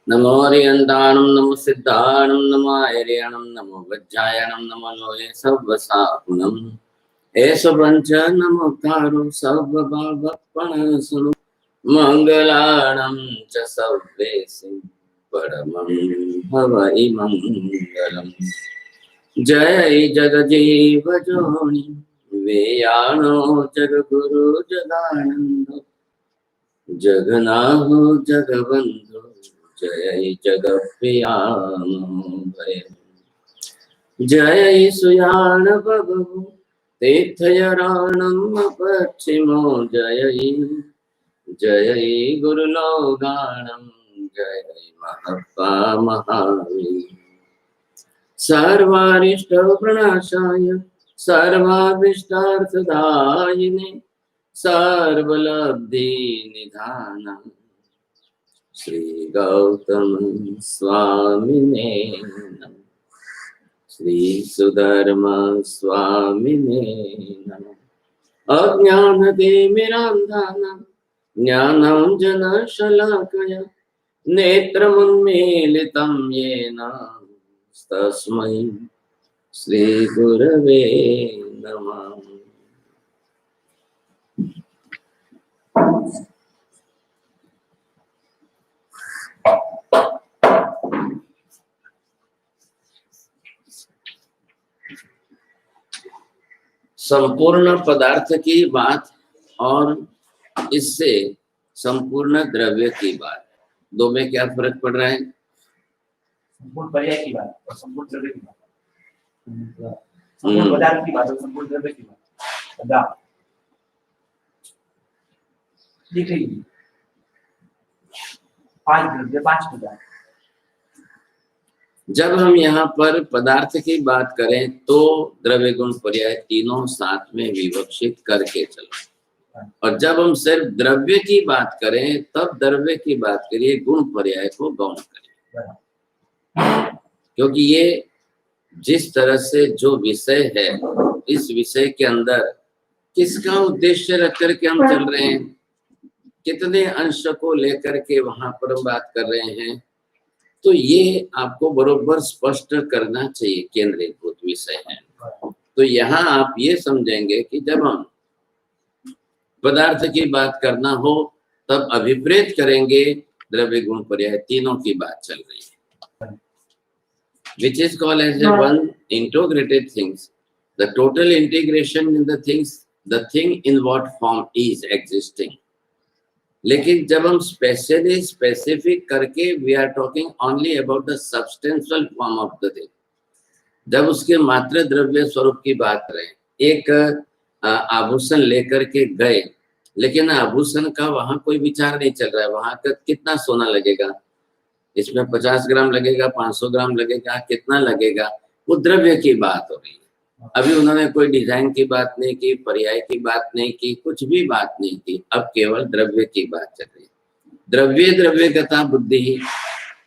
नमो हरियंताणं नमो सिद्धाणं नमो आयर्याणं नमो वज्रायणं नमो लोये सर्वसाहुनं एष पंच नमो तारो सर्वभावपणसुनु मंगलाणं च सर्वेषु परमं भवै मंगलम् जय जगजीव जोनि वेयाणो जगगुरु जगानंद जगनाहो जगबंधु जय जगप्रियामो भय जय सुयान बभु तीर्थयराणम पश्चिमो जय गुरुलोगाणम जय महप्पा महावीर सर्वारिष्ट प्रणाशाय सर्वाभिष्टार्थदायिने सर्वलब्धि निधान श्री गौतम स्वामिने नमः श्री सुधर्मा स्वामिने नमः अज्ञानतिमिरान्धानां ज्ञानाञ्जनशलाकया नेत्रमुन्मीलितं येन तस्मै श्री गुरवे नमः। संपूर्ण पदार्थ की बात और इससे संपूर्ण द्रव्य की बात, दो में क्या फर्क पड़ रहा है? संपूर्ण पर्याय की बात और संपूर्ण द्रव्य की बात, संपूर्ण पदार्थ की बात और संपूर्ण द्रव्य की बात। देखिए 5 द्रव्य 5 पदार्थ। जब हम यहाँ पर पदार्थ की बात करें तो द्रव्य गुण पर्याय तीनों साथ में विवक्षित करके चलो, और जब हम सिर्फ द्रव्य की बात करें तब द्रव्य की बात करिए, गुण पर्याय को गौण करिए, क्योंकि ये जिस तरह से जो विषय है, इस विषय के अंदर किसका उद्देश्य रख करके हम चल रहे हैं, कितने अंश को लेकर के वहां पर हम बात कर रहे हैं, तो ये आपको बरोबर स्पष्ट करना चाहिए। केंद्रीभूत विषय है, तो यहाँ आप ये समझेंगे कि जब हम पदार्थ की बात करना हो तब अभिप्रेत करेंगे, द्रव्य गुण पर्याय तीनों की बात चल रही है, which is called as a one integrated things, the total integration in the things, the thing in what form is existing। लेकिन जब हम स्पेशली स्पेसिफिक करके we are talking only about the substantial form of the thing, जब उसके मात्र द्रव्य स्वरूप की बात करें, एक आभूषण लेकर के गए, लेकिन आभूषण का वहां कोई विचार नहीं चल रहा है, वहां का कितना सोना लगेगा, इसमें 50 ग्राम लगेगा, 500 ग्राम लगेगा, कितना लगेगा, वो द्रव्य की बात हो रही है। अभी उन्होंने कोई डिजाइन की बात नहीं की, पर्याय की बात नहीं की, कुछ भी बात नहीं की, अब केवल द्रव्य की बात चल रही है। द्रव्य द्रव्यगता बुद्धि,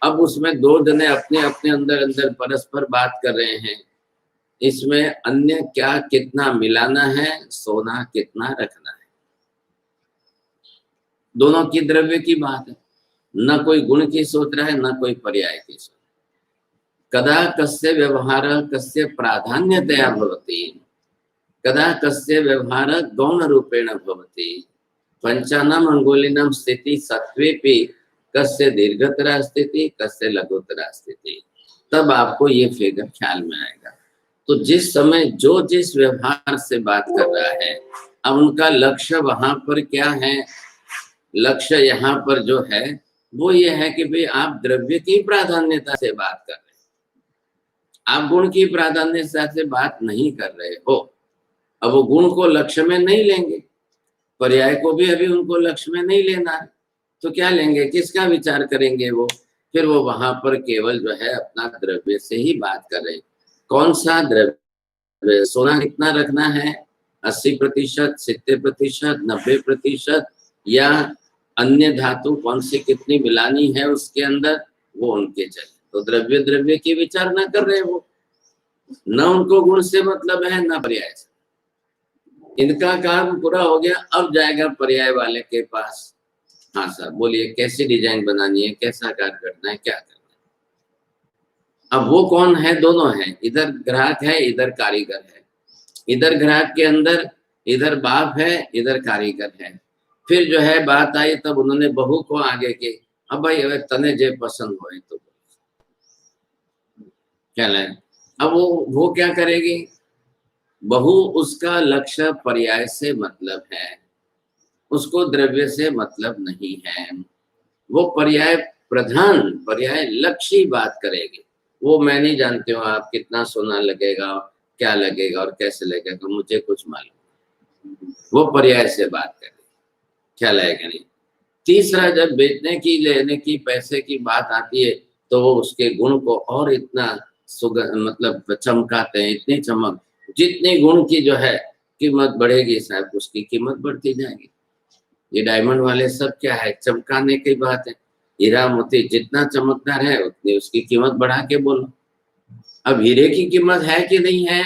अब उसमें दो जने अपने अपने अंदर परस्पर बात कर रहे हैं, इसमें अन्य क्या कितना मिलाना है, सोना कितना रखना है, दोनों की द्रव्य की बात है, न कोई गुण की सोच रहा है, न कोई पर्याय की सोच। कदा कस्य व्यवहारः कस्य प्राधान्यतया भवति, कदा कस्य व्यवहारः गौणरूपेण भवति, पंचानाम अंगुलीनाम स्थिति सत्वेपि कस्य दीर्घतरा स्थिति कस्य लघुतरा स्थिति, तब आपको ये फिगर ख्याल में आएगा। तो जिस समय जो जिस व्यवहार से बात कर रहा है, अब उनका लक्ष्य वहां पर क्या है, लक्ष्य यहाँ पर जो है वो ये है कि भाई आप द्रव्य की प्राधान्यता से बात कर रहे हैं, आप गुण की प्राधान्यता से बात नहीं कर रहे हो। अब वो गुण को लक्ष्य में नहीं लेंगे, पर्याय को भी अभी उनको लक्ष्य में नहीं लेना है, तो क्या लेंगे, किसका विचार करेंगे वो, फिर वो वहां पर केवल जो है अपना द्रव्य से ही बात कर रहे हैं। कौन सा द्रव्य, सोना कितना रखना है, 80%, 70%, 90%, या अन्य धातु कौन सी कितनी मिलानी है उसके अंदर, वो उनके चले। तो द्रव्य द्रव्य की विचार न कर रहे वो, न उनको गुण से मतलब है न पर्याय से। इनका काम पूरा हो गया, अब जाएगा पर्याय वाले के पास। हाँ सर बोलिए, कैसी डिजाइन बनानी है, कैसा कार्य करना है, क्या करना है। अब वो कौन है, दोनों है, इधर ग्राहक है इधर कारीगर है, इधर ग्राहक के अंदर इधर बाप है इधर कारीगर है। फिर जो है बात आई तब उन्होंने बहू को आगे के, अब भाई अगर तने जे पसंद हो तो क्या ले, अब वो क्या करेगी, बहू उसका लक्ष्य पर्याय से मतलब है, उसको द्रव्य से मतलब नहीं है, वो पर्याय प्रधान पर्याय लक्ष्य बात करेगी। वो मैं नहीं जानती हूँ आप कितना सोना लगेगा, क्या लगेगा और कैसे लगेगा, मुझे कुछ मालूम, वो पर्याय से बात करेगी, क्या लगेगा नहीं। तीसरा, जब बेचने की लेने की पैसे की बात आती है तो वो उसके गुण को और इतना मतलब चमकाते हैं, इतनी चमक, जितनी गुण की जो है कीमत बढ़ेगी साहब उसकी कीमत बढ़ती जाएगी। ये डायमंड वाले सब क्या है, चमकाने की बात है। हीरा मोती जितना चमकदार है उतनी उसकी कीमत बढ़ा के बोलो। अब हीरे की कीमत है कि नहीं है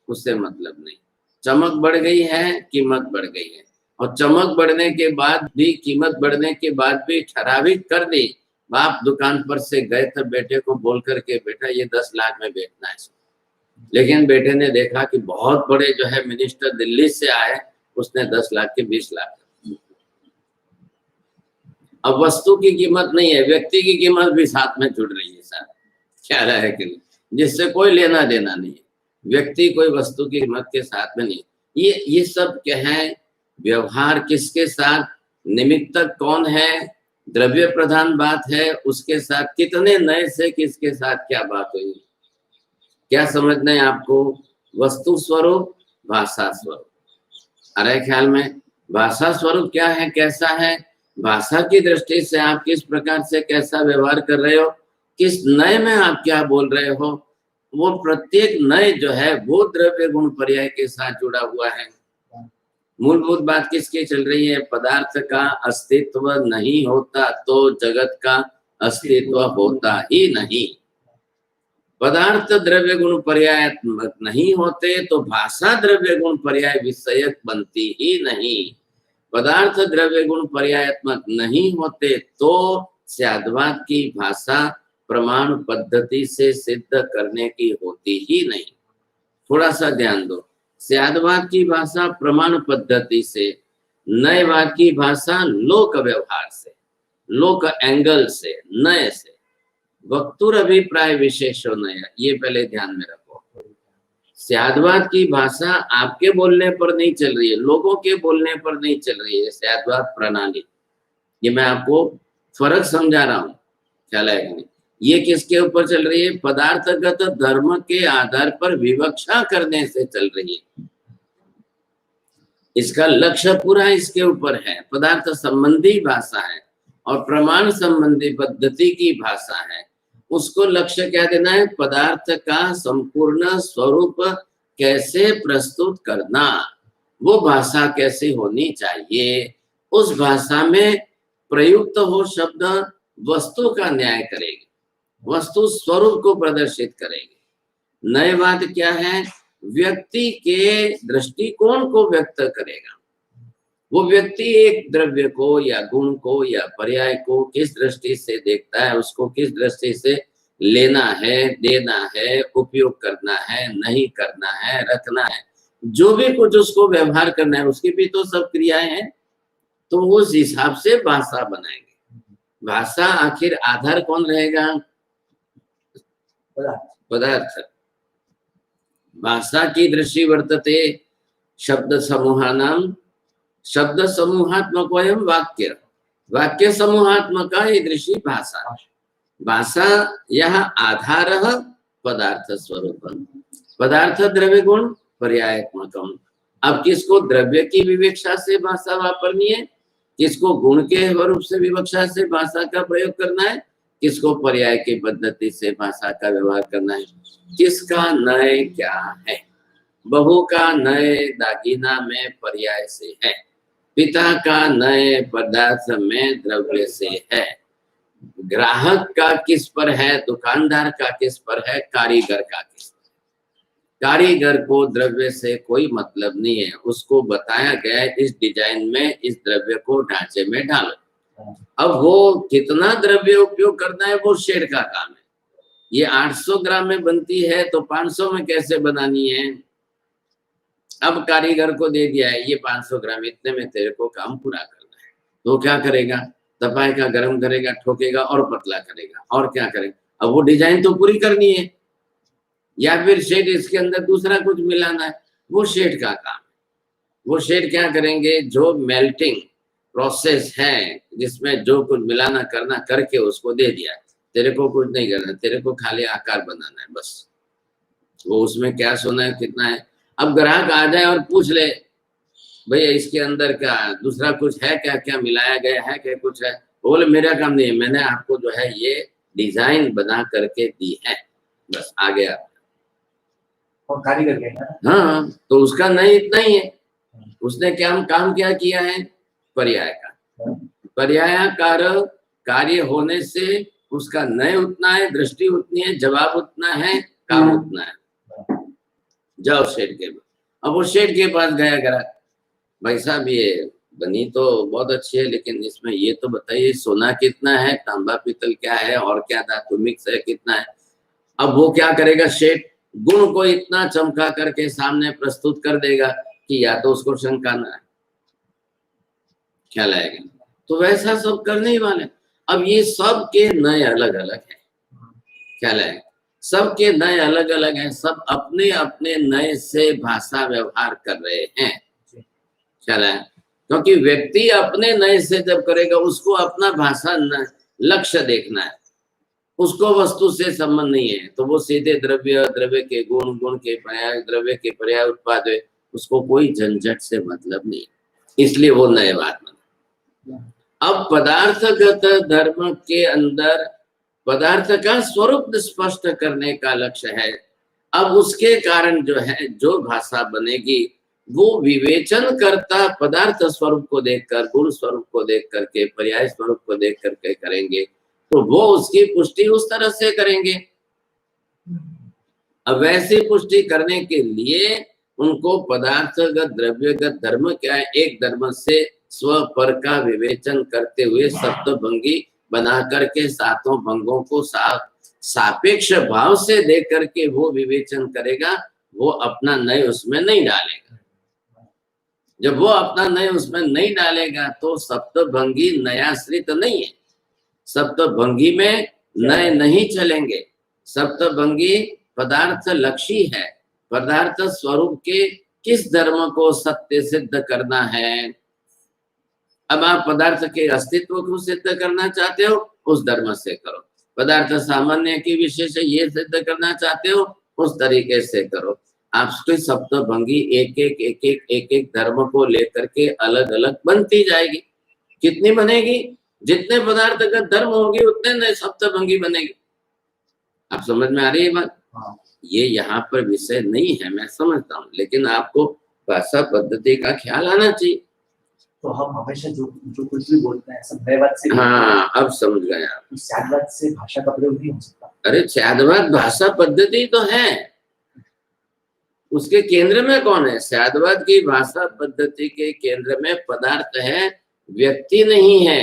उससे मतलब नहीं, चमक बढ़ गई है कीमत बढ़ गई है, और चमक बढ़ने के बाद भी कीमत बढ़ने के बाद भी ठराविक कर दी। बाप दुकान पर से गए थे बेटे को बोल करके, बेटा ये 10 लाख में बेचना है, लेकिन बेटे ने देखा कि बहुत बड़े जो है मिनिस्टर दिल्ली से आए, उसने 10 लाख के 20 लाख। अब वस्तु की कीमत नहीं है, व्यक्ति की कीमत भी साथ में जुड़ रही है सर, क्या रहा है कि नहीं, जिससे कोई लेना देना नहीं है, व्यक्ति कोई वस्तु की कीमत के साथ में नहीं। ये सब क्या है, व्यवहार किसके साथ, निमित्तक कौन है, द्रव्य प्रधान बात है, उसके साथ कितने नए से किसके साथ क्या बात हुई, क्या समझना है आपको। वस्तु स्वरूप, भाषा स्वरूप, अरे ख्याल में, भाषा स्वरूप क्या है, कैसा है, भाषा की दृष्टि से आप किस प्रकार से कैसा व्यवहार कर रहे हो, किस नए में आप क्या बोल रहे हो, वो प्रत्येक नए जो है वो द्रव्य गुण पर्याय के साथ जुड़ा हुआ है। मूलभूत बात किसकी चल रही है, पदार्थ का अस्तित्व नहीं होता तो जगत का अस्तित्व होता ही नहीं। पदार्थ द्रव्य गुण पर्यायात्मक नहीं होते तो भाषा द्रव्य गुण पर्याय विषयक बनती ही नहीं। पदार्थ द्रव्य गुण पर्यायात्मक नहीं होते तो स्याद्वाद की भाषा प्रमाण पद्धति से सिद्ध करने की होती ही नहीं। थोड़ा सा ध्यान दो, स्याद्वाद की भाषा प्रमाण पद्धति से, नयवाद की भाषा लोक व्यवहार से, लोक एंगल से, नए से, वक्तुर अभिप्राय विशेषो नया, ये पहले ध्यान में रखो। स्याद्वाद की भाषा आपके बोलने पर नहीं चल रही है, लोगों के बोलने पर नहीं चल रही है स्याद्वाद प्रणाली। ये मैं आपको फर्क समझा रहा हूँ, ख्याल है कि नहीं। ये किसके ऊपर चल रही है, पदार्थगत धर्म के आधार पर विवक्षा करने से चल रही है। इसका लक्ष्य पूरा इसके ऊपर है, पदार्थ संबंधी भाषा है और प्रमाण संबंधी पद्धति की भाषा है। उसको लक्ष्य क्या देना है, पदार्थ का संपूर्ण स्वरूप कैसे प्रस्तुत करना, वो भाषा कैसी होनी चाहिए, उस भाषा में प्रयुक्त हो शब्द वस्तु का न्याय करेगी, वस्तु स्वरूप को प्रदर्शित करेगी। नई बात क्या है, व्यक्ति के दृष्टिकोण को व्यक्त करेगा। वो व्यक्ति एक द्रव्य को या गुण को या पर्याय को किस दृष्टि से देखता है, उसको किस दृष्टि से लेना है, देना है, उपयोग करना है, नहीं करना है, रखना है, जो भी कुछ उसको व्यवहार करना है, उसकी भी तो सब क्रियाएं हैं। तो उस हिसाब से भाषा बनाएंगे। भाषा आखिर आधार कौन रहेगा? पदार्थ। भाषा की दृष्टि वर्तते शब्द समूहानाम, शब्द समूहात्मक वाक्य, वाक्य समूहात्मका ईदृशी भाषा। भाषा यह आधार पदार्थ स्वरूपम, पदार्थ द्रव्य गुण पर्यायत्मकम। अब किसको द्रव्य की विवक्षा से भाषा वापरनी है, किसको गुण के रूप से विवक्षा से भाषा का प्रयोग करना है, किसको पर्याय की पद्धति से भाषा का व्यवहार करना है, किसका नय क्या है। बहू का नय दागिना में पर्याय से है, पिता का नय पदार्थ में द्रव्य से है, ग्राहक का किस पर है, दुकानदार का किस पर है, कारीगर का किस पर। कारीगर को द्रव्य से कोई मतलब नहीं है, उसको बताया गया है इस डिजाइन में इस द्रव्य को ढांचे में डालो। अब वो कितना द्रव्य उपयोग करना है वो शेड का काम है। ये 800 ग्राम में बनती है तो 500 में कैसे बनानी है। अब कारीगर को दे दिया है ये 500 ग्राम, इतने में तेरे को काम पूरा करना है, तो क्या करेगा, तपाएगा, गर्म करेगा, ठोकेगा और पतला करेगा, और क्या करेगा। अब वो डिजाइन तो पूरी करनी है, या फिर शेड इसके अंदर दूसरा कुछ मिलाना है, वो शेड का काम है। वो शेड क्या करेंगे, जो मेल्टिंग प्रोसेस है जिसमें जो कुछ मिलाना करना करके उसको दे दिया, तेरे को कुछ नहीं करना, तेरे को खाली आकार बनाना है बस। वो उसमें क्या सोना है, कितना है। अब ग्राहक आ जाए और पूछ ले भैया इसके अंदर क्या दूसरा कुछ है क्या, क्या मिलाया गया है, क्या कुछ है, बोले मेरा काम नहीं है, मैंने आपको जो है ये डिजाइन बना करके दी है, बस आ गया। और कारीगर क्या है? हाँ, तो उसका नहीं इतना ही है, उसने क्या काम क्या किया है, पर्याय का, पर्यायकार कार्य होने से उसका नय उतना है, दृष्टि उतनी है, जवाब उतना है, काम उतना है। जाओ शेड के पास। अब वो शेड के पास गया ग्राहक, भाई साहब ये बनी तो बहुत अच्छी है, लेकिन इसमें ये तो बताइए सोना कितना है, तांबा पीतल क्या है, और क्या धातु मिक्स है, कितना है। अब वो क्या करेगा, शेड गुण को इतना चमका करके सामने प्रस्तुत कर देगा कि या तो उसको शंका ना है, ख्याल आएगा। तो वैसा सब करने ही वाले। अब ये सब के नए अलग अलग है, ख्याल आएगा, सबके नए अलग अलग हैं, सब अपने अपने नए से भाषा व्यवहार कर रहे हैं, ख्याल है। क्योंकि व्यक्ति अपने नए से जब करेगा उसको अपना भाषा लक्ष्य देखना है, उसको वस्तु से संबंध नहीं है, तो वो सीधे द्रव्य, द्रव्य के गुण, गुण के पर्याय, द्रव्य के पर्याय उत्पाद है, उसको कोई झंझट से मतलब नहीं, इसलिए वो नए बात बना। अब पदार्थगत धर्म के अंदर पदार्थ का स्वरूप स्पष्ट करने का लक्ष्य है। अब उसके कारण जो है जो भाषा बनेगी वो विवेचन करता पदार्थ स्वरूप को देखकर, गुण स्वरूप को देख करके, पर्याय स्वरूप को देख करके करेंगे, तो वो उसकी पुष्टि उस तरह से करेंगे। अब वैसी पुष्टि करने के लिए उनको पदार्थगत द्रव्यगत धर्म क्या है, एक धर्म से स्व पर का विवेचन करते हुए सप्तभंगी बना करके सातों भंगों को सापेक्ष भाव से देख करके वो विवेचन करेगा, वो अपना नय उसमें नहीं डालेगा। जब वो अपना नय उसमें नहीं डालेगा तो सप्तभंगी नयाश्रित नहीं है, सप्तभंगी में नए नहीं चलेंगे। सप्तभंगी पदार्थ लक्षी है, पदार्थ स्वरूप के किस धर्म को सत्य सिद्ध करना है। अब आप पदार्थ के अस्तित्व को सिद्ध करना चाहते हो, उस धर्म से करो। पदार्थ सामान्य की विशेष ये सिद्ध करना चाहते हो, उस तरीके से करो। आपकी सप्तभंगी एक एक धर्म को लेकर के अलग अलग बनती जाएगी। कितनी बनेगी, जितने पदार्थ का धर्म होगी उतने नए सप्तभंगी बनेगी। आप समझ में आ रही है बात? ये यहाँ पर विषय नहीं है, मैं समझता हूँ, लेकिन आपको भाषा पद्धति का ख्याल आना चाहिए। तो हम हमेशा जो कुछ भी बोलते हैं सब नयवाद से। हाँ, अब समझ गए आप। तो स्यादवाद से भाषा का प्रयोग नहीं हो सकता। अरे स्यादवाद भाषा पद्धति तो है, उसके केंद्र में कौन है? स्यादवाद की भाषा पद्धति के केंद्र में पदार्थ है, व्यक्ति नहीं है।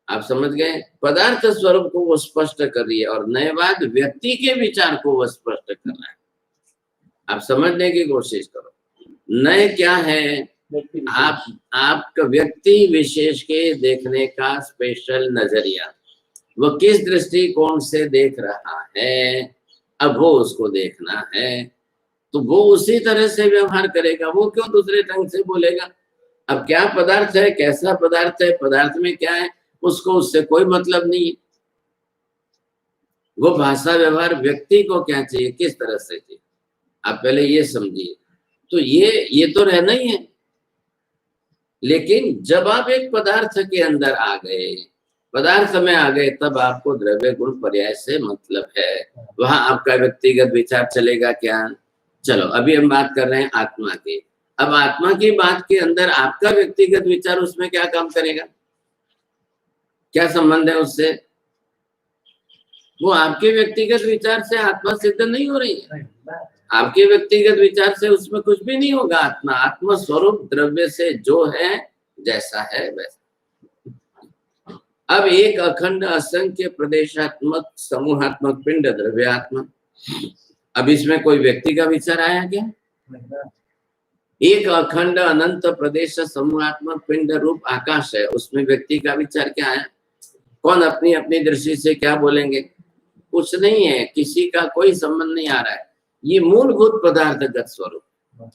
आप समझ गए? पदार्थ स्वरूप को वो स्पष्ट कर रही है और नयवाद व्यक्ति के विचार को वो स्पष्ट कर रहा है। आप समझने की कोशिश करो। नय क्या है? आपका व्यक्ति विशेष के देखने का स्पेशल नजरिया, वो किस दृष्टिकोण से देख रहा है, अब वो उसको देखना है, तो वो उसी तरह से व्यवहार करेगा। वो क्यों दूसरे ढंग से बोलेगा? अब क्या पदार्थ है, कैसा पदार्थ है, पदार्थ में क्या है, उसको उससे कोई मतलब नहीं है। वो भाषा व्यवहार व्यक्ति को क्या चाहिए, किस तरह से चाहिए, आप पहले ये समझिए। तो ये तो रहना ही है। लेकिन जब आप एक पदार्थ के अंदर आ गए, पदार्थ में आ गए, तब आपको द्रव्य गुण पर्याय से मतलब है। वहां आपका व्यक्तिगत विचार चलेगा क्या? चलो अभी हम बात कर रहे हैं आत्मा की। अब आत्मा की बात के अंदर आपका व्यक्तिगत विचार उसमें क्या काम करेगा? क्या संबंध है उससे? वो आपके व्यक्तिगत विचार से आत्मा सिद्ध नहीं हो रही है। आपके व्यक्तिगत विचार से उसमें कुछ भी नहीं होगा। आत्मा स्वरूप द्रव्य से जो है, जैसा है वैसा। अब एक अखंड असंख्य प्रदेशात्मक समूहात्मक पिंड द्रव्यात्मा, अब इसमें कोई व्यक्ति का विचार आया क्या? एक अखंड अनंत प्रदेश समूहात्मक पिंड रूप आकाश है, उसमें व्यक्ति का विचार क्या आया? कौन अपनी अपनी दृष्टि से क्या बोलेंगे? कुछ नहीं है, किसी का कोई संबंध नहीं आ रहा है। ये मूलभूत पदार्थगत स्वरूप।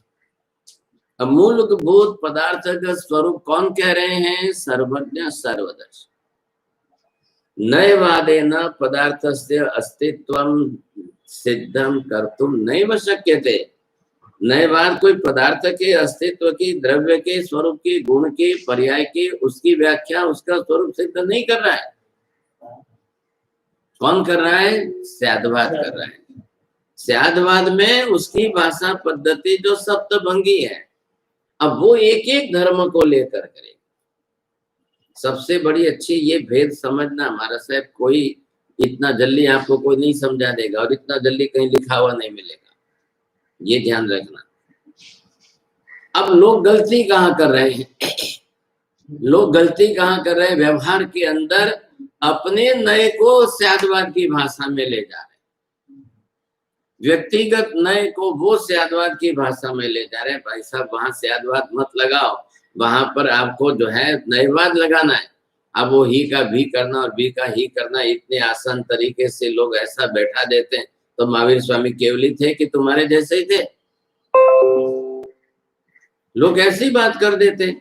अब मूलभूत पदार्थगत स्वरूप कौन कह रहे हैं? सर्वज्ञ सर्वदर्शी। नयवादेन पदार्थस्य अस्तित्वं सिद्धं कर्तुं नैव शक्यते। नयवाद कोई पदार्थ के अस्तित्व की, द्रव्य के स्वरूप की, गुण की, पर्याय की, उसकी व्याख्या, उसका स्वरूप सिद्ध नहीं कर रहा है। कौन कर रहा है? स्याद्वाद कर रहा है। स्याद्वाद में उसकी भाषा पद्धति जो सप्तभंगी है, अब वो एक एक धर्म को लेकर करे। सबसे बड़ी अच्छी ये भेद समझना हमारा साहब, कोई इतना जल्दी आपको कोई नहीं समझा देगा और इतना जल्दी कहीं लिखा हुआ नहीं मिलेगा, ये ध्यान रखना। अब लोग गलती कहाँ कर रहे हैं? लोग गलती कहाँ कर रहे हैं? व्यवहार के अंदर अपने नए को स्याद्वाद की भाषा में ले जा रहे हैं। व्यक्तिगत नए को वो स्याद्वाद की भाषा में ले जा रहे हैं। भाई साहब, वहां स्याद्वाद मत लगाओ, वहां पर आपको जो है नयवाद लगाना है। अब वो ही का भी करना और भी का ही करना इतने आसान तरीके से लोग ऐसा बैठा देते हैं। तो महावीर स्वामी केवली थे कि तुम्हारे जैसे ही थे? लोग ऐसी बात कर देते।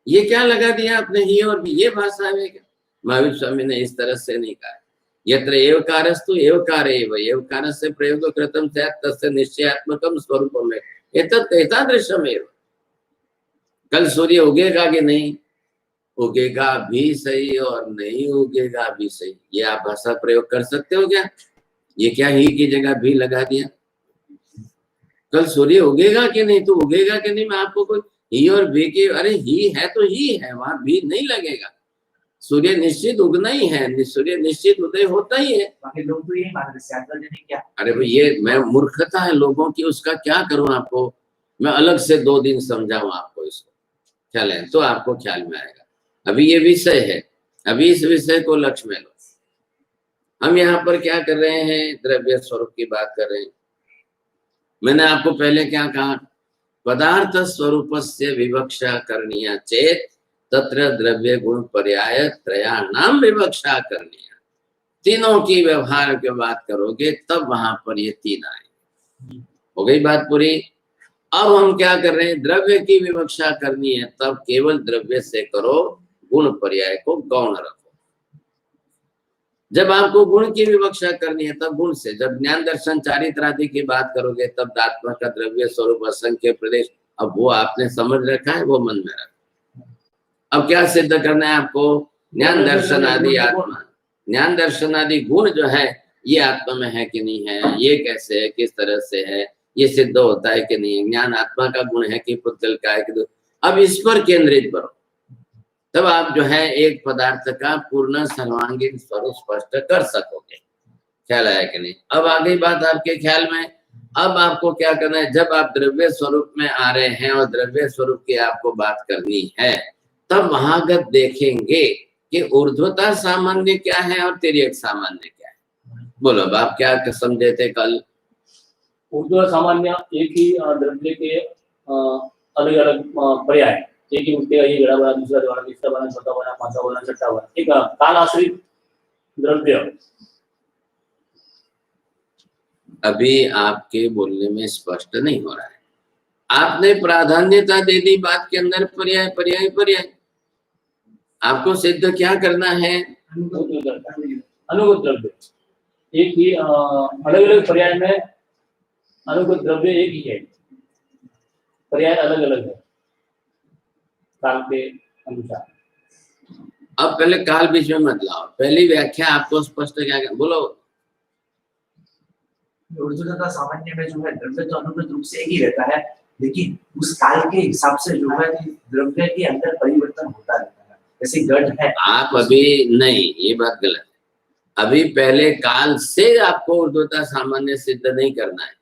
ये क्या लगा दिया आपने, ही और भी, ये भाषा है क्या? महावीर स्वामी ने इस तरह से नहीं कहा। यत्र एवकारस्तु एवकार एव, एवकारस्य प्रयोग कृतं स्यात् तस्य निश्चयात्मकं स्वरूपम् एतत् एतादृशमेव। कल सूर्य उगेगा कि नहीं? उगेगा भी सही और नहीं उगेगा भी सही। ये आप भाषा प्रयोग कर सकते हो क्या? ये क्या ही की जगह भी लगा दिया? कल सूर्य उगेगा कि नहीं? तो उगेगा कि नहीं, मैं आपको कोई ही और भी की, अरे ही है तो ही है, वहां भी नहीं लगेगा। सूर्य निश्चित उगना ही है, सूर्य निश्चित उदय होता ही है। लोग तो यही मान रहे हैं क्या? अरे भाई, ये मैं मूर्खता है लोगों की, उसका क्या करूं? आपको मैं अलग से 2 दिन समझाऊं आपको, इसको ख्याल है तो आपको ख्याल में आएगा। अभी ये विषय है, अभी इस विषय को लक्ष्य में लो। हम यहाँ पर क्या कर रहे हैं? द्रव्य स्वरूप की बात कर रहे हैं। मैंने आपको पहले क्या कहा? पदार्थ स्वरूपस्य विवक्षा करनीय चेत तत्र द्रव्य गुण पर्याय त्रयाणाम विवक्षा करनीय। तीनों की व्यवहार की बात करोगे तब वहां पर ये 3 आए। हो गई बात पूरी। अब हम क्या कर रहे हैं? द्रव्य की विवक्षा करनी है, तब केवल द्रव्य से करो, गुण पर्याय को गौण रखो। जब आपको गुण की विवक्षा करनी है तब गुण से, जब ज्ञान दर्शन चारित्र आदि की बात करोगे तब आत्मा का द्रव्य स्वरूप असंख्य प्रदेश, अब वो आपने समझ रखा है, वो मन में रखा। अब क्या सिद्ध करना है आपको? ज्ञान दर्शन आदि आत्मा, ज्ञान दर्शन आदि गुण जो है ये आत्मा में है कि नहीं है, ये कैसे है, किस तरह से है, ये सिद्ध होता है कि नहीं। ज्ञान आत्मा का गुण है कि पुद्गल का है कि, अब इस पर केंद्रित करो, तब आप जो है एक पदार्थ का पूर्ण सर्वांगीण स्वरूप स्पष्ट कर सकोगे। ख्याल आया कि नहीं? अब आ गई बात आपके ख्याल में। अब आपको क्या करना है? जब आप द्रव्य स्वरूप में आ रहे हैं और द्रव्य स्वरूप की आपको बात करनी है, तब महागत देखेंगे कि ऊर्ध्वता सामान्य क्या है और तिर्यक सामान्य क्या है। बोलो अब आप क्या समझे थे कल? ऊर्ध्व सामान्य एक ही द्रव्य के अलग अलग पर्याय, एक ही मूर्ति का ये घड़ा बना, दूसरा बना, तीसरा बना, चौथा बना, पांचवा बना, छठा बना, एक काल आश्रित द्रव्य। अभी आपके बोलने में स्पष्ट नहीं हो रहा है। आपने प्राधान्यता दे दी बात के अंदर, पर्याय पर्याय पर्याय। आपको सिद्ध क्या करना है? अनुगत द्रव्य एक ही अलग अलग पर्याय में अनुगत द्रव्य एक ही है, पर्याय अलग अलग है काल के अनुसार। अब पहले काल बीच में मत लाओ, पहली व्याख्या आपको स्पष्ट क्या बोलो। ऊर्ध्वता सामान्य में जो है द्रव्य तो अनुगत रूप से एक ही रहता है, लेकिन उस काल के हिसाब से जो है द्रव्य के अंदर परिवर्तन होता रहता है। जैसे घट है, आप अभी नहीं, ये बात गलत है। अभी पहले काल से आपको ऊर्ध्वता सामान्य सिद्ध नहीं करना है।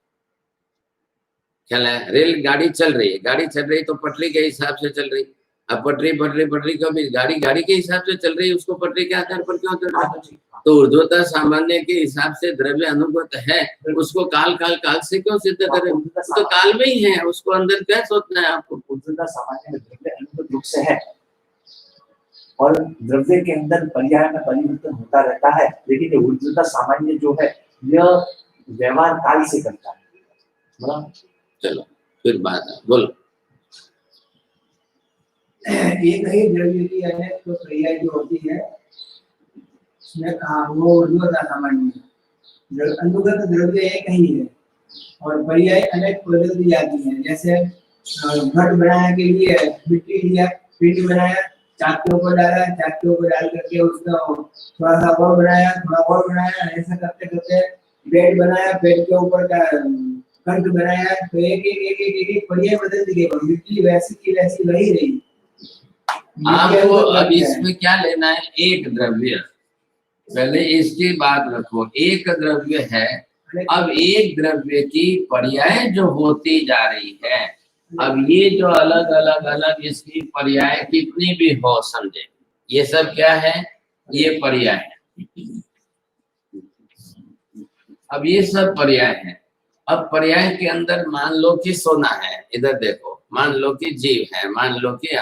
ख्याल है? रेल गाड़ी चल रही है, गाड़ी चल रही तो पटरी के हिसाब से चल रही। अब पटरी पटरी पटरी कभी गाड़ी गाड़ी के हिसाब से चल रही है, उसको पटरी के आधार पर क्यों चल रहा है? तो ऊर्ध्वता सामान्य के हिसाब से द्रव्य अनुगत है, उसको काल काल काल से क्यों सिद्ध करें? तो काल में ही है, उसको अंदर क्या सोचना है आपको? ऊर्ध्वता सामान्य में द्रव्य अनुगत रूप से है और द्रव्य के अंदर पर्याय में परिवर्तन होता रहता है, लेकिन ये ऊर्ध्वता सामान्य जो है यह व्यवहार काल से करता है। बोला? चलो फिर बात है, बोलो। एक ही द्रव्य की अनेक तो पर्याय जो होती है उसमें कहा वो ऊर्ध्वता सामान्य। अनुगत द्रव्य एक ही है और पर्याय अनेक बदल दी जाती है। जैसे घट बनाने के लिए मिट्टी लिया, पिंड बनाया, चाक के ऊपर डाला, चाक के ऊपर डाल करके उसका थोड़ा सा और बनाया, थोड़ा और बनाया, ऐसा करते करते बेड बनाया, बेड के ऊपर का कंठ बनाया। तो एक एक एक एक एक पर्याय बदल दी गई, मिट्टी वैसी की वैसी वही रही। आपको अब इसमें क्या लेना है? एक द्रव्य, पहले इसकी बात रखो। एक द्रव्य है, अब एक द्रव्य की पर्याय जो होती जा रही है, अब ये जो अलग अलग अलग इसकी पर्याय कितनी भी हो, समझे, ये सब क्या है? ये पर्याय है। अब ये सब पर्याय है। अब पर्याय के अंदर मान लो कि सोना है, इधर देखो, मान लो कि जीव है, मान लो कि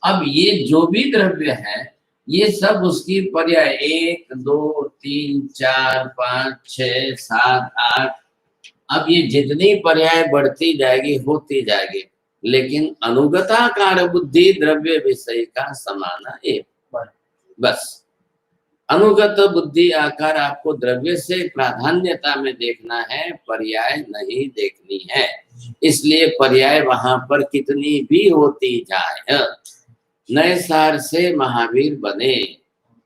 अब ये जो भी द्रव्य है ये सब उसकी पर्याय 1 2 3 4 5 6 7 8, अब ये जितनी पर्याय बढ़ती जाएगी होती जाएगी, लेकिन अनुगताकार बुद्धि द्रव्य विषय का समान एक, बस। अनुगत बुद्धि आकार आपको द्रव्य से प्राधान्यता में देखना है, पर्याय नहीं देखनी है। इसलिए पर्याय वहां पर कितनी भी होती जाए। नए सार से महावीर बने,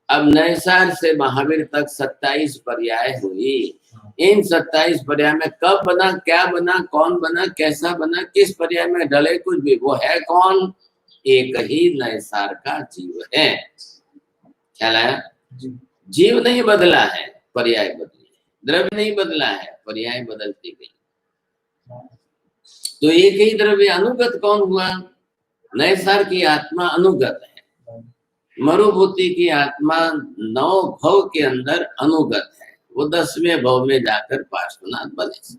अब नए सार से महावीर तक 27 पर्याय हुई। इन 27 पर्याय में कब बना, क्या बना, कौन बना, कैसा बना, किस पर्याय में डले कुछ भी, वो है कौन? एक ही नए सार का जीव है। ख्याल आया? जीव नहीं बदला है, पर्याय बदली है। द्रव्य नहीं बदला है, पर्याय बदलती गई। तो एक ही द्रव्य अनुगत कौन हुआ? नए सार की आत्मा अनुगत है, मरुभूति की आत्मा 9 भव के अंदर अनुगत है, वो 10वें भव में जाकर पार्श्वनाथ बने।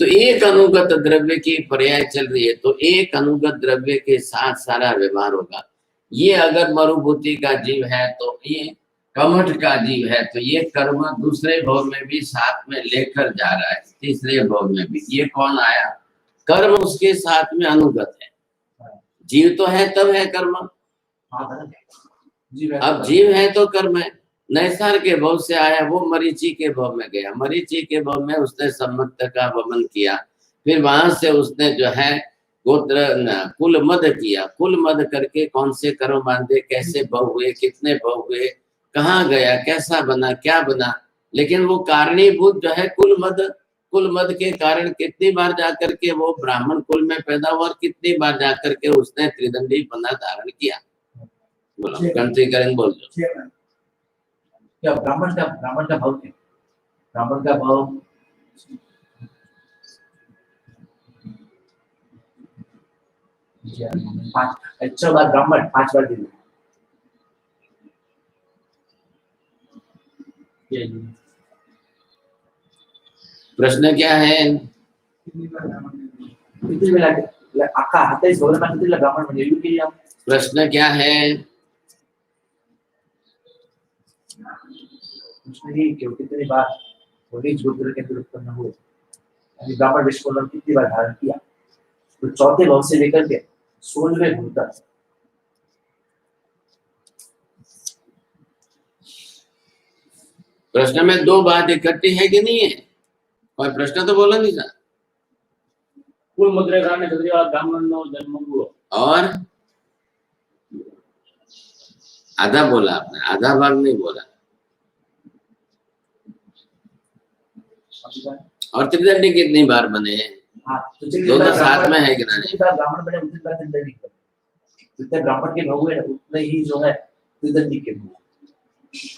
तो एक अनुगत द्रव्य की पर्याय चल रही है, तो एक अनुगत द्रव्य के साथ सारा व्यवहार होगा। ये अगर मरुभूति का जीव है तो ये कमठ का जीव है, तो ये कर्म दूसरे भव में भी साथ में लेकर जा रहा है, तीसरे भव में भी। ये कौन आया? कर्म उसके साथ में अनुगत है। जीव तो है तब है कर्म, अब जीव है तो कर्म है। नैसार के भव से आया, वो मरीचि के भव में गया, मरीचि के भव में उसने सम्मत का वमन किया, फिर वहां से उसने जो है गोत्र कुल मद किया, कुल मद करके कौन से कर्म बांधे, कैसे भव हुए, कितने भव हुए, कहाँ गया, कैसा बना, क्या बना। लेकिन वो कारणीभूत जो है कुल मद के कारण कितनी बार जाकर के वो ब्राह्मण कुल में पैदा हुआ और कितनी बार जाकर के उसने त्रिदंडी बना धारण किया। बोलो कंठीकरण बोल दो। क्या ब्राह्मण का भाव क्या? ब्राह्मण का भाव पांच, 6 बार ब्राह्मण, 5 बार देवी। किया जी। प्रश्न क्या है? कितनी बार ब्राह्मण ने दिया? किती वेळा अख्खा हाताईच गव्हर्नमेंट कितीला ब्राह्मण म्हणजे येऊ केली आपण प्रश्न क्या है? प्रश्न ही क्यों कितनी बार वही गोत्र के अंदर उत्पन्न हुए यानी ब्राह्मण वेश को उन्होंने कितनी बार धारण किया तो चौथे भाव से लेकर के 16वें भाव तक प्रश्न में दो बात इकट्ठी है कि नहीं है? और प्रश्न तो बोला नहीं था। कुल मुद्रे कारण क्षत्रिय ब्राह्मण नो जन्म हुआ और आधा बोला आपने, आधा भाग नहीं बोला। और त्रिदंडी कितनी बार बने हैं? हाँ तो चलिए दोनों साथ में है कि नहीं? जितना ब्राह्मण बने उतनी बार त्रिदंडी कर जितने ब्राह्मण के भाव हुए उतने ही जो है त्रिदंडी के भाव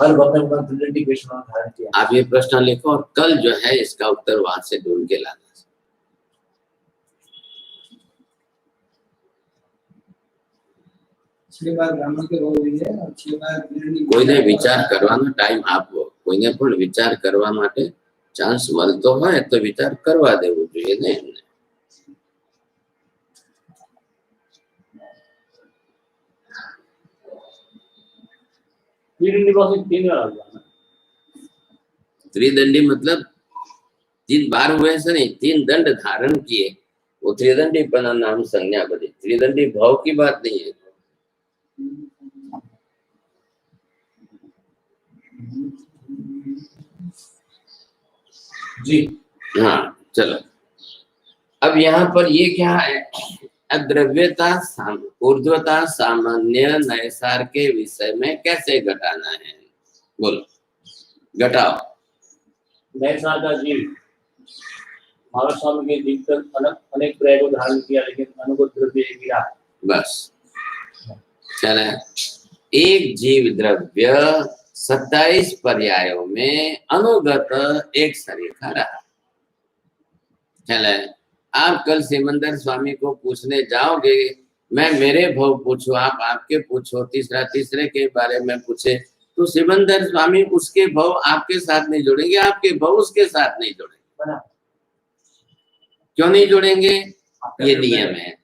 हर वक्त में उन्होंने त्रिदंडी वेश में धारण किया। आप ये प्रश्न लिखो और कल जो है इसका उत्तर वहां से ढूंढ के लाना। 6 बार ब्राह्मण के भाव दिए और 6 बार त्रिदंडी કોઈને વિચાર કરવાનો ટાઈમ આપવો, કોઈને પણ વિચાર કરવા માટે ચાન્સ મળતો હોય તો વિચાર કરવા દેવું જોઈએ ને એમને। त्रिदंडी पास 3 बार आ गया त्रिदंडी मतलब 3 बार हुए से नहीं, 3 दंड धारण किए, वो त्रिदंडी पना नाम संज्ञा बनी। त्रिदंडी भाव की बात नहीं है। जी हाँ चलो, अब यहाँ पर ये क्या है? अद्रव्यता ऊर्ध्वता सामान्य नैसार के विषय में कैसे घटाना है? बोलो, घटाओ। नैसार का जीव महावीर स्वामी के जीव तक अनेक प्रयोग धारण किया लेकिन अनुगत द्रव्य एक गिरा। बस चले, एक जीव द्रव्य 27 पर्यायों में अनुगत एक सरीखा रहा। चले, आप कल सिमंदर स्वामी को पूछने जाओगे, मैं मेरे भाव पूछूं, आप आपके पूछो, तीसरे के बारे में पूछे तो सिमंदर स्वामी उसके भाव आपके साथ नहीं जोड़ेंगे, आपके भाव उसके साथ नहीं जोड़ेंगे। क्यों नहीं जोड़ेंगे? ये नियम है।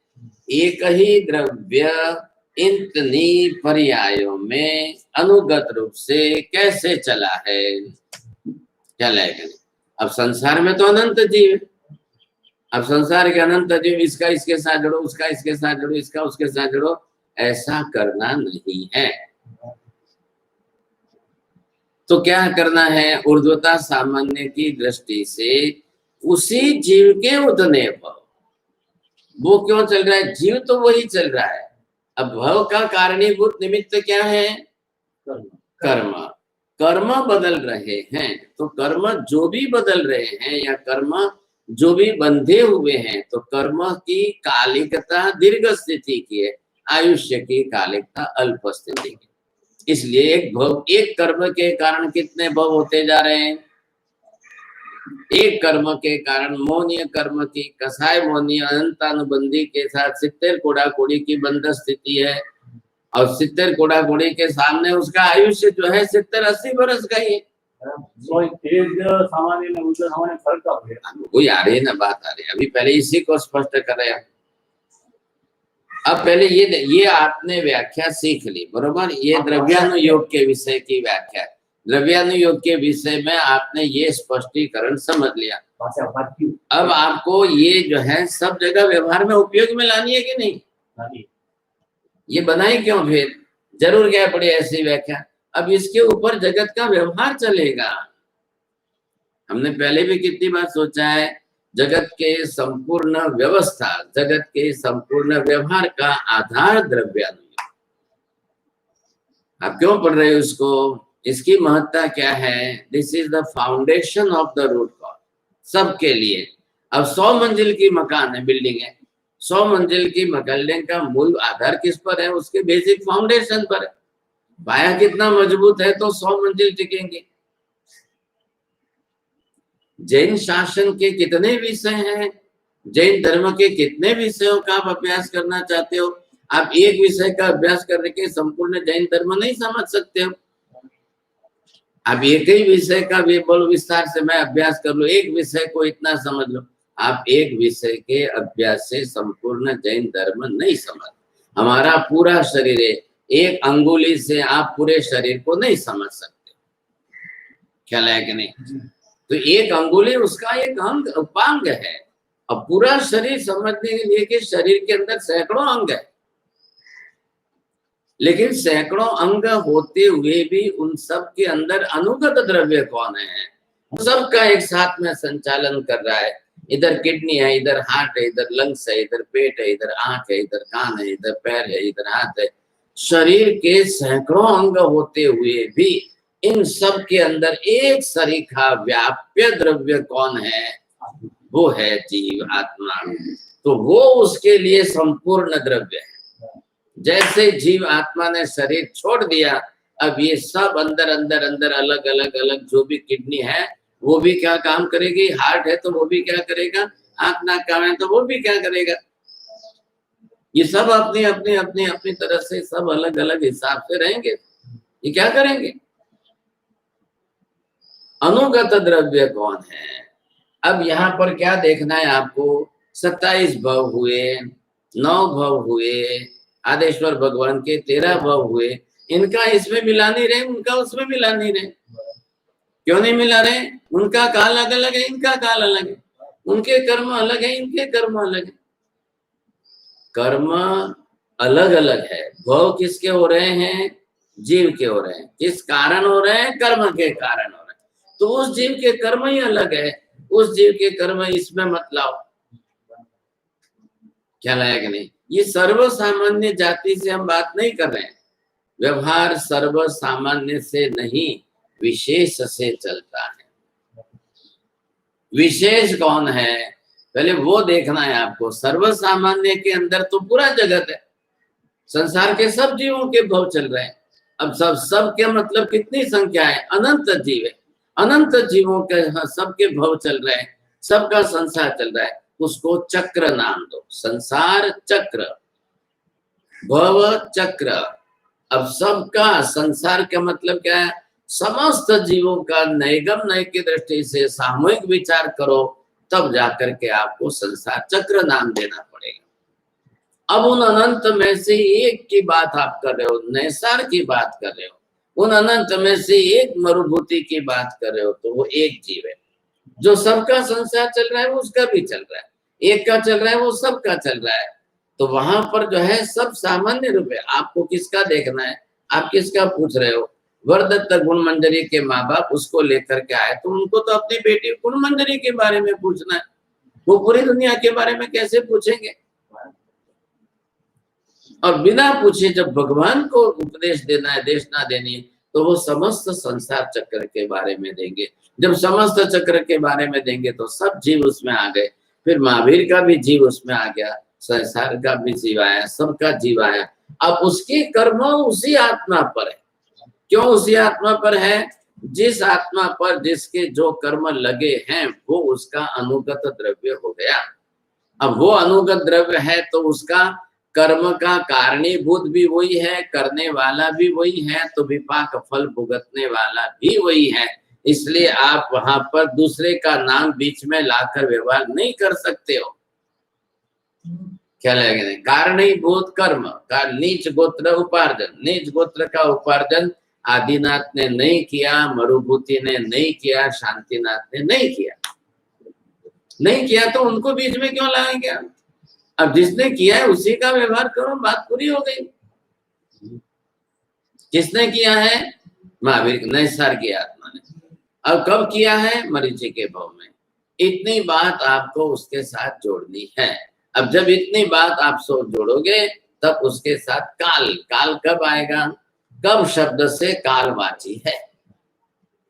एक ही द्रव्य इतनी पर्यायों में अनुगत रूप से कैसे चला है? चला है कि नहीं? अब संसार में तो अनंत जीव, अब संसार के अनंत जीव, इसका इसके साथ जोड़ो, उसका इसके साथ जोड़ो, इसका उसके साथ जोड़ो, ऐसा करना नहीं है। तो क्या करना है? ऊर्ध्वता सामान्य की दृष्टि से उसी जीव के उतने भाव, वो क्यों चल रहा है? जीव तो वही चल रहा है। अब भाव का कारणीभूत निमित्त क्या है? कर्म। कर्म बदल रहे हैं, तो कर्म जो भी बदल रहे हैं या कर्म जो भी बंधे हुए हैं, तो कर्म की कालिकता दीर्घ स्थिति की है, आयुष्य की कालिकता अल्प स्थिति की। इसलिए एक भव, एक कर्म के कारण कितने भव होते जा रहे हैं? एक कर्म के कारण मोहनीय कर्म की कसाय मोहनीय अनंतानुबंधी के साथ 70 कोड़ा कोड़ी की बंध स्थिति है, और 70 कोड़ा कोड़ी के सामने उसका आयुष्य जो है 70-80 बरस का ही है। सामान्य में उल्टा सामान्य फर्क क्या है? वही आ रही है ना, बात आ रही है। अभी पहले इसी को स्पष्ट कर रहे हैं। अब पहले ये आपने व्याख्या सीख ली, बरोबर? ये द्रव्यानुयोग के विषय की व्याख्या, द्रव्यानुयोग के विषय में आपने ये स्पष्टीकरण समझ लिया। अब आपको ये जो है सब जगह व्यवहार में उपयोग में लानी है कि नहीं? ये बनाई क्यों फिर? जरूर क्या पड़ी ऐसी व्याख्या। अब इसके ऊपर जगत का व्यवहार चलेगा। हमने पहले भी कितनी बार सोचा है, जगत के संपूर्ण व्यवस्था, जगत के संपूर्ण व्यवहार का आधार द्रव्यानुयोग। आप क्यों पढ़ रहे हो इसको? इसकी महत्ता क्या है? This is the foundation of the root cause सबके लिए। अब 100 मंजिल की मकान है, बिल्डिंग है, 100 मंजिल की बिल्डिंग का मूल आधार किस पर है? उसके बेसिक फाउंडेशन पर है। पाया कितना मजबूत है तो 100 मंजिल टिकेंगे। जैन शासन के कितने विषय हैं? जैन धर्म के कितने विषयों का आप अभ्यास करना चाहते हो? आप एक विषय का अभ्यास करने के संपूर्ण जैन धर्म नहीं समझ सकते हो। आप एक ही विषय का भी बोलो विस्तार से मैं अभ्यास कर लूं, एक विषय को इतना समझ लो। आप एक विषय के अभ्यास से संपूर्ण जैन धर्म नहीं समझ। हमारा पूरा शरीर है, एक अंगुली से आप पूरे शरीर को नहीं समझ सकते, ख्याल है कि नहीं? तो एक अंगुली उसका एक अंग उपांग है। अब पूरा शरीर समझने के लिए कि शरीर के अंदर सैकड़ों अंग है, लेकिन सैकड़ों अंग होते हुए भी उन सब के अंदर अनुगत द्रव्य कौन है? सबका एक साथ में संचालन कर रहा है। इधर किडनी है, इधर हार्ट है, इधर लंग्स है, इधर पेट है, इधर आंख है, इधर कान है, इधर पैर है, इधर हाथ है। शरीर के सैकड़ों अंग होते हुए भी इन सब के अंदर एक सरीखा व्याप्य द्रव्य कौन है? वो है जीव आत्मा। तो वो उसके लिए संपूर्ण द्रव्य है। जैसे जीव आत्मा ने शरीर छोड़ दिया, अब ये सब अंदर अंदर अंदर अलग अलग अलग जो भी किडनी है वो भी क्या काम करेगी, हार्ट है तो वो भी क्या करेगा, आंख नाक कान है तो वो भी क्या करेगा। ये सब अपनी अपनी अपनी अपनी तरह से सब अलग अलग हिसाब से रहेंगे। ये क्या करेंगे? अनुगत द्रव्य कौन है? अब यहाँ पर क्या देखना है आपको? 27 भव हुए, 9 भव हुए, आदेश्वर भगवान के 13 भव हुए। इनका इसमें मिला नहीं रहे, उनका उसमें मिला नहीं रहे। क्यों नहीं मिला रहे? उनका काल अलग अलग है, इनका काल अलग है। उनके कर्म अलग है, इनके कर्म अलग है। कर्म अलग अलग है। भव किसके हो रहे हैं? जीव के हो रहे हैं। किस कारण हो रहे हैं? कर्म के कारण हो रहे हैं। तो उस जीव के कर्म ही अलग है, उस जीव के कर्म इसमें मत लाओ। क्या लाया कि नहीं? ये सर्व सामान्य जाति से हम बात नहीं कर रहे हैं। व्यवहार सर्व सामान्य से नहीं, विशेष से चलता है। विशेष कौन है? पहले वो देखना है आपको। सर्व सामान्य के अंदर तो पूरा जगत है, संसार के सब जीवों के भव चल रहे हैं। अब सब के मतलब कितनी संख्या है? अनंत जीव है। अनंत जीवों के सबके भव चल रहे हैं, सबका संसार चल रहा है। उसको चक्र नाम दो। संसार चक्र, भव चक्र। अब सबका संसार का मतलब क्या है? समस्त जीवों का नैगम नय की दृष्टि से सामूहिक विचार करो, तब जाकर के आपको संसार चक्र नाम देना पड़ेगा। अब उन अनंत में से एक की बात आप कर रहे हो, नैसार की बात कर रहे हो, उन अनंत में से एक मरुभूति की बात कर रहे हो, तो वो एक जीव है। जो सबका संसार चल रहा है वो उसका भी चल रहा है, एक का चल रहा है वो सबका चल रहा है। तो वहां पर जो है सब सामान्य रूप है। आपको किसका देखना है? आप किसका पूछ रहे हो? वरदत्त गुण मंजरी के माँ बाप उसको लेकर के आए, तो उनको तो अपनी बेटी गुण मंजरी के बारे में पूछना है। वो पूरी दुनिया के बारे में कैसे पूछेंगे? और बिना पूछे जब भगवान को उपदेश देना है, देशना देनी है, तो वो समस्त संसार चक्र के बारे में देंगे। जब समस्त चक्र के बारे में देंगे तो सब जीव उसमें आ गए। फिर महावीर का भी जीव उसमें आ गया, संसार का भी जीव आया, सबका जीव आया। अब उसके कर्म उसी आत्मा पर है। क्यों उसी आत्मा पर है? जिस आत्मा पर जिसके जो कर्म लगे हैं वो उसका अनुगत द्रव्य हो गया। अब वो अनुगत द्रव्य है तो उसका कर्म का कारणीभूत भी वही है, करने वाला भी वही है, तो विपाक फल भुगतने वाला भी वही है। इसलिए आप वहां पर दूसरे का नाम बीच में लाकर व्यवहार नहीं कर सकते हो। क्या लगेगा? कारणीभूत कर्म का नीच गोत्र उपार्जन, नीच गोत्र का उपार्जन आदिनाथ ने नहीं किया, मरुभूति ने नहीं किया, शांतिनाथ ने नहीं किया। नहीं किया तो उनको बीच में क्यों लाएंगे? अब जिसने किया है उसी का व्यवहार करो, बात पूरी हो गई। किसने किया है? महावीर नैसार की आत्मा ने। अब कब किया है? मरीचि के भाव में। इतनी बात आपको उसके साथ जोड़नी है। अब जब इतनी बात आप जोड़ोगे तब उसके साथ काल, काल कब आएगा? कब शब्द से कालवाची है।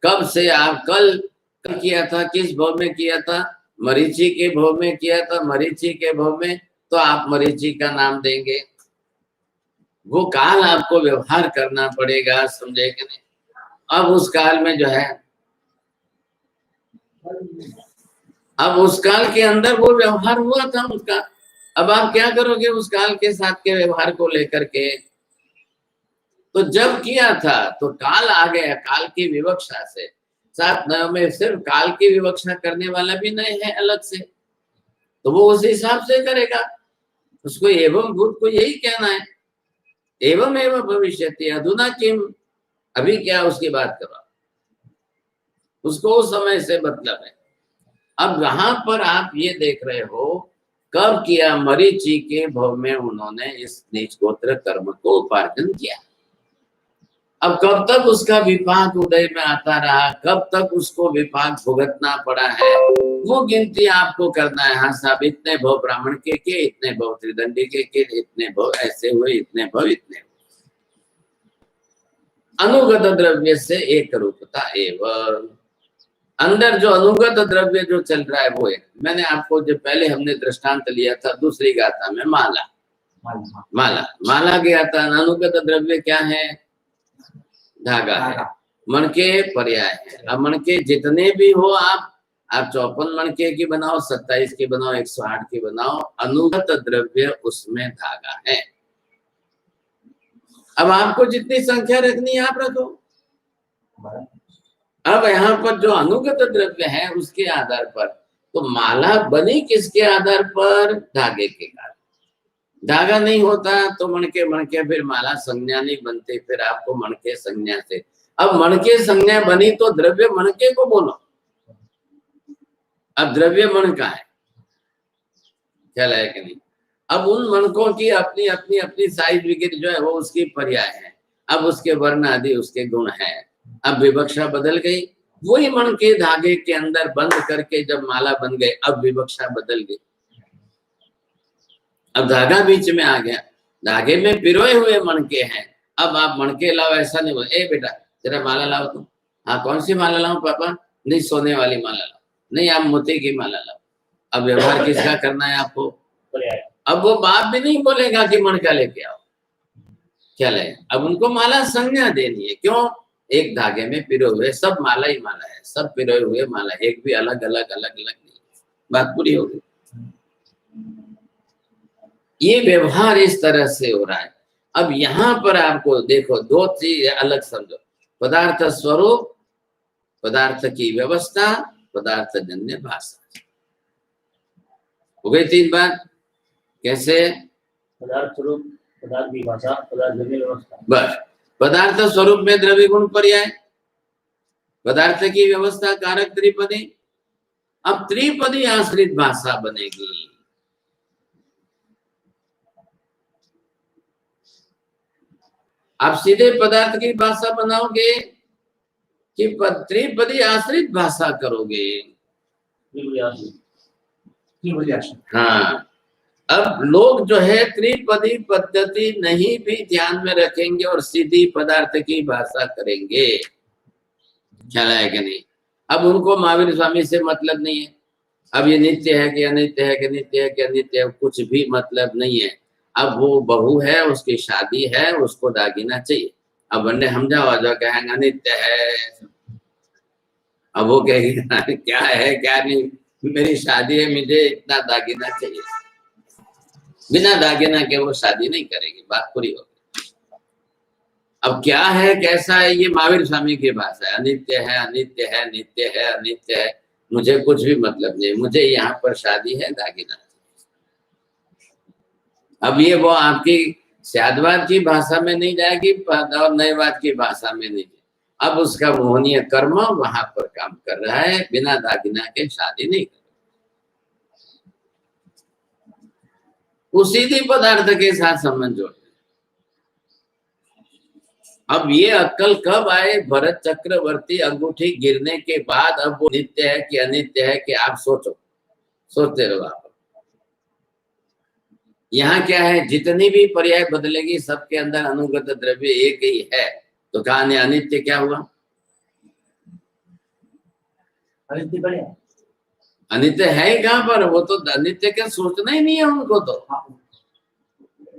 कब से आप कल किया था, किस भाव में किया था? मरीचि के भाव में किया था। मरीचि के भाव में तो आप मरीचि का नाम देंगे। वो काल आपको व्यवहार करना पड़ेगा, समझे कि नहीं? अब उस काल में जो है, अब उस काल के अंदर वो व्यवहार हुआ था उसका। अब आप क्या करोगे उस काल के साथ के व्यवहार को लेकर के? तो जब किया था तो काल आ गया, काल की विवक्षा से। 7 नयों में सिर्फ काल की विवक्षा करने वाला भी नहीं है अलग से, तो वो उस हिसाब से करेगा। उसको एवं भूत को यही कहना है, एवं एवं भविष्यति अधुना किम, अभी क्या उसकी बात करो, उसको उस समय से मतलब है। अब वहां पर आप ये देख रहे हो, कब किया, मरीचि के भव में उन्होंने इस नीच गोत्र कर्म को उपार्जन किया। अब कब तक उसका विपाक उदय में आता रहा, कब तक उसको विपाक भुगतना पड़ा है, वो गिनती आपको करना है। हाँ साहब, इतने भव ब्राह्मण के, इतने भव त्रिदंडी के, इतने भव ऐसे हुए, इतने भव, इतने हुए। अनुगत द्रव्य से एक रूपता एवं, अंदर जो अनुगत द्रव्य जो चल रहा है वो है। मैंने आपको जो पहले हमने दृष्टांत लिया था दूसरी गाथा में, माला माला गया था। अनुगत द्रव्य क्या है? धागा है, मणके पर्याय है। अब मणके जितने भी हो, आप 54 मणके की बनाओ, 27 की बनाओ, 108 की बनाओ, अनुगत द्रव्य उसमें धागा है। अब आपको जितनी संख्या रखनी है आप रखो। अब यहाँ पर जो अनुगत द्रव्य है उसके आधार पर, तो माला बनी किसके आधार पर? धागे के कारण। धागा नहीं होता तो मणके फिर माला संज्ञा नहीं बनती, फिर आपको मणके संज्ञा से। अब मणके संज्ञा बनी तो द्रव्य मणके को बोलो। अब द्रव्य मण का है, ख्याल है कि नहीं? अब उन मणकों की अपनी अपनी अपनी साइज विकेट जो है वो उसकी पर्याय है। अब उसके वर्ण आदि उसके गुण है। अब विवक्षा बदल गई, वही मण के धागे के अंदर बंद करके जब माला बन गई, अब विवक्षा बदल गई। अब धागा बीच में आ गया, धागे में पिरोए हुए मणके हैं। अब आप मणके लाओ ऐसा नहीं बोले, ए बेटा तेरा माला लाओ तुम। हाँ कौन सी माला लाऊं पापा? नहीं सोने वाली माला लाओ। नहीं आप मोती की माला लाओ। अब व्यवहार किसका करना है आपको? अब वो बाप भी नहीं बोलेगा कि मणका लेके आओ, क्या ले। अब उनको माला संज्ञा देनी है। क्यों? एक धागे में पिरोए हुए, सब माला ही माला है, सब पिरोए हुए माला, एक भी अलग अलग नहीं। बात पूरी हो गई। ये व्यवहार इस तरह से हो रहा है। अब यहाँ पर आपको देखो दो चीज अलग समझो, पदार्थ स्वरूप, पदार्थ की व्यवस्था, पदार्थ जन्य भाषा। हो गई 3 बात। कैसे? पदार्थ स्वरूप, पदार्थ की भाषा, पदार्थ जन्य व्यवस्था। बस, पदार्थ स्वरूप में द्रव्य गुण पर्याय, पदार्थ की व्यवस्था कारक त्रिपदी। अब त्रिपदी आश्रित भाषा बनेगी। आप सीधे पदार्थ की भाषा बनाओगे कि त्रिपदी आश्रित भाषा करोगे? हाँ, अब लोग जो है त्रिपदी पद्धति नहीं भी ध्यान में रखेंगे और सीधी पदार्थ की भाषा करेंगे। ख्याल है कि नहीं? अब उनको महावीर स्वामी से मतलब नहीं है। अब ये नित्य है कि अनित्य है, कि नित्य है कि अनित्य है, कुछ भी मतलब नहीं है। अब वो बहू है, उसकी शादी है, उसको दागिना चाहिए। अब वनडे हम जाओ कहेंगे अनित्य है, अब वो कहेगी क्या है क्या नहीं, मेरी शादी है, मुझे इतना दागिना चाहिए। बिना दागिना के वो शादी नहीं करेगी। बात पूरी होगी। अब क्या है कैसा है, ये महावीर स्वामी की भाषा है। अनित्य है, अनित्य है, नित्य है, अनित्य है, मुझे कुछ भी मतलब नहीं, मुझे यहाँ पर शादी है, दागिना। अब ये वो आपकी स्यादवाद की भाषा में नहीं जाएगी और नयवाद की भाषा में नहीं। अब उसका मोहनीय कर्म वहां पर काम कर रहा है, बिना दागिना के शादी नहीं कर। उसी पदार्थ के साथ संबंध जोड़ते। अब ये अक्कल कब आए? भरत चक्रवर्ती अंगूठी गिरने के बाद अब वो नित्य है कि अनित्य है कि आप सोचते रहो। आप यहाँ क्या है, जितनी भी पर्याय बदलेगी सबके अंदर अनुगत द्रव्य एक ही है। तो कहा अनित्य क्या हुआ? अनित्य बढ़िया, अनित्य है कहाँ पर? वो तो अनित्य का सोचना ही नहीं है उनको। तो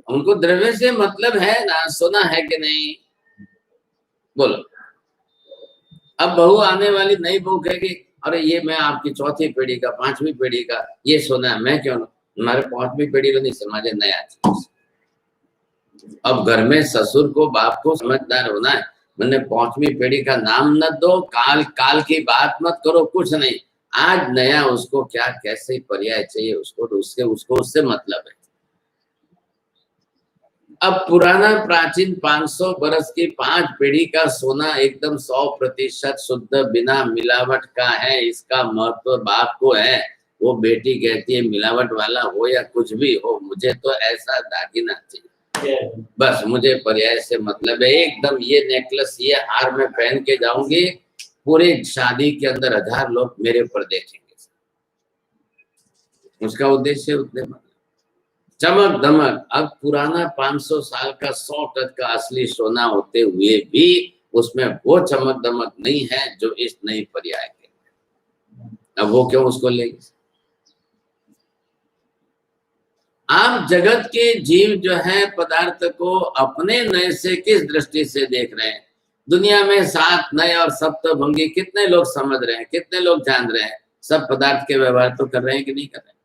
उनको द्रव्य से मतलब है ना, सुना है कि नहीं? बोलो। अब बहू आने वाली नई बहू कहेगी अरे ये मैं आपकी 4थी पीढ़ी का 5वीं पीढ़ी का ये सुना है, मैं क्यों ना, हमारे 5वीं पीढ़ी को नहीं समझे नया चीज। अब घर में ससुर को बाप को समझदार होना है। मैंने 5वीं पीढ़ी का नाम न दो, काल काल की बात मत करो, कुछ नहीं। आज नया उसको क्या कैसे पर्याय चाहिए उसको, तो उसको उससे मतलब है। अब पुराना प्राचीन 500 बरस की 5 पीढ़ी का सोना एकदम 100% शुद्ध बिना मिलावट का है, इसका महत्व बाप को है। वो बेटी कहती है मिलावट वाला हो या कुछ भी हो, मुझे तो ऐसा दागिना चाहिए, बस मुझे पर्याय से मतलब है। एकदम ये नेकलेस ये हार में पहन के जाऊंगी, पूरे शादी के अंदर 1000 लोग मेरे पर देखेंगे। उसका उद्देश्य उतने मतलब चमक दमक। अब पुराना 500 साल का 100 टन का असली सोना होते हुए भी उसमें वो चमक दमक नहीं है जो इस नई पर्याय के। अब वो क्यों उसको लेंगे? आप जगत के जीव जो है पदार्थ को अपने नए से किस दृष्टि से देख रहे हैं? दुनिया में 7 नए और सप्तभंगी कितने लोग समझ रहे हैं, कितने लोग जान रहे हैं? सब पदार्थ के व्यवहार तो कर रहे हैं कि नहीं कर रहे हैं?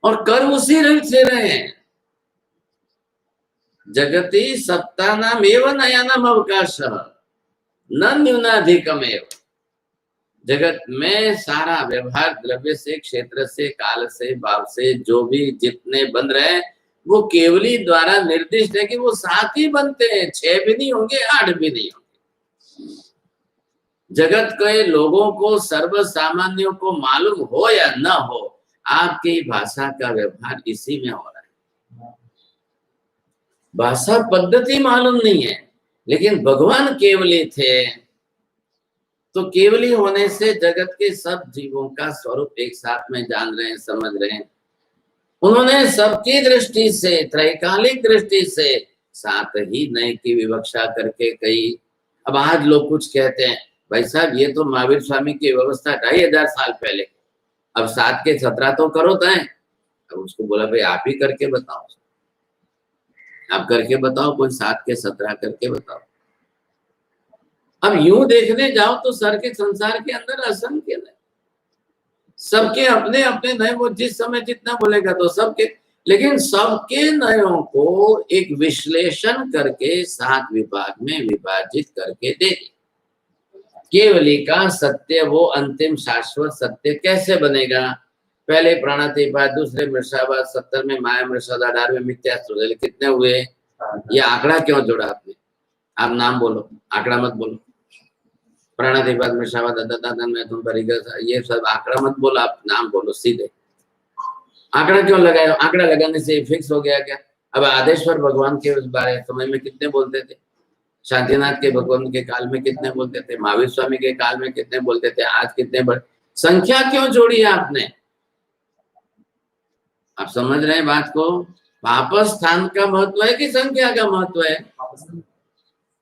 और कर उसी रंग से रहे हैं। जगति सप्तानाम एवं नयानाम अवकाश न न्यूनाधिकमेव। जगत में सारा व्यवहार द्रव्य से, क्षेत्र से, काल से, भाव से जो भी जितने बन रहे हैं वो केवली द्वारा निर्दिष्ट है कि वो 7 ही बनते हैं, 6 भी नहीं होंगे, 8 भी नहीं होंगे। जगत के लोगों को, सर्व सामान्यों को मालूम हो या न हो, आपकी भाषा का व्यवहार इसी में हो रहा है। भाषा पद्धति मालूम नहीं है, लेकिन भगवान केवली थे, तो केवली होने से जगत के सब जीवों का स्वरूप एक साथ में जान रहे हैं, समझ रहे हैं। उन्होंने सबकी दृष्टि से, त्रैकालिक दृष्टि से साथ ही नए की विवक्षा करके कही। अब आज लोग कुछ कहते हैं, भाई साहब ये तो महावीर स्वामी की व्यवस्था 2500 साल पहले, अब 7 के 17 तो करो तय। अब उसको बोला भाई आप ही करके बताओ, आप करके बताओ, कोई 7 के 17 करके बताओ। अब यूं देखने जाओ तो सर के संसार के अंदर असंख्य नए, सबके अपने अपने नए, वो जिस समय जितना बोलेगा तो सबके, लेकिन सबके नयों को एक विश्लेषण करके 7 विभाग में विभाजित करके दे दी। केवली का सत्य, वो अंतिम शाश्वत सत्य कैसे बनेगा? पहले प्राणातिपात, दूसरे मृषावाद, 70 में माया मृषाद, 18 में मिथ्या सृजन। कितने हुए? ये आंकड़ा क्यों जोड़ा आपने? आप नाम बोलो, आंकड़ा मत बोलो। प्राणातिपात, मृषावाद, अदतातन में तुम परिगत, ये सब आंकड़ा मत बोलो, आप नाम बोलो सीधे। आंकड़ा क्यों लगाया? आंकड़ा लगाने से फिक्स हो गया क्या? अब आदेश्वर भगवान के उस बारे समय में कितने बोलते थे? शांतिनाथ के भगवान के काल में कितने बोलते थे? महावीर स्वामी के काल में कितने बोलते थे? आज कितने बड़े? संख्या क्यों जोड़ी है आपने? आप समझ रहे हैं बात को? पाप स्थान का महत्व है कि संख्या का महत्व है?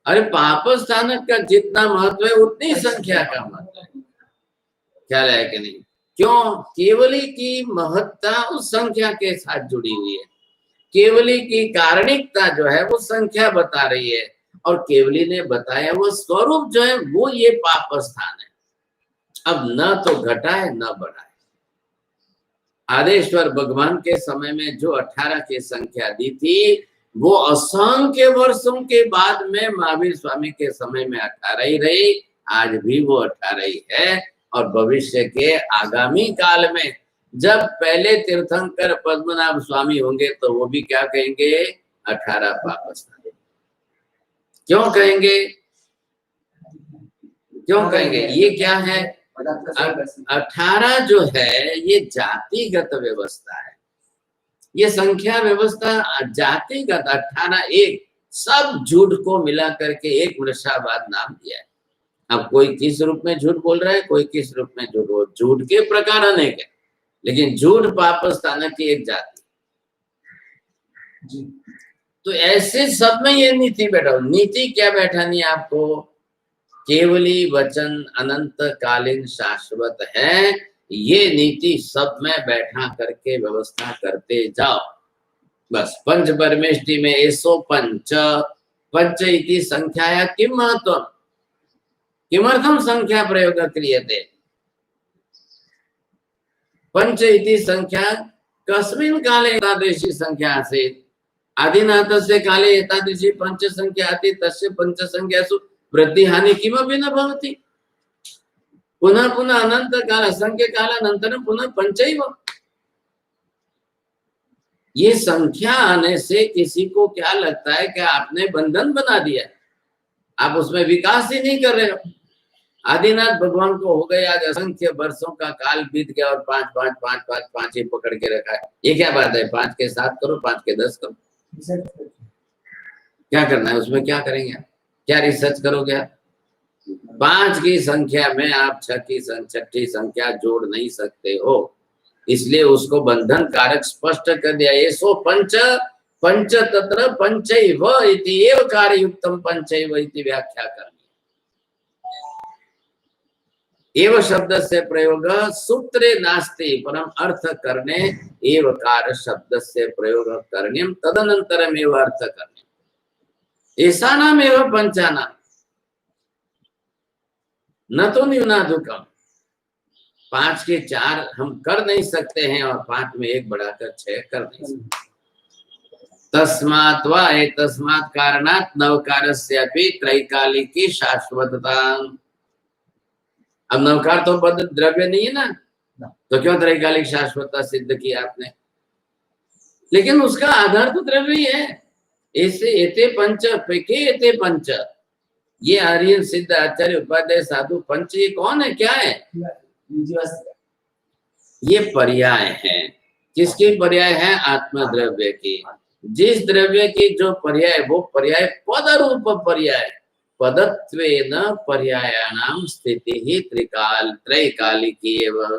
अरे पाप स्थान का जितना महत्व है उतनी संख्या का महत्व है। ख्याल है कि नहीं? क्यों? केवली की महत्ता उस संख्या के साथ जुड़ी हुई है। केवली की कारणिकता जो है वो संख्या बता रही है, और केवली ने बताया वो स्वरूप जो है वो ये पाप स्थान है। अब न तो घटा है न बढ़ा है। आदेश्वर भगवान के समय में जो 18 की संख्या दी थी, वो असंख्य वर्षों के बाद में महावीर स्वामी के समय में 18 ही रही। आज भी वो 18 ही है, और भविष्य के आगामी काल में जब पहले तीर्थंकर पद्मनाभ स्वामी होंगे तो वो भी क्या कहेंगे? 18 पाप स्थान। क्यों कहेंगे? क्यों कहेंगे? ये क्या है? 18 जो है ये जातिगत व्यवस्था है, ये संख्या व्यवस्था जातिगत। 18 एक सब झूठ को मिला करके एक मृषावाद नाम दिया है। अब कोई किस रूप में झूठ बोल रहा है, कोई किस रूप में झूठ बोल, झूठ के प्रकार अनेक है, लेकिन झूठ पाप स्थान की एक जाति। तो ऐसे सब में ये नीति बैठा। नीति क्या बैठानी है आपको? केवली वचन अनंत कालीन शाश्वत है, ये नीति सब में बैठा करके व्यवस्था करते जाओ। बस पंच परमेष्टि में एसो पंच पंच इति संख्याया किम महत्वम, किमर्थम संख्या प्रयोग क्रियते? पंच इति संख्या कस्मिन् काले एतादृशी संख्या आसीत्? आदिनाथस्य काले एतादृशी पंच संख्या आती तस्य पंच संख्यासु वृद्धि हानि किमपि न भवति। पुनः पुनः अनंत काल असंख्य कालानंतरम पुनः पंचैव। ये संख्या आने से किसी को क्या लगता है कि आपने बंधन बना दिया, आप उसमें विकास ही नहीं कर रहे हो। आदिनाथ भगवान को हो गए आज असंख्य वर्षों का काल बीत गया और 5 5 5 5 5 ही पकड़ के रखा है। ये क्या बात है? 5 के 7 करो, 5 के 10 करो, क्या करना है उसमें? क्या करेंगे आप? क्या रिसर्च करोगे आप? 5 की संख्या में आप 6 संख्या जोड़ नहीं सकते हो, इसलिए उसको बंधन कारक स्पष्ट कर दिया। ये सो पंच पंच तत्र पंचैव इति एव कार्ययुक्तम पंचैव इति व्याख्या करनी। एव शब्द से प्रयोग सूत्रे नास्ति, परम अर्थ करने एवकार शब्द से प्रयोग करणीयम तदनंतरम एव अर्थ करने। ऐसा नाम एवं पंचाना न तो न्यूनाधिकम। 5 के 4 हम कर नहीं सकते हैं और 5 में 1 बढ़ाकर 6 कर नहीं सकते। तस्मात् वा एतस्मात् कारणात् नवकारस्यापि त्रैकालिकी शाश्वतता। अब नवकार तो पद द्रव्य नहीं है ना, तो क्यों त्रैकालिक शाश्वतता सिद्ध की आपने? लेकिन उसका आधार तो द्रव्य ही है। ऐसे एते पंच के एते पंच, ये आर्यन सिद्ध आचार्य उपाध्याय साधु पंच, ये कौन है, क्या है? ये पर्याय है। किसकी पर्याय है? आत्म द्रव्य की। जिस द्रव्य की जो पर्याय, वो पर्याय पद रूप पर्याय। पदत्वेन पर्यायाणाम स्थिति ही त्रैकालिकी एवं।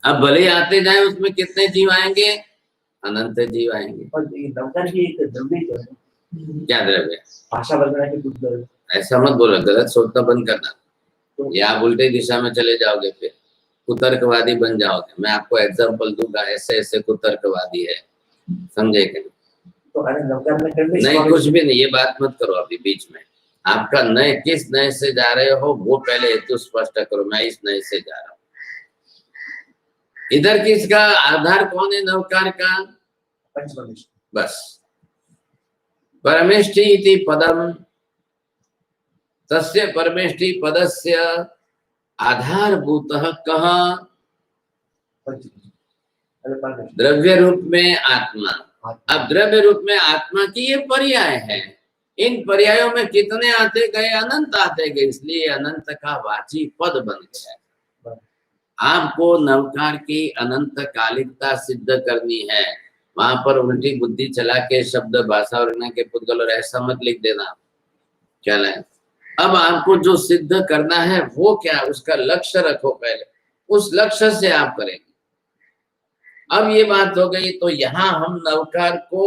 अब भले आते जाए उसमें कितने जीव आएंगे? अनंत जीव आएंगे। नवकार की एक द्रव्य जो है, क्या द्रव्य? भाषा बदलना के कुछ द्रव्य। ऐसा मत बोलो, गलत सोचना बंद करना, या आप उल्टे दिशा में चले जाओगे, फिर कुतर्कवादी बन जाओगे। मैं आपको एग्जाम्पल दूंगा, ऐसे ऐसे कुतर्कवादी है, समझे कि तो नवकार में नहीं? कुछ भी नहीं, ये बात मत करो अभी बीच में। आपका नए किस नए से जा रहे हो वो पहले हेतु स्पष्ट करो। मैं इस नए से जा रहा हूँ। इधर किसका आधार कौन है? नवकार का बस। परमेष्टि इति पदम, तस्य परमेष्टि पदस्य आधारभूतः कः? द्रव्य रूप में आत्मा। अब द्रव्य रूप में आत्मा की ये पर्याय है। इन पर्यायों में कितने आते गए? अनंत आते गए, इसलिए अनंत का वाची पद बन गया। आपको नवकार की अनंत कालिकता सिद्ध करनी है। वहां पर उल्टी बुद्धि चला के शब्द भाषा और के पुद्गल और ऐसा मत लिख देना। क्या है? अब आपको जो सिद्ध करना है वो क्या, उसका लक्ष्य रखो पहले, उस लक्ष्य से आप करेंगे। अब ये बात हो गई, तो यहाँ हम नवकार को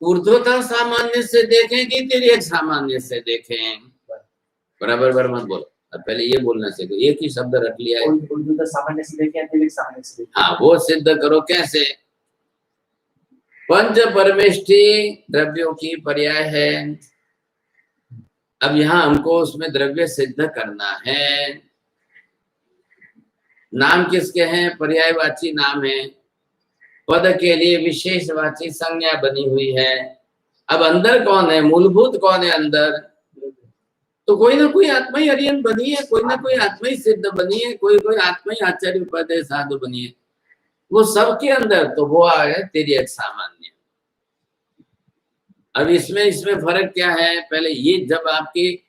ऊर्ध्वता सामान्य से देखें कि तिर्यक सामान्य से देखें? बराबर मत बोलो, अब पहले ये बोलना सीखो। एक ही शब्द रख लिया है, ऊर्ध्वता सामान्य से देखें, तिर्यक सामान्य से देखें। हाँ, वो सिद्ध करो। कैसे? पंच परमेष्टि द्रव्यों की पर्याय है। अब यहाँ हमको उसमें द्रव्य सिद्ध करना है। नाम किसके हैं? पर्यायवाची नाम है। पद के लिए विशेषवाची संज्ञा बनी हुई है। अब अंदर कौन है? मूलभूत कौन है अंदर? तो कोई ना कोई आत्मा ही अरियन बनी है, कोई ना कोई आत्मा ही सिद्ध बनी है, कोई आत्मा ही आचार्य उपाध्याय साधु बनी है। वो सबके अंदर, तो वो है तिर्यक सामान्य। अब इसमें फर्क क्या है? पहले ये जब आपकी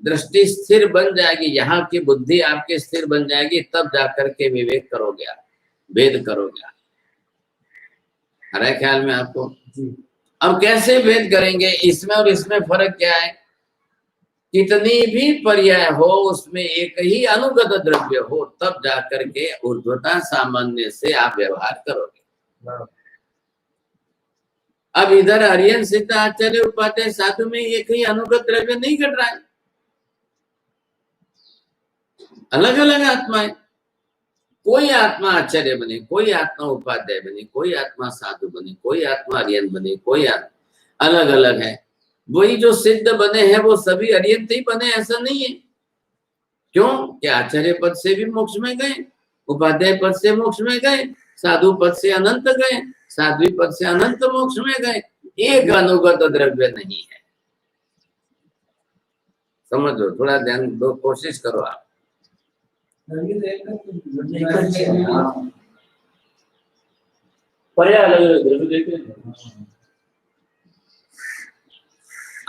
दृष्टि स्थिर बन जाएगी, यहाँ की बुद्धि आपकी स्थिर बन जाएगी, तब जाकर के विवेक करोगे, भेद करोगे। हर ख्याल में आपको? अब कैसे भेद करेंगे? इसमें और इसमें फर्क क्या है? कितनी भी पर्याय हो उसमें एक ही अनुगत द्रव्य हो, तब जाकर के ऊर्ध्वता सामान्य से आप व्यवहार करोगे। अब इधर अरियन सिद्ध आचार्य उपाध्याय साधु में एक ही अनुगत द्रव्य नहीं घट रहा है, अलग अलग आत्मा है। कोई आत्मा आचार्य बने, कोई आत्मा उपाध्याय बने, कोई आत्मा साधु बने, कोई आत्मा अरियन बने, कोई अलग अलग है। वही जो सिद्ध बने हैं वो सभी अरियंत ही बने, ऐसा नहीं है। क्यों? कि आचार्य पद से भी मोक्ष में गए, उपाध्याय पद से मोक्ष में गए, साधु पद से अनंत गए, साध्वी पद से अनंत मोक्ष में गए, एक अनुगत द्रव्य नहीं है। समझो, थोड़ा ध्यान दो, कोशिश करो आप। पर्याय अलग अलग द्रव्य देते हैं।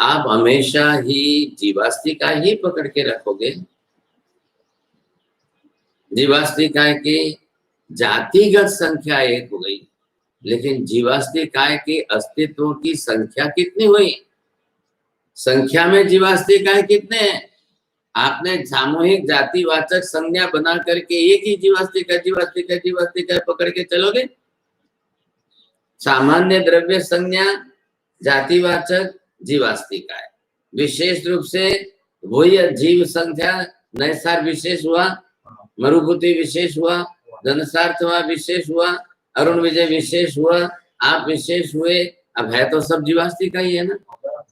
आप हमेशा ही जीवास्तिका ही पकड़ के रखोगे। जीवास्तिका की जातिगत संख्या एक हो गई, लेकिन जीवास्तिकाय के अस्तित्व की संख्या कितनी हुई? संख्या में जीवास्तिकाय कितने हैं? आपने सामूहिक जातिवाचक संज्ञा बना करके एक ही जीवास्तिका जीवास्तिका जीवास्तिका पकड़ के चलोगे? सामान्य द्रव्य संज्ञा, जातिवाचक, जीवास्तिकाय, विशेष रूप से वही जीव संख्या, नैसार विशेष हुआ, मरुभूति विशेष हुआ, धनसार्थ हुआ विशेष हुआ, अरुण विजय विशेष हुआ, आप विशेष हुए। अब है तो सब जीवास्तिका ही है ना,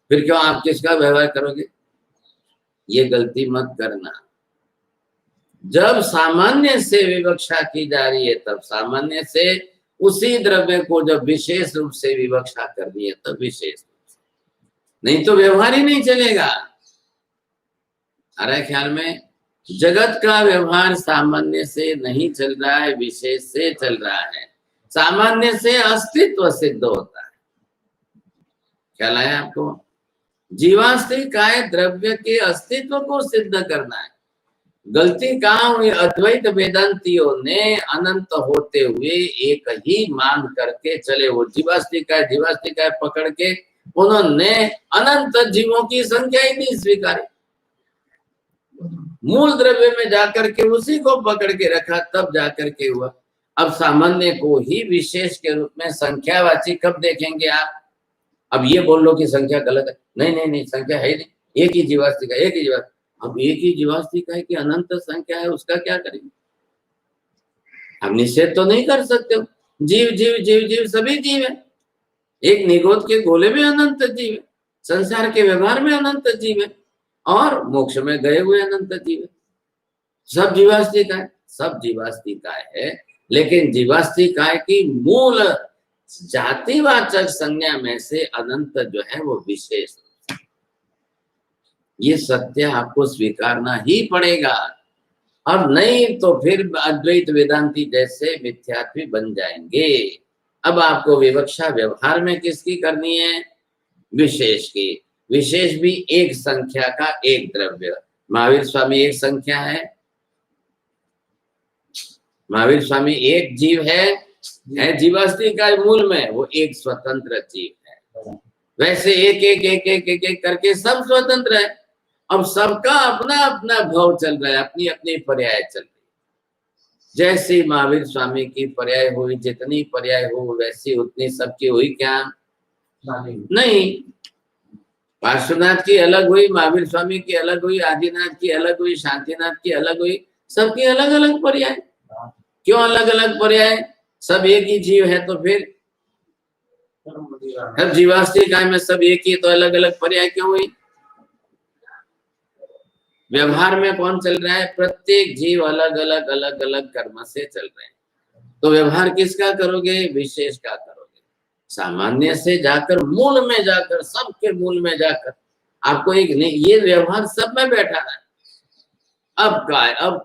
फिर क्यों आप किसका व्यवहार करोगे? ये गलती मत करना। जब सामान्य से विवक्षा की जा रही है, तब सामान्य से उसी द्रव्य को जब विशेष रूप से विवक्षा करनी है तब विशेष रूप से, नहीं तो व्यवहार ही नहीं चलेगा। आ रहा है ख्याल में? जगत का व्यवहार सामान्य से नहीं चल रहा है, विशेष से चल रहा है। सामान्य से अस्तित्व सिद्ध होता है। ख्याल आया आपको? जीवास्तिकाय द्रव्य के अस्तित्व को सिद्ध करना है। गलती कहाँ हुई? अद्वैत वेदांतियों ने अनंत होते हुए एक ही मान करके चले। वो जीवास्तिकाय पकड़ के उन्होंने अनंत जीवों की संख्या ही नहीं स्वीकारी। मूल द्रव्य में जाकर के उसी को पकड़ के रखा, तब जाकर के हुआ। अब सामान्य को ही विशेष के रूप में संख्यावाची कब देखेंगे आप? अब ये बोल लो कि संख्या गलत है, नहीं नहीं नहीं, संख्या है ही नहीं, एक ही जीवास्तिका, एक ही जीवास्तिका। अब एक ही जीवास्तिका है कि अनंत संख्या है, उसका क्या करेंगे? हम निषेध तो नहीं कर सकते हो। जीव जीव जीव जीव सभी जीव है। एक निगोद के गोले में अनंत जीव है, संसार के व्यवहार में अनंत जीव है, और मोक्ष में गए हुए अनंत जीव है। सब जीवास्तिकाय, सब जीवास्तिकाय है, लेकिन जीवास्तिकाय की मूल जातिवाचक संज्ञा में से अनंत जो है वो विशेष। ये सत्य आपको स्वीकारना ही पड़ेगा, और नहीं तो फिर अद्वैत वेदांती जैसे मिथ्यात्वी बन जाएंगे। अब आपको विवक्षा व्यवहार में किसकी करनी है? विशेष की। विशेष भी एक संख्या का एक द्रव्य। महावीर स्वामी एक संख्या है, महावीर स्वामी एक जीव है जीवास्तिकाय मूल में, वो एक स्वतंत्र जीव है। वैसे एक एक एक एक एक एक करके सब स्वतंत्र है। अब सबका अपना अपना भाव चल रहा है, अपनी अपनी पर्याय चल रही है। जैसी महावीर स्वामी की पर्याय हुई, जितनी पर्याय हो वैसी उतनी सबकी हुई क्या? नहीं। पार्श्वनाथ की अलग हुई, महावीर स्वामी की अलग हुई, आदिनाथ की अलग हुई, शांतिनाथ की अलग हुई, सबकी अलग अलग पर्याय। क्यों अलग अलग पर्याय? सब एक ही जीव है, तो फिर अब जीवास्तिकाय में सब एक ही, तो अलग अलग पर्याय क्यों हुई? व्यवहार में कौन चल रहा है? प्रत्येक जीव अलग अलग अलग अलग कर्म से चल रहे हैं। तो व्यवहार किसका करोगे? विशेष का करोगे। सामान्य से जाकर मूल में जाकर, सबके मूल में जाकर आपको एक नहीं, ये व्यवहार सब में बैठा है। अब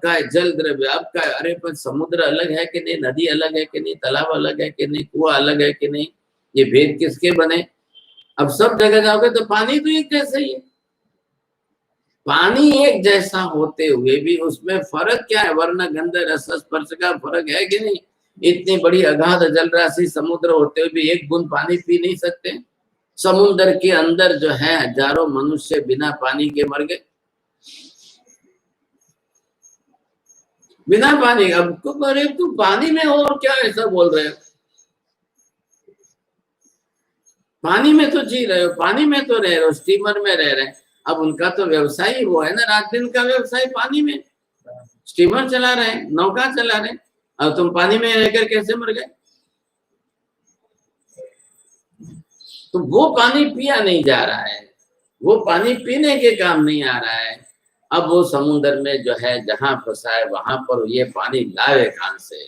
का है जल द्रव्य, अब का है, अरे पर समुद्र अलग है कि नहीं, नदी अलग है कि नहीं, तालाब अलग है कि नहीं, कुआं अलग है कि नहीं, ये भेद किसके बने? अब सब जगह जाओगे तो पानी तो एक जैसा ही है। पानी एक जैसा होते हुए भी उसमें फर्क क्या है? वर्ण गंध रस स्पर्श का फर्क है कि नहीं? इतनी बड़ी अगाध जल राशि समुद्र होते हुए भी एक बूंद पानी पी नहीं सकते। समुद्र के अंदर जो है हजारों मनुष्य बिना पानी के मर गए, बिना पानी। अब अरे तू पानी में हो और क्या ऐसा बोल रहे हो? पानी में तो जी रहे हो, पानी में तो रह रहे हो, स्टीमर में रह रहे हैं। अब उनका तो व्यवसाय ही वो है ना, रात दिन का व्यवसाय पानी में, स्टीमर चला रहे हैं, नौका चला रहे हैं। अब तुम पानी में रहकर कैसे मर गए? तो वो पानी पिया नहीं जा रहा है, वो पानी पीने के काम नहीं आ रहा है। अब वो समुद्र में जो है जहां फंसा है वहां पर ये पानी लावे कहां से?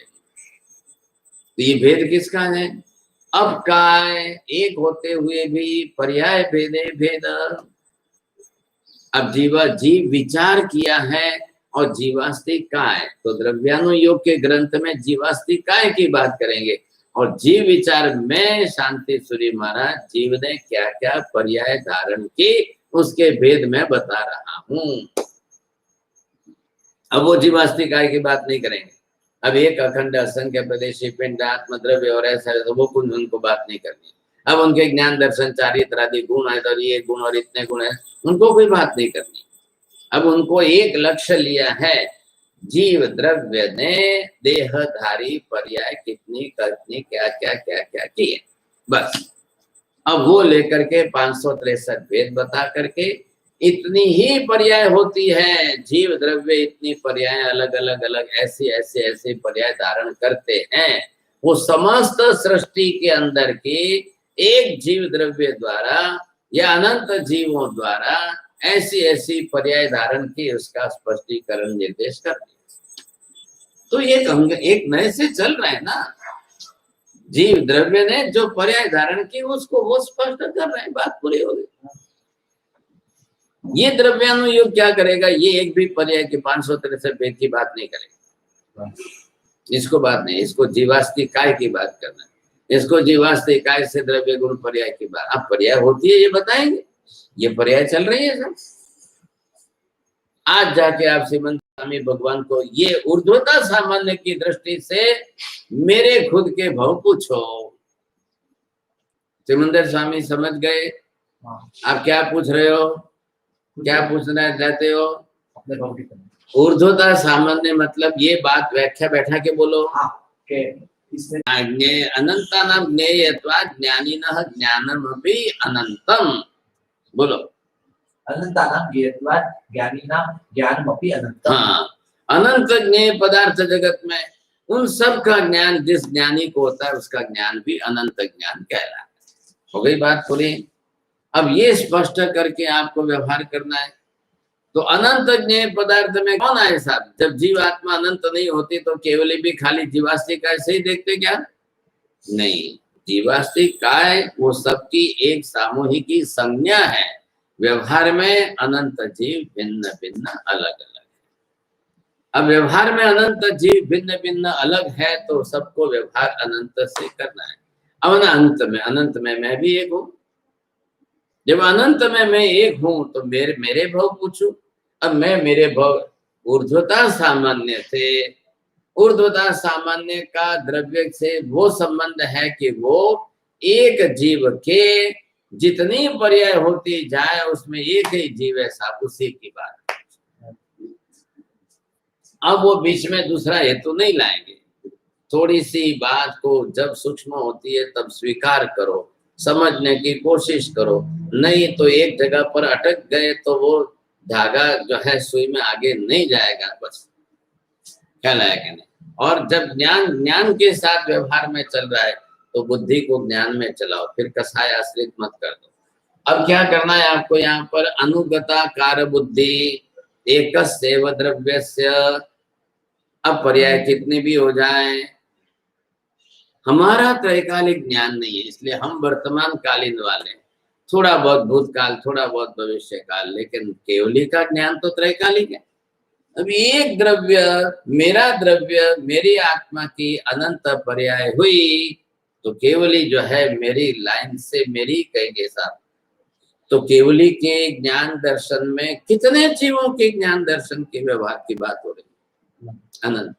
तो ये भेद किसका है? अब काय एक होते हुए भी पर्याय भेदे भेद। अब जीव विचार किया है और जीवास्ति काय, तो द्रव्यानुयोग के ग्रंथ में जीवास्ति काय की बात करेंगे। और जीव विचार में शांति सूरी महाराज जीव ने क्या क्या पर्याय धारण की उसके भेद में बता रहा हूं। अब वो जीवास्ति काय की बात नहीं करेंगे। अब एक अखंड असंख्य प्रदेशी पिंड आत्म द्रव्य और ऐसा वो कुछ उनको बात नहीं करनी। अब उनके ज्ञान दर्शन चारित्र आदि गुण है, तो ये गुण और इतने गुण है, उनको कोई बात नहीं करनी। अब उनको एक लक्ष्य लिया है, जीव द्रव्य ने देहधारी पर्याय कितनी कितनी क्या क्या क्या क्या किए, बस। अब वो लेकर के 563 भेद बता करके इतनी ही पर्याय होती है, जीव द्रव्य इतनी पर्याय अलग अलग अलग ऐसे ऐसे ऐसे पर्याय धारण करते हैं। वो समस्त सृष्टि के अंदर के एक जीव द्रव्य द्वारा या अनंत जीवों द्वारा ऐसी ऐसी पर्याय धारण की उसका स्पष्टीकरण निर्देश कर दिया। तो ये एक नए से चल रहा है ना, जीव द्रव्य ने जो पर्याय धारण की उसको वो स्पष्ट कर रहे हैं, बात पूरी हो गई। ये द्रव्यानुयोग क्या करेगा, ये एक भी पर्याय की 563 भेद की बात नहीं करेगा, इसको बात नहीं, इसको जीवास्ति काय की बात करना है, इसको जीवास्ति काय से द्रव्य गुण पर्याय की बात। अब पर्याय होती है ये बताएंगे, ये पर्याय चल रही है सब। आज जाके आप श्रीमंत स्वामी भगवान को ये ऊर्ध्वता सामान्य की दृष्टि से मेरे खुद के भाव पूछो। सिमंदर स्वामी समझ गए आप क्या पूछ रहे हो, क्या पूछना चाहते हो? ऊर्ध्वता सामान्य मतलब ये बात व्याख्या बैठा के बोलो। अनंतानाम ज्ञेयत्वात् ज्ञानिनः ज्ञानमपि अनंतम, बोलो। अनंतानाम ज्ञेयत्वात् ज्ञानिनां ज्ञानमपि अनंतम। हाँ, अनंत ज्ञेय पदार्थ जगत में उन सब का ज्ञान जिस ज्ञानी को होता है उसका ज्ञान भी अनंत ज्ञान कहलाता है। हो गई बात पूरी। अब ये स्पष्ट करके आपको व्यवहार करना है। तो अनंत ज्ञेय पदार्थ में कौन आए साहब? जब जीव आत्मा अनंत नहीं होती तो केवल भी खाली जीवास्ति काय से ही देखते क्या? नहीं, जीवास्ति काय वो सबकी एक सामूहिकी संज्ञा है। व्यवहार में अनंत जीव भिन्न भिन्न अलग अलग है। अब व्यवहार में अनंत जीव भिन्न भिन्न अलग है तो सबको व्यवहार अनंत से करना है। अब अनंत में मैं भी एक हूं। जब अनंत में मैं एक हूं तो मेरे भाव पूछूं। अब मैं मेरे भाव ऊर्ध्वता सामान्य से, ऊर्ध्वता सामान्य का द्रव्य से वो संबंध है कि वो एक जीव के जितनी पर्याय होती जाए उसमें एक ही जीव है साहब, उसी की बात। अब वो बीच में दूसरा हेतु नहीं लाएंगे। थोड़ी सी बात को जब सूक्ष्म होती है तब स्वीकार करो, समझने की कोशिश करो, नहीं तो एक जगह पर अटक गए तो वो धागा जो है सुई में आगे नहीं जाएगा, बस ख्याल आया कि नहीं। और जब ज्ञान के साथ व्यवहार में चल रहा है तो बुद्धि को ज्ञान में चलाओ, फिर कसाय आश्रित मत कर दो। अब क्या करना है आपको यहाँ पर? अनुगता कार बुद्धि एकस्यैव द्रव्यस्य। अब पर्याय कितनी भी हो जाए, हमारा त्रैकालिक ज्ञान नहीं है, इसलिए हम वर्तमान कालीन वाले, थोड़ा बहुत भूतकाल, थोड़ा बहुत भविष्य काल, लेकिन केवली का ज्ञान तो त्रैकालिक है। अब एक द्रव्य, मेरा द्रव्य, मेरी आत्मा की अनंत पर्याय हुई तो केवली जो है मेरी लाइन से मेरी कहेंगे साहब। तो केवली के ज्ञान दर्शन में कितने जीवों के ज्ञान दर्शन के व्यवहार की बात हो रही है? अनंत।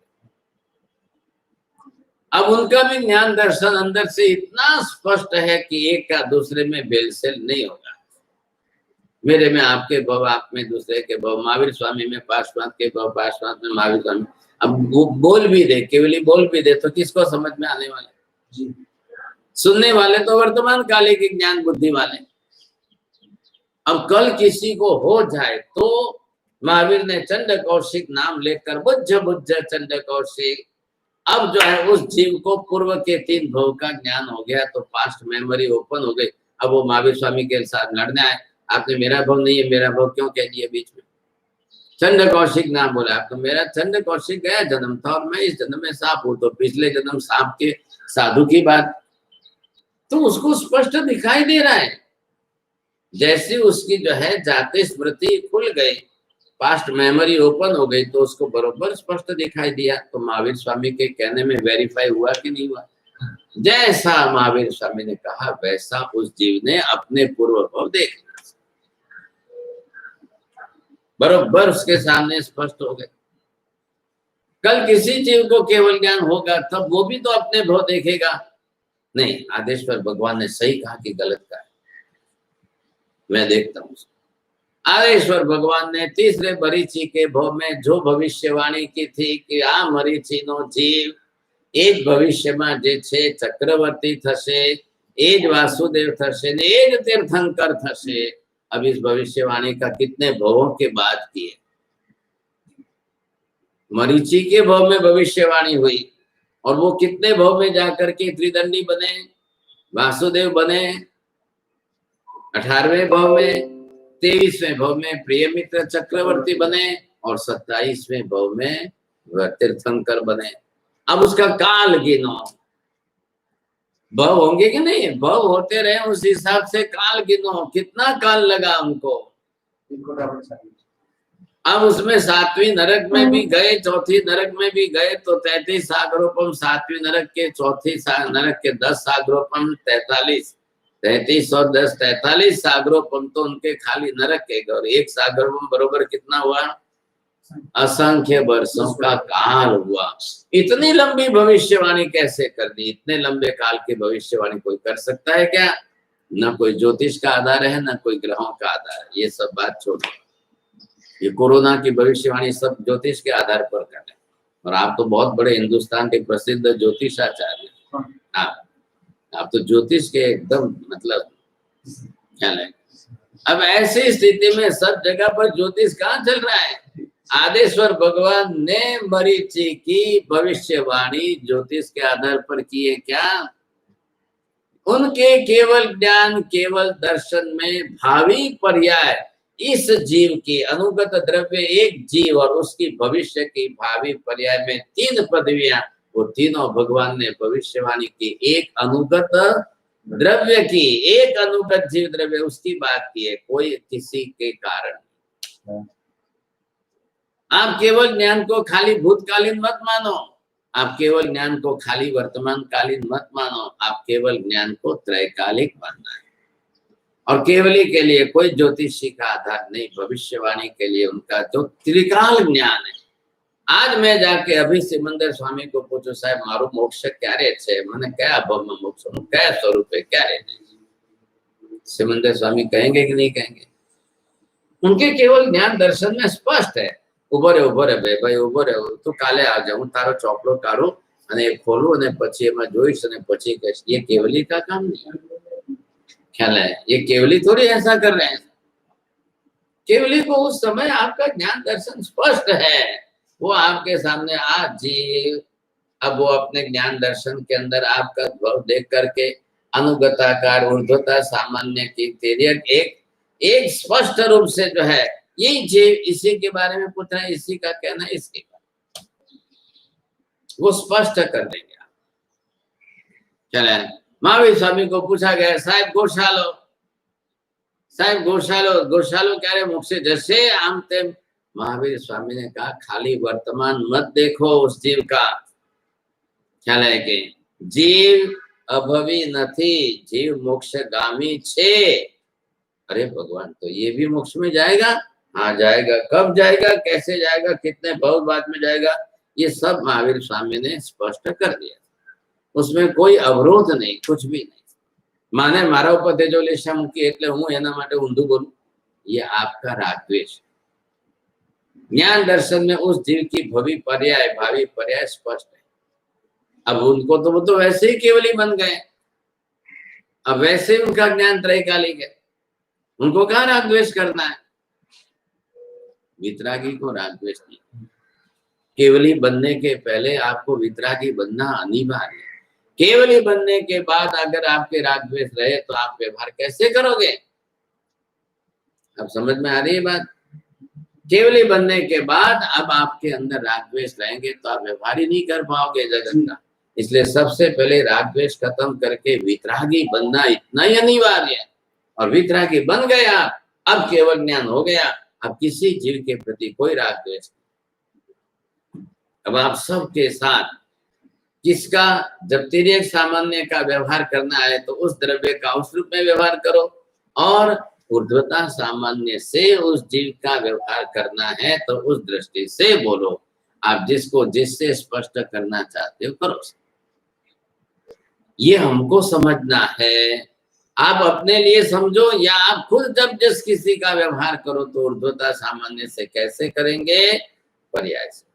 अब उनका भी ज्ञान दर्शन अंदर से इतना स्पष्ट है कि एक का दूसरे में बेलसेल नहीं होगा। मेरे में आपके भाव, आप में दूसरे के भाव, महावीर स्वामी में पार्श्वांत के भाव, पार्श्वांत में महावीर स्वामी। अब वो बोल भी दे, केवली बोल भी दे तो किसको समझ में आने वाले? जी, सुनने वाले तो वर्तमान काले के ज्ञान बुद्धि वाले। अब कल किसी को हो जाए तो महावीर ने चंड कौशिक नाम लेकर बुझ बुझ चंड कौशिक, अब जो है उस जीव को पूर्व के 3 भव का ज्ञान हो गया तो पास्ट मेमोरी ओपन हो गई। अब वो महावीर स्वामी के साथ लड़ने आए, आपने मेरा भव नहीं है, मेरा भव क्यों कह दिया बीच में? चंड कौशिक नाम बोला, आप तो मेरा चंड कौशिक गया जन्म था और मैं इस जन्म में सांप हूं, तो पिछले जन्म सांप के साधु की बात। तो उसको स्पष्ट दिखाई दे रहा है। जैसे उसकी जो है जाति स्मृति खुल गई, पास्ट मेमोरी ओपन हो गई, तो उसको बरोबर स्पष्ट दिखाई दिया। तो महावीर स्वामी के कहने में वेरीफाई हुआ कि नहीं हुआ? जैसा महावीर स्वामी ने कहा वैसा उस जीव ने अपने पूर्व भाव देखना, बरोबर उसके सामने स्पष्ट हो गए। कल किसी जीव को केवल ज्ञान होगा तब वो भी तो अपने भाव देखेगा। नहीं, आदेश्वर भगवान ने सही कहा कि गलत कहा, मैं देखता हूं। आदेश्वर भगवान ने तीसरे मरीचि के भाव में जो भविष्यवाणी की थी कि आ मरीचि नो जीव एज भविष्य में जे छे चक्रवर्ती थशे, एज वासुदेव थशे ने एज तीर्थंकर थशे। अब इस भविष्यवाणी का कितने भावों के बाद की है? मरीचि के भाव में भविष्यवाणी हुई और वो कितने भाव में जाकर के त्रिदंडी बने, वासुदेव बने 18वें भाव में, 23वें भाव में प्रिय मित्र चक्रवर्ती बने और 27वें भाव में तीर्थंकर बने। अब उसका काल गिनो, भाव होंगे कि नहीं? भाव होते रहे, उस हिसाब से काल गिनो, कितना काल लगा हमको। अब उसमें 7वीं नरक में भी गए, 4थी नरक में भी गए, तो 33 सागरोपम 7वीं नरक के, 4थी नरक के 10 सागरोपम 43, 33 और 10 43 सागरोपम तो उनके खाली नरक के। और एक सागरोपम बरोबर कितना हुआ? असंख्य वर्षों का काल हुआ। इतनी लंबी भविष्यवाणी कैसे कर दी? इतने लंबे काल की भविष्यवाणी कोई कर सकता है क्या? न कोई ज्योतिष का आधार है, न कोई ग्रहों का आधार है। ये सब बात छोड़ो, ये कोरोना की भविष्यवाणी सब ज्योतिष के आधार पर कर रहे हैं। और आप तो बहुत बड़े हिंदुस्तान के प्रसिद्ध ज्योतिषाचार्य, आप तो ज्योतिष के एकदम मतलब क्या है। अब ऐसी स्थिति में सब जगह पर ज्योतिष कहाँ चल रहा है? आदेश्वर भगवान ने मरीचि की भविष्यवाणी ज्योतिष के आधार पर की है क्या? उनके केवल ज्ञान, केवल दर्शन में भावी पर्याय इस जीव की अनुगत द्रव्य, एक जीव और उसकी भविष्य की भावी पर्याय में 3 पदवियां, वो तीनों भगवान ने भविष्यवाणी की। एक अनुगत द्रव्य की, एक अनुगत जीव द्रव्य, उसकी बात की है, कोई किसी के कारण। आप केवल ज्ञान को खाली भूतकालीन मत मानो, आप केवल ज्ञान को खाली वर्तमान कालीन मत मानो, आप केवल ज्ञान को त्रैकालिक मानना है। और केवली के लिए कोई ज्योतिषी का आधार नहीं, भविष्यवाणी के लिए उनका जो त्रिकाल ज्ञान है। आज मैं जाके अभी सिमंदर स्वामी को पूछूं, साहब मारू मोक्ष क्या रे छे, मैंने क्या अभाव में मोक्ष क्या स्वरूप है, क्या रे? सिमंदर स्वामी कहेंगे कि नहीं कहेंगे? उनके केवल ज्ञान दर्शन में स्पष्ट है। उभो रे भाई उभो रे, तो काले आ जाऊं, तारो चोपड़ो काढू અને खोलू અને પછી એમાં જોઈશ અને પછી કહીશ। ये केवली का काम नहीं, ख्याल है? ये केवली थोड़ी ऐसा कर रहे हैं। केवली को उस समय आपका ज्ञान दर्शन स्पष्ट है, वो आपके सामने आज जीव, अब वो अपने ज्ञान दर्शन के अंदर आपका भाव देख करके अनुगताकार ऊर्ध्वता सामान्य की तेरियक एक स्पष्ट रूप से जो है यही जीव, इसी के बारे में पूछ रहे हैं, इसी का कहना है, इसके बारे वो स्पष्ट कर देंगे आप। चले महावीर स्वामी को पूछा गया, साहेब गौशालो क्यारे मोक्षे जैसे आम तेम। महावीर स्वामी ने कहा खाली वर्तमान मत देखो उस जीव का, ख्याल है कि जीव अभवी नहीं, जीव मोक्षगामी छे। अरे भगवान, तो ये भी मोक्ष में जाएगा? हाँ जाएगा। कब जाएगा, कैसे जाएगा, कितने बहुत बाद में जाएगा, ये सब महावीर स्वामी ने स्पष्ट कर दिया। उसमें कोई अवरोध नहीं, कुछ भी नहीं। माने मारा ऊपर तेजो लेशा मूकी એટલે હું એના માટે ઊંધું બોલું, ये आपका रागद्वेष। ज्ञान दर्शन में उस जीव की भावी पर्याय स्पष्ट है। अब उनको तो वो तो वैसे ही केवली बन गए, अब वैसे ही उनका ज्ञान त्रैकालिक है, उनको कहाँ रागद्वेष करना है? वितरागी को रागद्वेष नहीं। केवली बनने के पहले आपको वितरागी बनना अनिवार्य है। केवली बनने के बाद अगर आपके रागद्वेष रहे तो आप व्यवहार कैसे करोगे? अब समझ में आ रही है बात? केवली बनने के बाद अब आपके अंदर रागद्वेष रहेंगे तो आप व्यवहार ही नहीं कर पाओगे जगत का। इसलिए सबसे पहले राग द्वेष खत्म करके वितरागी बनना इतना ही अनिवार्य है। और वितरागी बन गया, अब केवल ज्ञान हो गया। अब किसी जीव के प्रति कोई राग द्वेष नहीं। अब आप सबके साथ किसका, जब तिर्यक सामान्य का व्यवहार करना है तो उस द्रव्य का उस रूप में व्यवहार करो, और ऊर्ध्वता सामान्य से उस जीव का व्यवहार करना है तो उस दृष्टि से बोलो। आप जिसको जिससे स्पष्ट करना चाहते हो करो। ये हमको समझना है। आप अपने लिए समझो, या आप खुद जब जिस किसी का व्यवहार करो तो ऊर्ध्वता सामान्य से कैसे करेंगे, पर्याय से।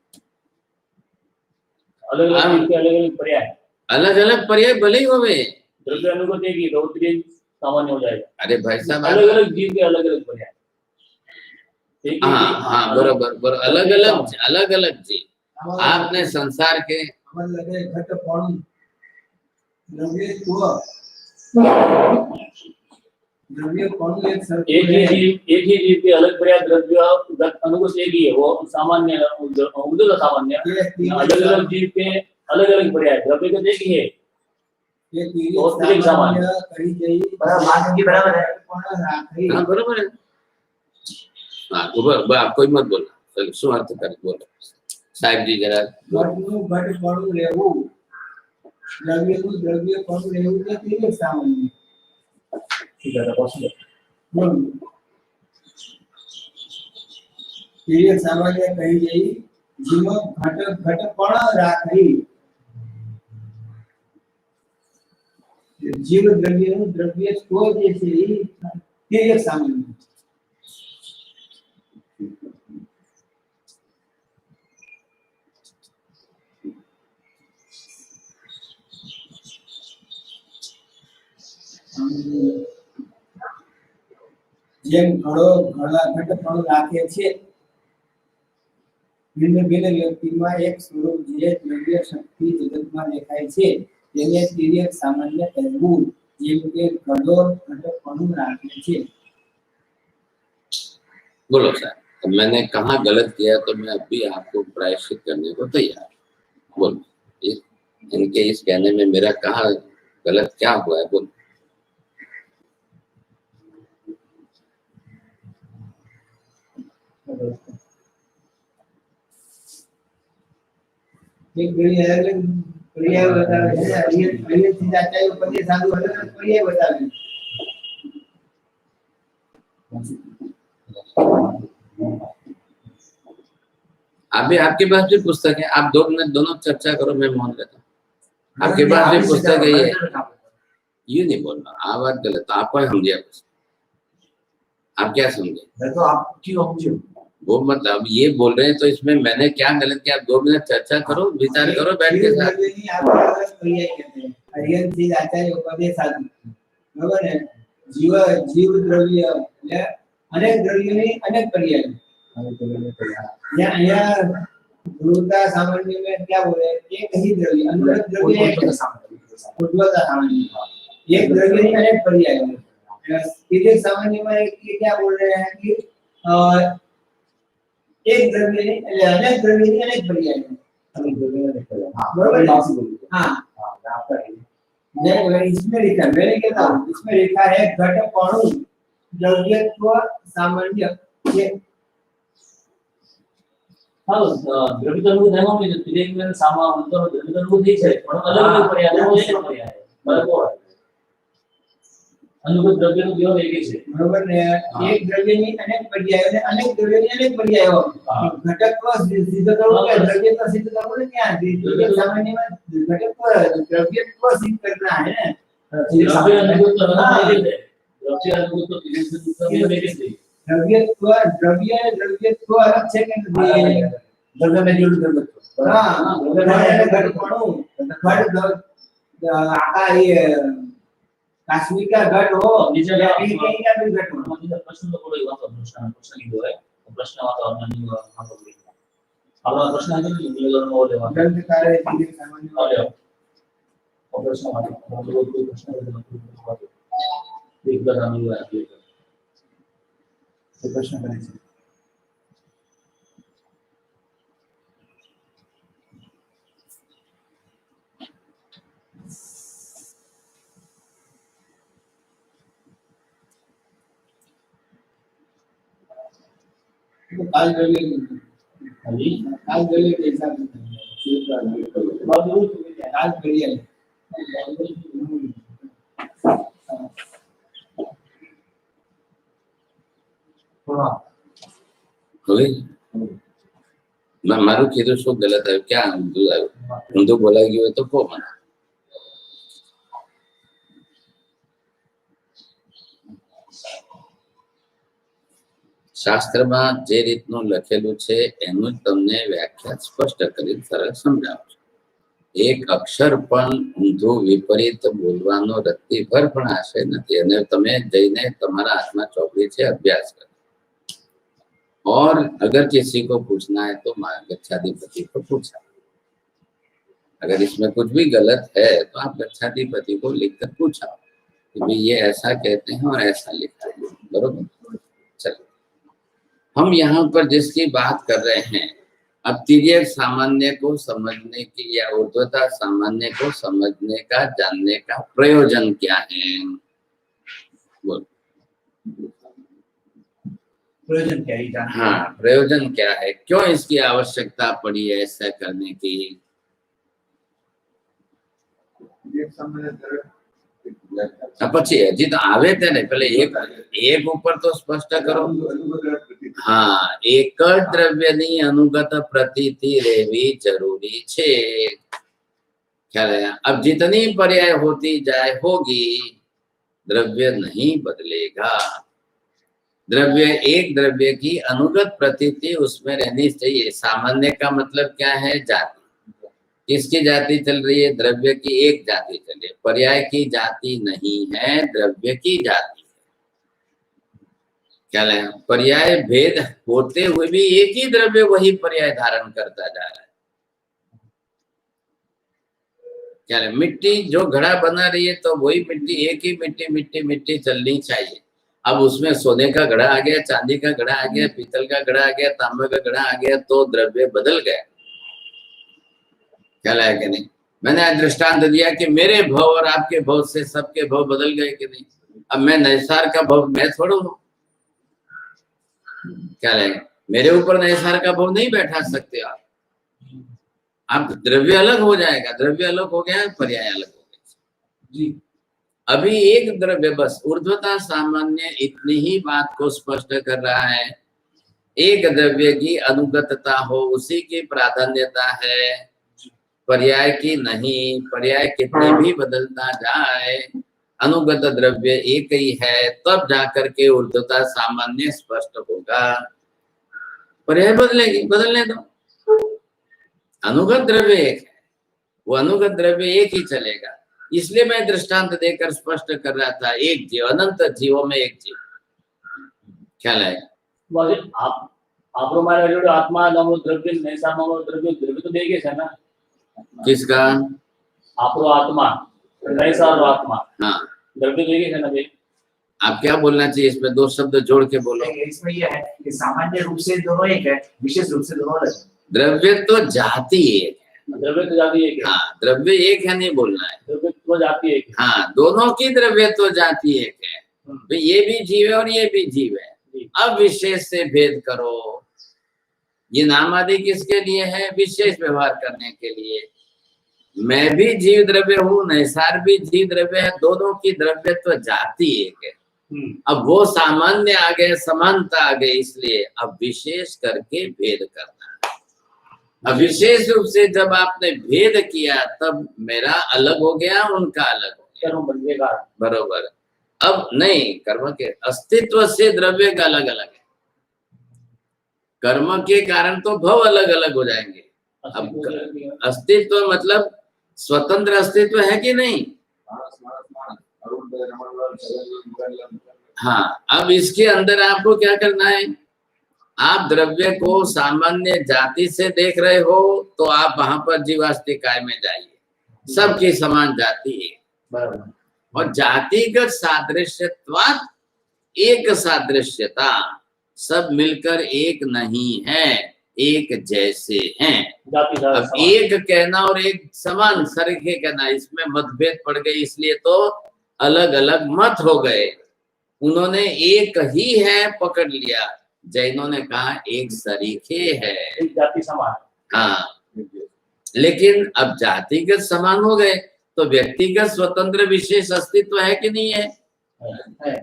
अलग अलग जीव के अलग अलग पर्याय, अलग अलग पर्याय भले ही होवे, द्रव्य अनुगत एक ही, तो तिर्यक सामान्य हो जाएगा। अरे भाई साहब अलग अलग जीव के अलग अलग पर्याय, एक ही हाँ जीव, हाँ बरोबर, अलग अलग जीव। आपने संसार के एक ही जीव के अलग पर्याय, द्रव्य अनुगत एक ही है, वो सामान्य उर्ध्व सामान्य। अलग अलग जीव के अलग अलग पर्याय, द्रव्य का एक ही है, सामान्य बराबर है। हाँ बरोबर है। हाँ आप कोई मत बोलना, चलो શું અર્થ કરે બોલો સાહેબ જી જરા। ઘટનું ઘટપણું રહેવું, દ્રવ્યનું દ્રવ્યપણું રહેવું તે તિર્યક સામાન્ય। બોલો। તિર્યક સામાન્ય કહી જઈ, જેમાં ઘટપણ રાખી જીવ દ્રવ્યનું દ્રવ્યત્વ જે છે એ તિર્યક સામાન્ય। જેમ ઘડો ઘટપણું રાખે છે, ભિન્ન ભિન્ન વ્યક્તિમાં એક સ્વરૂપ જે દ્રવ્ય શક્તિ જગતમાં દેખાય છે તેને તિર્યક સામાન્ય કહેવું। જેમ કે ઘડો ઘટપણું રાખે છે। बोलो साहब, अब मैंने कहाँ गलत किया तो मैं अभी आपको प्रायश्चित करने को तैयार। बोलो, इनके इस कहने में मेरा कहाँ गलत क्या हुआ है, बोलो। એક पर्याय बतावे છે, અન્ય ચીજ આચાર્ય ઉપરથી સાધુ अलग अलग पर्याय बतावे। अभी आपके पास भी पुस्तक है, आप 2 मिनट दोनों चर्चा करो, मैं मौन रहता हूँ। आपके पास भी पुस्तक है, ये नहीं बोलना, आ बात गलत। आप समझे, आप क्या समझे, मैं तो आप क्यों समझे वो मतलब ये बोल रहे हैं तो इसमें मैंने क्या गलत किया। आप 2 मिनट चर्चा करो, विचार करो बैठ के साथ। अयन चीज आचार्य उपदेश साधु, बराबर है। जीव जीव द्रव्य એટલે અનેક દ્રવ્યોની અનેક पर्याय। यहाँ ध्रुवता सामान्य में क्या बोले, एक ही द्रव्य, अनुगत द्रव्य एक ऊर्ध्वता सामान्य, एक द्रव्य नहीं अनेक पर्याय। तिर्यक सामान्य में ये क्या बोल रहे हैं कि एक द्रव्य नहीं, अनेक द्रव्य नहीं अनेक पर्याय। बराबर। हाँ, इसमें लिखा, मैंने कहता हूँ इसमें लिखा है घटपणु द्रव्यत्व सामान्य। ये हाँ, द्रव्य अनुगत है में जो तिर्यक में सामा उनको द्रव्य अनुगत ही है, पर अलग अलग पर्याय है, वो एक पर्याय है, बराबर है। अनुगत द्रव्य નું કેવો એક છે, बराबर ने एक द्रव्य ની अनेक पर्याय અને अनेक द्रव्य ની अनेक पर्याय हो। घटकत्व सिद्ध करવું કે द्रव्यत्व सिद्ध करવું ને क्या द्रव्य सामान्य में घटकत्व द्रव्यत्व सिद्ध करना है ना। द्रव्य अनुगत तो द्रव्य अनुगत तो तिर्यक से द्रव्यत्व द्रव्यत्व अलग છે કે द्रव्य में जोड़ द्रव्यत्व। हां, घटपणु घट आका ये काश्मीर का घट हो, नीचे या कहीं कहीं का भी घट हो। प्रश्न तो बोलो वातो प्रश्न कीधो है, प्रश्न वातो हमने वहां पर लिखा। आपका प्रश्न है कि निवेदन हो लेवा ग्रंथकारे तिर्यक सामान्य हो ले और प्रश्न वातो हम लोग कोई प्रश्न है तो एक बार हम लोग आगे तो प्रश्न करें। तो काल द्रव्य हाँ जी काल द्रव्य के हिसाब से काल द्रव्य હવે મારું કીધું શું ગલત આવ્યું ક્યાં ઊંધું આવ્યું ઊંધું બોલાઈ ગયું હોય તો કહો મને શાસ્ત્રમાં જે રીતનું લખેલું છે એનું જ તમને વ્યાખ્યા સ્પષ્ટ કરી સરળ સમજાવું છું એક અક્ષર પણ ઊંધું વિપરીત બોલવાનો રત્તીભર પણ આશય નથી અને તમે જઈને તમારા હાથમાં ચોપડી છે અભ્યાસ કરો और अगर किसी को पूछना है तो माँ गच्छाधिपति को पूछा अगर इसमें कुछ भी गलत है तो आप गच्छाधिपति को लिखकर पूछा कि भाई ये ऐसा कहते हैं और ऐसा लिखा है बरोबर चलो हम यहाँ पर जिसकी बात कर रहे हैं अब तिर्यक सामान्य को समझने की या ऊर्ध्वता सामान्य को समझने का जानने का प्रयोजन क्या है बोल प्रयोजन क्या ही जान हाँ प्रयोजन क्या है क्यों इसकी आवश्यकता पड़ी है ऐसा करने की પછી હજી તો આવે તેને પેલે એક ઉપર તો સ્પષ્ટ કરો હા એક જ દ્રવ્યની अनुगत प्रतीति રહેવી જરૂરી છે ખ્યાલ આયા अब जितनी पर्याय होती जाए होगी द्रव्य नहीं बदलेगा द्रव्य एक द्रव्य की अनुगत प्रतीति उसमें रहनी चाहिए सामान्य का मतलब क्या है जाति किसकी जाति चल रही है द्रव्य की एक जाति चल रही है पर्याय की जाति नहीं है द्रव्य की जाति क्या है पर्याय भेद होते हुए भी एक ही द्रव्य वही पर्याय धारण करता जा रहा है क्या है मिट्टी जो घड़ा बना रही है तो वही मिट्टी एक ही मिट्टी मिट्टी मिट्टी चलनी चाहिए अब उसमें सोने का घड़ा आ गया चांदी का घड़ा आ गया पीतल का घड़ा आ गया तांबे का घड़ा आ गया तो द्रव्य बदल गया क्या है कि नहीं मैंने आज दृष्टांत दिया कि मेरे भव और आपके भव से सबके भव बदल गए कि नहीं अब मैं नैसार का भव मैं थोड़ा हूं क्या है मेरे ऊपर नैसार का भव नहीं बैठा सकते आप द्रव्य अलग हो जाएगा द्रव्य अलग हो गया पर्याय अलग हो गया जी अभी एक द्रव्य बस ऊर्ध्वता सामान्य इतनी ही बात को स्पष्ट कर रहा है एक द्रव्य की अनुगतता हो उसी की प्राधान्यता है पर्याय की नहीं पर्याय कितने भी बदलता जाए अनुगत द्रव्य एक ही है तब जाकर के ऊर्ध्वता सामान्य स्पष्ट होगा पर्याय बदलेगी बदलने दो अनुगत द्रव्य एक है वो अनुगत द्रव्य एक ही चलेगा इसलिए मैं दृष्टांत देकर स्पष्ट कर रहा था एक जीव अनंत जीवों में एक जीव ख्याल है आप हमारे आत्मा नमो द्रव्य नैसा नमो द्रव्य द्रव्य तो देगे है ना किसका आपरो आत्मा नैसा और आत्मा हाँ द्रव्य देगे है ना भाई आप क्या बोलना चाहिए इसमें दो शब्द जोड़ के बोलो इसमें यह है कि सामान्य रूप से दोनों एक है विशेष रूप से दोनों अलग है द्रव्य तो जाति एक है द्रव्य तो जाति एक है हाँ द्रव्य एक है नहीं बोलना है द्रव्य तो जाति एक है हाँ दोनों की द्रव्य तो जाति एक है तो ये भी जीव है और ये भी जीव है अब विशेष से भेद करो ये नाम आदि किसके लिए है विशेष व्यवहार करने के लिए मैं भी जीव द्रव्य हूँ नैसार भी जीव द्रव्य है दोनों की द्रव्य तो जाति एक है अब वो सामान्य आ गए समानता आ गई इसलिए अब विशेष करके भेद करना अब विशेष रूप से जब आपने भेद किया तब मेरा अलग हो गया उनका अलग हो गया बरोबर अब नहीं कर्म के अस्तित्व से द्रव्य का अलग अलग है कर्म के कारण तो भव अलग अलग हो जाएंगे अब अस्तित्व मतलब स्वतंत्र अस्तित्व है कि नहीं हाँ अब इसके अंदर आपको क्या करना है आप द्रव्य को सामान्य जाति से देख रहे हो तो आप वहां पर जीवास्तिकाय में जाइए सबकी समान जाति है और जातिगत सादृश्यत्वात् एक सादृश्यता सब मिलकर एक नहीं है एक जैसे हैं अब एक कहना और एक समान सरीखे कहना इसमें मतभेद पड़ गए इसलिए तो अलग अलग मत हो गए उन्होंने एक ही है पकड़ लिया जैनों ने कहा एक सरीखे है। एक जाति समान हाँ, लेकिन अब जातिगत समान हो गए तो व्यक्तिगत स्वतंत्र विशेष अस्तित्व है कि नहीं है? है।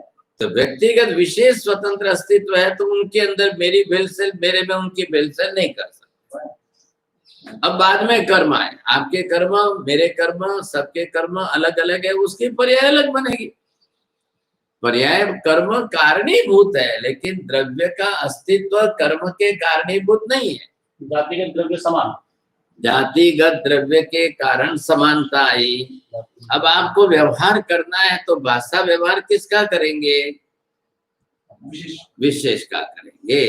तो व्यक्तिगत विशेष स्वतंत्र अस्तित्व है तो उनके अंदर मेरी भेलसेल, मेरे में उनकी भेलसेल नहीं कर सकते। अब बाद में कर्म आए, आपके कर्म, मेरे कर्म, सबके कर्म अलग अलग है, उसकी पर्याय अलग बनेगी। पर्याय कर्म कारणीभूत है, लेकिन द्रव्य का अस्तित्व कर्म के कारणीभूत नहीं है। जातिगत द्रव्य समान, जातिगत द्रव्य के कारण समानता आई। अब आपको व्यवहार करना है तो भाषा व्यवहार किसका करेंगे? विशेष का करेंगे।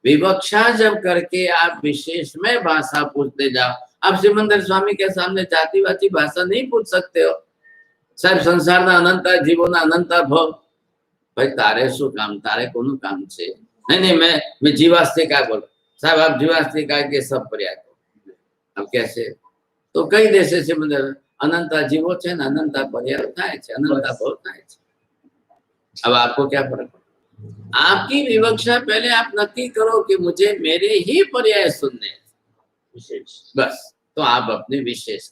विवक्षा जब करके आप विशेष में भाषा पूछते जाओ, आप सिमंदर स्वामी के सामने जातिवाची भाषा नहीं पूछ सकते हो। साहब संसार ना अनंता जीवो ना अनंता भव, भाई तारे शू काम, तारे कोनु काम छे? नहीं, मैं जीवास्तिका बोल साहब, आप जीवास्तिका के सब पर्याय को अब कैसे? तो कई देशे से मतलब अनंता जीवो छे ने अनंता पर्याय थाय छे, अनंता भव थाय छे। अब आपको क्या फर्क? आपकी विवक्षा पहले आप नक्की करो कि मुझे मेरे ही पर्याय सुनने हैं विशेष, बस। तो आप अपने विशेष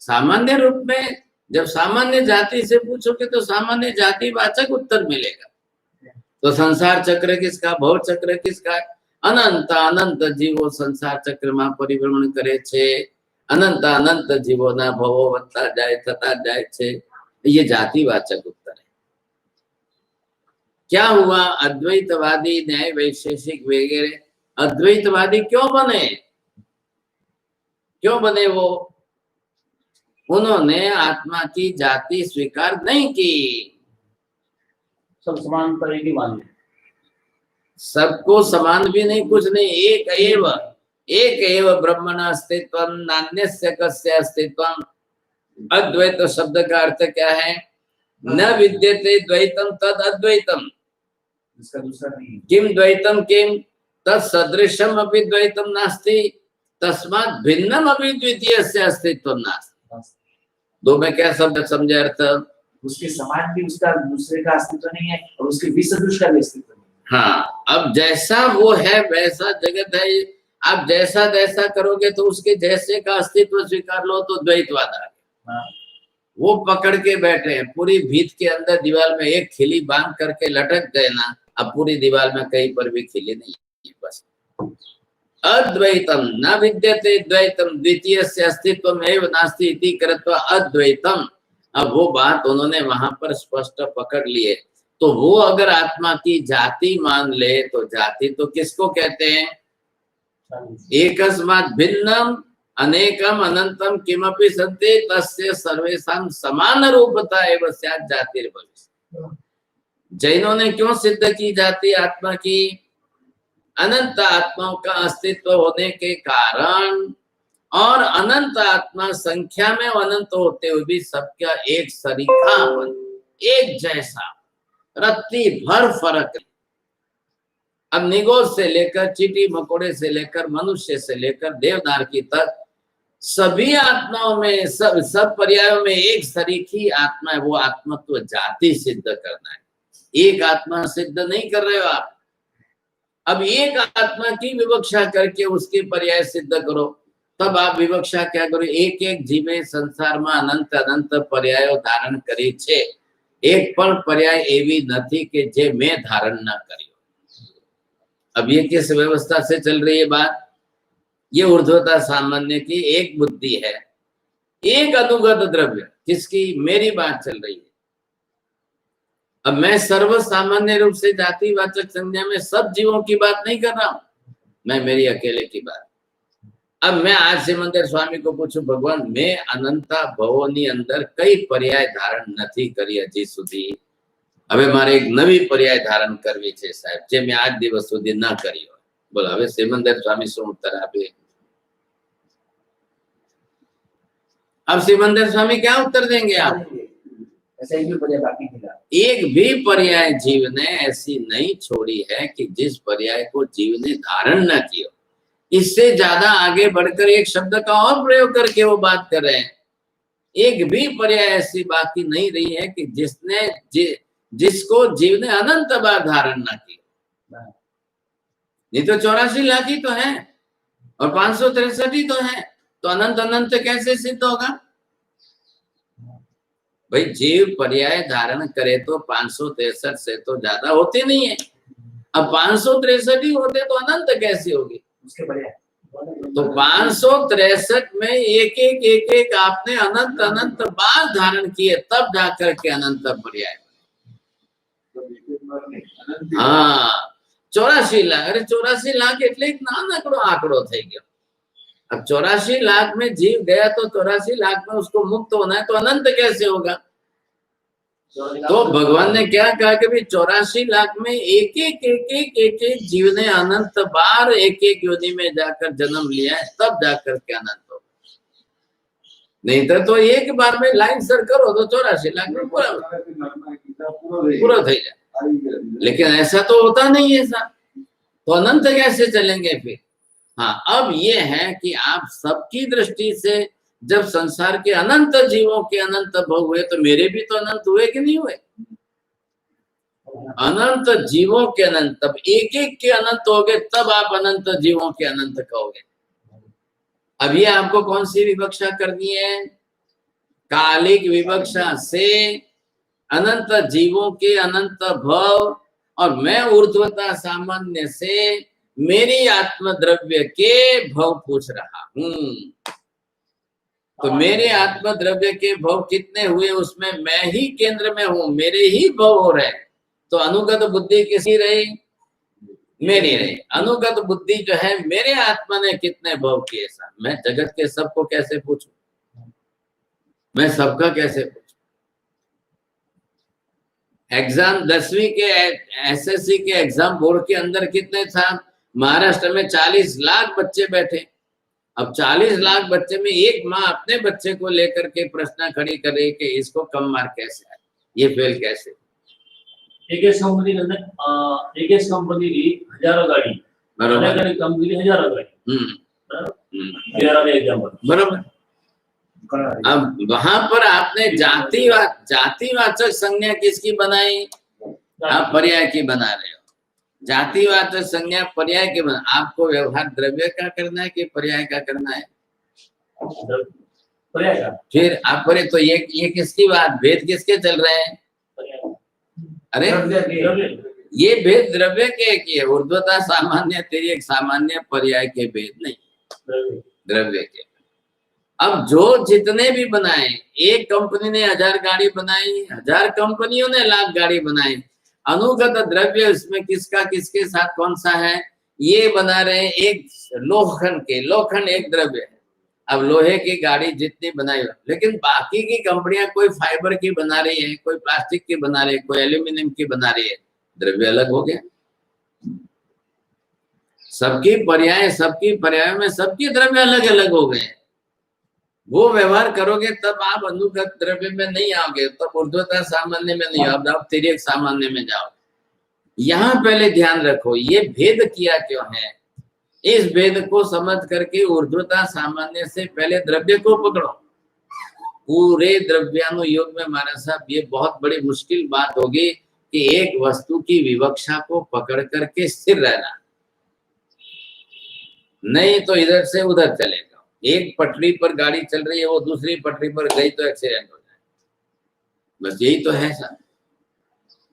सामान्य रूप में जब सामान्य जाति से पूछोगे तो सामान्य जाति वाचक उत्तर मिलेगा। तो संसार चक्र किसका, भव चक्र किसका? अनंत अनंत जीवो संसार चक्र में परिभ्रमण करे छे, अनंत अनंत जीवो ना भवो વધતા જાય થતા જાય છે। ये जातिवाचक उत्तर है। क्या हुआ? अद्वैतवादी, न्याय वैशेषिक वगैरह अद्वैतवादी क्यों बने? क्यों बने वो? उन्होंने आत्मा की जाति स्वीकार नहीं की। सब समान तरह की मान ली। सबको समान भी नहीं, कुछ नहीं, एक एव ब्रह्मण अस्तित्वम नान्यस्य कस्य अस्तित्वम। अद्वैत शब्द का अर्थ क्या है? न विद्यते द्वैतम तद अद्वैतम, इसका दूसरा नहीं। किम द्वैतम किम तद सदृशम अपि द्वैतम नास्ति, तस्मात् भिन्नम अपि द्वितीयस्य अस्तित्वम नास्ति। दो में क्या शब्द समझे अर्थ? उसके समान भी उसका दूसरे का अस्तित्व नहीं है और उसके विसदृश का भी अस्तित्व नहीं। हाँ, अब जैसा वो है वैसा जगत है। आप जैसा जैसा करोगे तो उसके जैसे का अस्तित्व स्वीकार लो तो द्वैतवाद आ गया। वो पकड़ के बैठे हैं, पूरी भीत के अंदर दीवार में एक खिली बांध करके लटक गए ना, अब पूरी दीवार में कहीं पर भी खिली नहीं है। बस अद्वैतम न विद्यते द्वैतम द्वितीयस्य अस्तित्वमेव नास्ति इति कृत्वा अद्वैतम। अब वो बात उन्होंने वहां पर स्पष्ट पकड़ लिए। तो वो अगर आत्मा की जाति मान ले तो जाति तो किसको कहते हैं? एकस्मात् भिन्नम अनेकम अनंतम किमपि सन्ति तस्य सर्वेषां समान रूपता एव स्यात् जातिर्भविष्यति। जैनों ने क्यों सिद्ध की जाति आत्मा की? अनंत आत्माओं का अस्तित्व होने के कारण और अनंत आत्मा संख्या में अनंत होते हुए भी सबका एक सरीखापन, एक जैसा, रत्ती भर फर्क। अब निगोज से लेकर चींटी मकोड़े से लेकर मनुष्य से लेकर देवदानवी तक सभी आत्माओं में सब पर्यायों में एक सरीखी आत्मा है। वो आत्मत्व जाति सिद्ध करना है, एक आत्मा सिद्ध नहीं कर रहे हो आप। अब एक आत्मा की विवक्षा करके उसके पर्याय सिद्ध करो, तब आप विवक्षा क्या करो? एक एक जीवे संसार में अनंत अनंत पर्यायो धारण करी छे, एक पण पर्याय एवी नहीं कि जे मैं धारण न करियो। अब ये किस व्यवस्था से चल रही है बात? ये ऊर्ध्वता सामान्य की एक बुद्धि है, एक अनुगत द्रव्य, किसकी? मेरी बात चल रही है। अब मैं सर्व सामान्य रूप से जातिवाचक संज्ञा में सब जीवों की बात नहीं कर रहा हूं, मैं मेरी अकेले की बात। अब मैं आज सिमंदर स्वामी को पूछूं, भगवान मैं अनंता भवोनी अंदर कई पर्याय धारण નથી કરી હજી સુધી, હવે મારે એક નવી पर्याय धारण કરવી છે સાહેબ, જે મેં આજ દિવસ સુધી ન કરી હોય। બોલો હવે સિમંદર स्वामी શું उत्तर આપે? अब सिमंदर स्वामी क्या उत्तर देंगे आप? ऐसा ही पर्याय बाकी मिला। एक भी पर्याय जीव ने ऐसी नहीं छोड़ी है कि जिस पर्याय को जीव ने धारण न किया। इससे ज्यादा आगे बढ़कर एक शब्द का और प्रयोग करके वो बात कर रहे हैं। एक भी पर्याय ऐसी बाकी नहीं रही है कि जिसको जीव ने अनंत बार धारण न किया। नहीं तो 84 लाख ही तो है और 563 ही तो है, तो अनंत अनंत कैसे सिद्ध होगा? भाई जीव पर्याय धारण करे तो 563 से तो ज्यादा होते नहीं है। अब 563 ही होते तो अनंत कैसे होगी? उसके पर्याय तो 563 में एक एक आपने अनंत अनंत बार धारण किए तब जाकर के अनंत पर्याय। हाँ 84 लाख, अरे 84 लाख એટલે એક નાનકડો આંકડો થઈ ગયો। अब 84 लाख में जीव गया तो 84 लाख में उसको मुक्त होना है, तो अनंत कैसे होगा? तो भगवान ने क्या कहा कि भाई 84 लाख में एक जीव ने अनंत बार एक योनि में जाकर जन्म लिया है, तब जाकर के अनंत होगा। नहीं तो एक बार में लाइन सर करो तो 84 लाख में पूरा થઈ जाए। लेकिन ऐसा तो होता नहीं है ऐसा, तो अनंत कैसे चलेंगे फिर? हाँ अब ये है कि आप सबकी दृष्टि से जब संसार के अनंत जीवों के अनंत भोग हुए तो मेरे भी तो अनंत हुए कि नहीं हुए? अनंत जीवों के अनंत, तब एक एक के अनंत हो गए तब आप अनंत जीवों के अनंत कहोगे। अब ये आपको कौन सी विवक्षा करनी है? कालिक विवक्षा से अनंत जीवों के अनंत भव और मैं ऊर्ध्वता सामान्य से मेरी आत्म द्रव्य के भव पूछ रहा हूं। तो मेरे आत्म द्रव्य के भव कितने हुए उसमें मैं ही केंद्र में हूं, मेरे ही भव हो रहे। तो अनुगत बुद्धि किसी रही? मेरी रही। अनुगत बुद्धि जो है मेरे आत्मा ने कितने भव किए? मैं जगत के सबको कैसे पूछूं? मैं सबका कैसे पूछूं? एग्जाम 10वीं के एसएससी के एग्जाम बोर्ड के अंदर कितने था? महाराष्ट्र में 40 लाख बच्चे बैठे। अब 40 लाख बच्चे में एक माँ अपने बच्चे को लेकर के प्रश्न खड़ी कर रही कि इसको कम मार्क कैसे आए, ये फेल कैसे? एक कंपनी ली हजारों गाड़ी, बरोबर, कंपनी हजारों गाड़ी, बरोबर। अब वहां पर आपने जातिवाचक संज्ञा किसकी बनाई? आप पर्याय की बना रहे हो। जातिवाचक संज्ञा पर्याय के बना, आपको व्यवहार द्रव्य का करना है कि पर्याय का करना है? पर्याय का। फिर आप परे तो ये किसकी बात, भेद किसके चल रहे हैं? अरे ये भेद द्रव्य के की है, ऊर्ध्वता सामान्य तेरी एक सामान्य पर्याय के भेद नहीं, द्रव्य के। अब जो जितने भी बनाए, एक कंपनी ने 1000 गाड़ी बनाई, 1000 कंपनियों ने लाख गाड़ी बनाई, अनुगत द्रव्य इसमें किसका किसके साथ कौन सा है ये बना रहे हैं। एक लोखंड एक द्रव्य है। अब लोहे की गाड़ी जितनी बनाई, लेकिन बाकी की कंपनियां कोई फाइबर की बना रही है, कोई प्लास्टिक की बना रही है, कोई एल्यूमिनियम की बना रही है, द्रव्य अलग हो गया। सबकी पर्याय में सबके द्रव्य अलग अलग हो गए। वो व्यवहार करोगे तब आप अनुगत द्रव्य में नहीं आओगे, तब ऊर्ध्वता सामान्य में नहीं आओ, आप तिर्यक सामान्य में जाओ। यहाँ पहले ध्यान रखो ये भेद किया क्यों है। इस भेद को समझ करके ऊर्ध्वता सामान्य से पहले द्रव्य को पकड़ो। पूरे द्रव्यानुयोग में महाराज साहब ये बहुत बड़ी मुश्किल बात होगी कि एक वस्तु की विवक्षा को पकड़ करके स्थिर रहना, नहीं तो इधर से उधर चलेगा। एक पटरी पर गाड़ी चल रही है, वो दूसरी पटरी पर गई तो एक्सीडेंट हो जाए, बस यही तो है सर।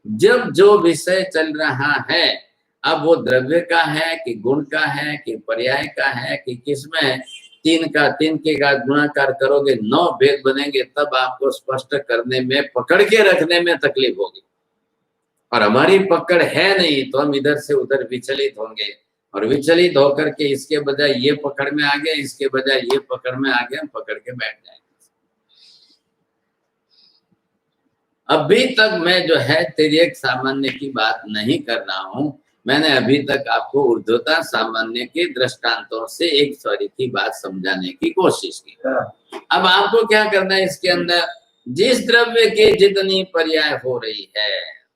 जब जो विषय चल रहा है, अब वो द्रव्य का है कि गुण का है कि पर्याय का है कि किसमें है, तीन के का गुणाकार करोगे 9 भेद बनेंगे, तब आपको स्पष्ट करने में, पकड़ के रखने में तकलीफ होगी। और हमारी पकड़ है नहीं तो हम इधर से उधर विचलित होंगे, और विचलित होकर के इसके बजाय ये पकड़ में आ गए, इसके बजाय ये पकड़ में आ गए, हम पकड़ के बैठ जाएंगे। अभी तक मैं जो है तिर्यक सामान्य की बात नहीं कर रहा हूं, मैंने अभी तक आपको ऊर्ध्वता सामान्य के दृष्टांतों से एक स्वरी की बात समझाने की कोशिश की। अब आपको क्या करना है, इसके अंदर जिस द्रव्य के जितनी पर्याय हो रही है,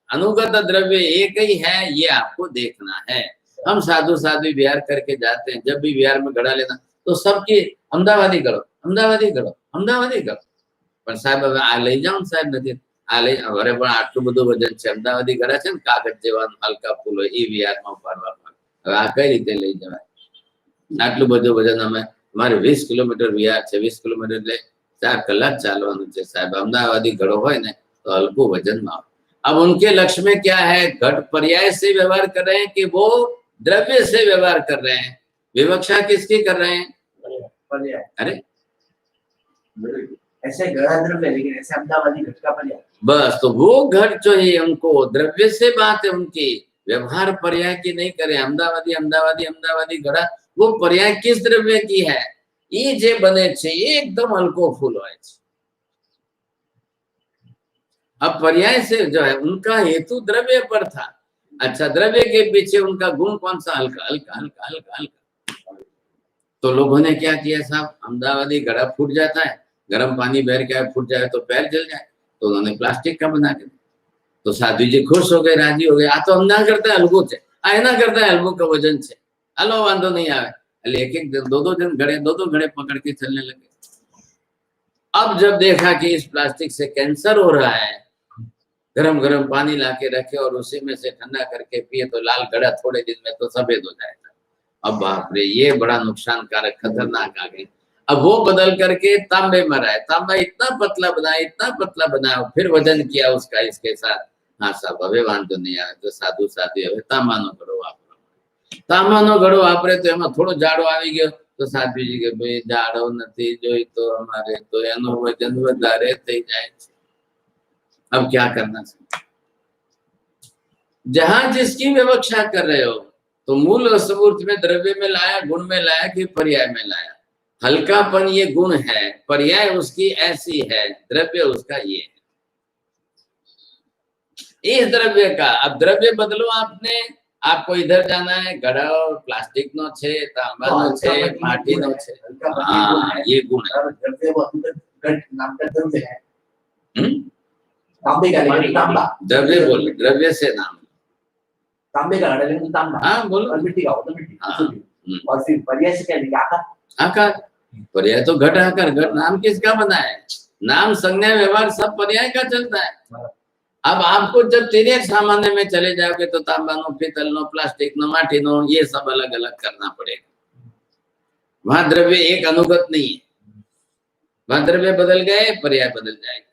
अनुगत द्रव्य एक ही है, ये आपको देखना है। हम साधु विहार करके जाते हैं, जब भी विहार में घड़ा लेना तो सबकी अमदावादी गढ़ो, पर साहब હવે આ લઈ જાઓ ને સાહેબ, નથી આ લઈ અરે પણ આટલું બધું વજન છે, અમદાવાદી ગળા છે ને કાગળ જેવા હલકા ફૂલ હોય એ વિહારમાં ઉપાડવા, હવે આ કઈ રીતે લઈ જવાય? આટલું બધું વજન અમારે 20 કિલોમીટર વિહાર છે, 20 કિલોમીટર એટલે 4 કલાક ચાલવાનું છે સાહેબ. અમદાવાદી ઘડો હોય ને तो हल्को वजन में। अब उनके लक्ष्य में क्या है? घट पर्याय से व्यवहार कर रहे हैं कि वो द्रव्य से व्यवहार कर रहे हैं? विवक्षा किसकी कर रहे हैं? पर्याय। अरे ऐसे घड़ा द्रव्य, लेकिन ऐसे अमदावादी घट का पर्याय। बस तो वो घट जो है उनको द्रव्य से बात है उनकी, व्यवहार पर्याय की नहीं करे। अमदावादी अमदावादी अमदावादी घड़ा वो पर्याय किस द्रव्य की है? ये जे बने छे एकदम हल्को फूल होय छे। अब पर्याय से जो है उनका हेतु द्रव्य पर था। अच्छा, द्रव्य के पीछे उनका गुण कौन सा? हल्का हल्का हल्का हल्का हल्का। तो लोगों ने क्या किया साहब? अमदावादी घड़ा फूट जाता है, गर्म पानी बह के फूट जाए तो पैर जल जाए, तो उन्होंने प्लास्टिक का बना के। तो साधु जी खुश हो गए, राजी हो गए। आ तो हम ना करता है हल्को छे, आ एना करता है हल्को का वजन छे, हलो वांधो नहीं आवे। एक एक दिन दो दो घड़े पकड़ के चलने लगे। अब जब देखा कि इस प्लास्टिक से कैंसर हो रहा है, गरम गरम पानी लाके रखे और उसी में से ठंडा करके पिए तो लाल घड़ा थोड़े दिन में तो सफेद हो जाएगा। अब बाप रे, ये बड़ा नुकसानकारक खतरनाक आ गई। अब वो बदल करके तांबे में रहा है। तांबा इतना पतला बनाया, इतना पतला बनाया, फिर वजन किया उसका इसके साथ। हाँ साहब, હવે વાંધો નહીં આવે તો સાધુ સાધુ હવે તાંબાનો ઘડો વાપરો। તાંબાનો ઘડો વાપરે તો એમાં થોડો જાડો આવી ગયો તો સાધુજી કે ભાઈ જાડો નથી જોઈતો અમારે, તો એનું વજન વધારે થઈ જાય છે। अब क्या करना चाहिए? जहां जिसकी विवक्षा कर रहे हो तो मूल समूर्त में द्रव्य में लाया, गुण में लाया कि पर्याय में लाया? हल्कापन ये गुण है, पर्याय उसकी ऐसी है, द्रव्य उसका ये है। इस द्रव्य का अब द्रव्य बदलो आपने, आपको इधर जाना है, घड़ा प्लास्टिक नो छे, तांबा नो छे, माटी नो छे। हाँ, ये गुण है। द्रव्य वो घट नाम का द्रव्य है। तांबे का, लेकिन तांबा द्रव्य बोले, द्रव्य से नाम। तांबे का घड़ा, लेकिन तांबा। हाँ बोलो। और मिट्टी का हो तो मिट्टी। हाँ। और फिर पर्याय से क्या लिखा? आकार। आकार। पर्याय तो घट आकार। घट नाम किसका बना है? नाम, संज्ञा, व्यवहार सब पर्याय का चलता है। अब आपको जब तिर्यक सामान्य में चले जाओगे तो तांबा नो, पीतल नो, प्लास्टिक नो, माटी नो, ये सब अलग अलग करना पड़ेगा। वहां द्रव्य एक अनुगत नहीं है। वहां द्रव्य बदल गए, पर्याय बदल जाएगा।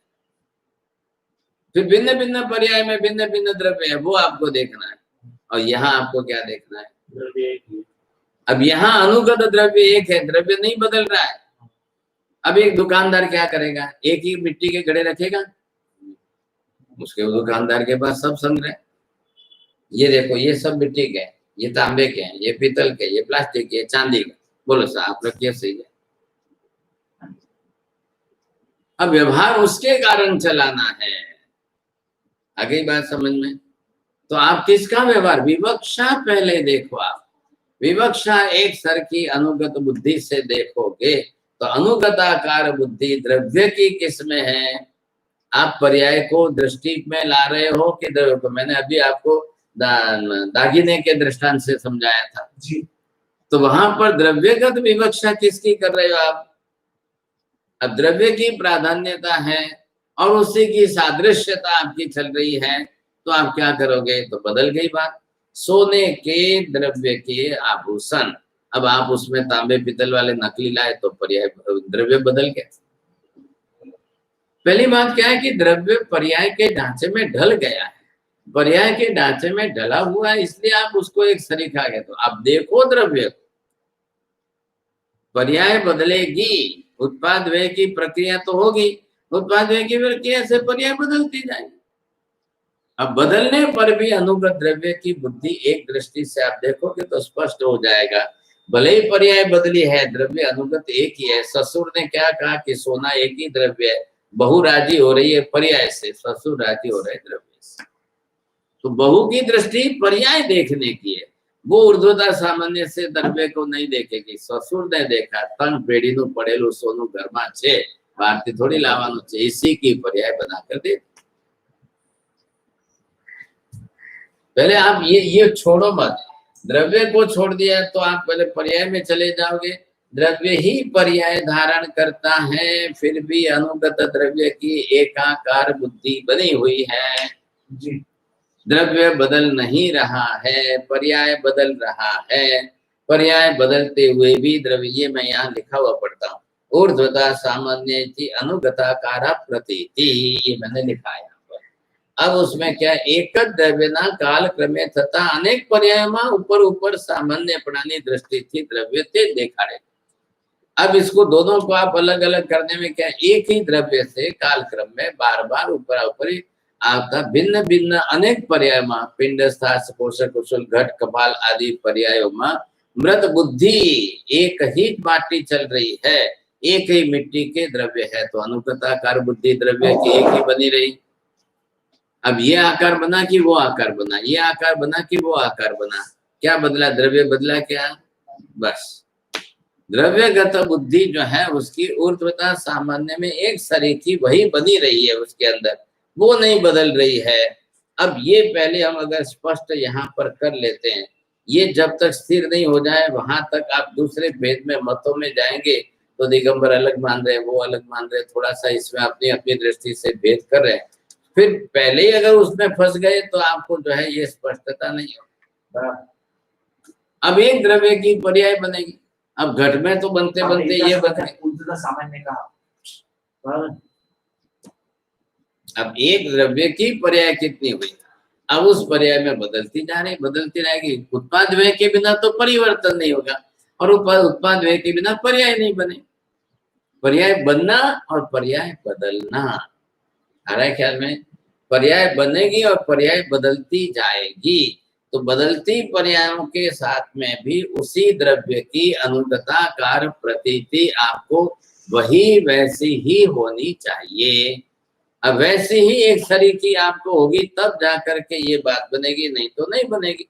फिर भिन्न भिन्न पर्याय में भिन्न भिन्न द्रव्य है, वो आपको देखना है। और यहाँ आपको क्या देखना है? द्रव्य एक ही है। अब यहाँ अनुगत द्रव्य एक है, द्रव्य नहीं बदल रहा है। अब एक दुकानदार क्या करेगा? एक ही मिट्टी के घड़े रखेगा? उसके दुकानदार के पास सब संग्रह, ये देखो ये सब मिट्टी के, ये तांबे के हैं, ये पीतल के, ये प्लास्टिक के, ये चांदी के। बोलो साहब, आप लोग क्या सही है? अब व्यवहार उसके कारण चलाना है। आगे बात समझ में? तो आप किसका व्यवहार? विवक्षा पहले देखो। आप विवक्षा एक सर की अनुगत बुद्धि से देखोगे तो अनुगताकार बुद्धि द्रव्य की किसमें है? आप पर्याय को दृष्टि में ला रहे हो कि द्रव्य को? मैंने अभी आपको दागिने के दृष्टांत से समझाया था जी। तो वहां पर द्रव्यगत विवक्षा किसकी कर रहे हो आप? अब द्रव्य की प्राधान्यता है और उसी की सादृश्यता आपकी चल रही है, तो आप क्या करोगे? तो बदल गई बात। सोने के द्रव्य के आभूषण, अब आप उसमें तांबे पीतल वाले नकली लाए तो पर्याय द्रव्य बदल गया। पहली बात क्या है कि द्रव्य पर्याय के ढांचे में ढल गया है। पर्याय के ढांचे में ढला हुआ है, इसलिए आप उसको एक सरीखा कहते हो। आप देखो द्रव्य, पर्याय बदलेगी, उत्पाद व्यय की प्रक्रिया तो होगी, उत्पाद व्यय की प्रक्रिया से पर्याय बदलती जाएगी। अब बदलने पर भी अनुगत द्रव्य की बुद्धि एक दृष्टि से आप देखोगे तो स्पष्ट हो जाएगा। भले ही पर्याय बदली है, द्रव्य अनुगत एक ही है। ससुर ने क्या कहा कि सोना एक ही द्रव्य है, बहू राजी हो रही है पर्याय से, ससुर राजी हो रहे द्रव्य से। तो बहू की दृष्टि पर्याय देखने की है, वो ऊर्ध्वता सामान्य से द्रव्य को नहीं देखेगी। ससुर ने देखा तन पेढ़ी नु पड़ेलू सोनू घरमा छे, भारती थोड़ी लावानु छे, इसी की पर्याय बनाकर दे। पहले आप ये छोड़ो मत, द्रव्य को छोड़ दिया तो आप पहले पर्याय में चले जाओगे। द्रव्य ही पर्याय धारण करता है, फिर भी अनुगत द्रव्य की एकाकार बुद्धि बनी हुई है। जी। द्रव्य बदल नहीं रहा है, पर्याय बदल रहा है। पर्याय बदलते हुए भी द्रव्य, ये मैं यहाँ लिखा हुआ पढ़ता हूँ, ऊर्ध्वता सामान्य अनुगताकारा प्रतीति, ये मैंने लिखा है यहाँ पर। अब उसमें क्या, एक द्रव्यना काल क्रमे तथा अनेक पर्याय में ऊपर ऊपर सामान्य प्रणाली दृष्टि थी द्रव्य ते देखा रहे। अब इसको दोनों को आप अलग अलग करने में क्या, एक ही द्रव्य से काल क्रम में बार बार ऊपर ऊपर आपका भिन्न भिन्न अनेक पर्याय में पिंड स्थान पोषक कुशल घट कपाल आदि पर्यायों में मृत बुद्धि एक ही माटी चल रही है, एक ही मिट्टी के द्रव्य है, तो अनुगताकार बुद्धि द्रव्य की एक ही बनी रही। अब ये आकार बना कि वो आकार बना, ये आकार बना कि वो आकार बना, क्या बदला, द्रव्य बदला क्या, बस द्रव्यगत बुद्धि जो है उसकी ऊर्ध्वता सामान्य में एक सरीखी वही बनी रही है उसके अंदर, वो नहीं बदल रही है। अब ये पहले हम अगर स्पष्ट यहाँ पर कर लेते हैं, ये जब तक स्थिर नहीं हो जाए वहां तक आप दूसरे भेद में मतों में जाएंगे तो दिगंबर अलग मान रहे, वो अलग मान रहे, थोड़ा सा इसमें अपनी अपनी दृष्टि से भेद कर रहे हैं, फिर पहले ही अगर उसमें फंस गए तो आपको जो है ये स्पष्टता नहीं हो। अब एक द्रव्य की पर्याय बनेगी, अब घट में तो बनते बनते ये बने, ऊर्ध्वता सामान्य कहा, अब एक द्रव्य की पर्याय कितनी हुई, अब उस पर्याय में बदलती जा रही, बदलती रहेगी। उत्पाद व्यय के बिना तो परिवर्तन नहीं होगा, और उत्पाद व्यय के बिना पर्याय नहीं बने। पर्याय बनना और पर्याय बदलना आ रहा है ख्याल में, पर्याय बनेगी और पर्याय बदलती जाएगी, तो बदलती पर्यायों के साथ में भी उसी द्रव्य की अनुगताकार प्रतीति आपको वही वैसी ही होनी चाहिए। अब वैसे ही एक सरीखी आपको होगी तब जाकर के ये बात बनेगी, नहीं तो नहीं बनेगी।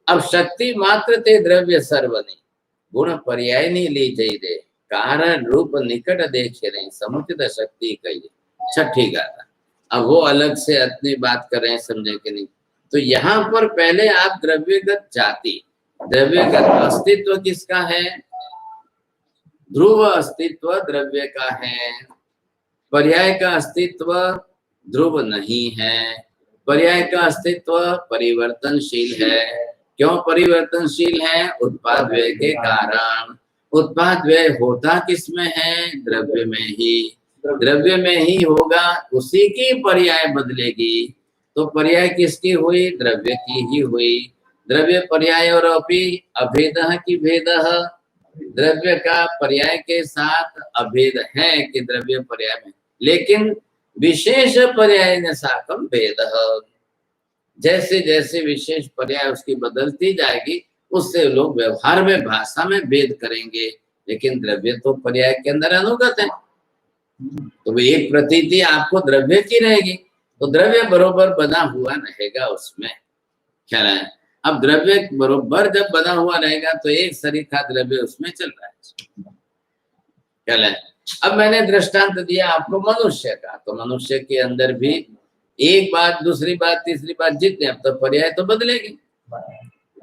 अब शक्ति मात्र ते द्रव्य सर्वनी गुण पर्याय नहीं ली जाई रे, कारण रूप निकट देखे नहीं, समुचित शक्ति कही, छठी गाथा। अब वो अलग से अपनी बात कर रहे हैं, समझे कि नहीं। तो यहाँ पर पहले आप द्रव्यगत जाति, द्रव्यगत अस्तित्व किसका है, ध्रुव अस्तित्व द्रव्य का है, पर्याय का अस्तित्व ध्रुव नहीं है, पर्याय का अस्तित्व परिवर्तनशील है। क्यों परिवर्तनशील है, उत्पाद व्यय के कारण। उत्पाद व्यय होता किसमें है, द्रव्य में ही, द्रव्य में ही होगा, उसी की पर्याय बदलेगी, तो पर्याय किसकी हुई, द्रव्य की ही हुई। द्रव्य पर्याय और अपि अभेदः की भेदः, द्रव्य का पर्याय के साथ अभेद है कि द्रव्य पर्याय में, लेकिन विशेष पर्याय न साकम भेदः, जैसे जैसे विशेष पर्याय उसकी बदलती जाएगी उससे लोग व्यवहार में भाषा में भेद करेंगे, लेकिन द्रव्य तो पर्याय के अंदर अनुगत है, तो एक प्रतीति आपको द्रव्य की रहेगी, तो द्रव्य बरोबर बना हुआ रहेगा उसमें, ख्याल है। अब द्रव्य बरोबर जब बना हुआ रहेगा तो एक सरीखा द्रव्य उसमें चल रहा है, ख्याल है। अब मैंने दृष्टांत दिया आपको मनुष्य का, तो मनुष्य के अंदर भी एक बात, दूसरी बात, तीसरी बात, जितने अब तो पर्याय तो बदलेगी।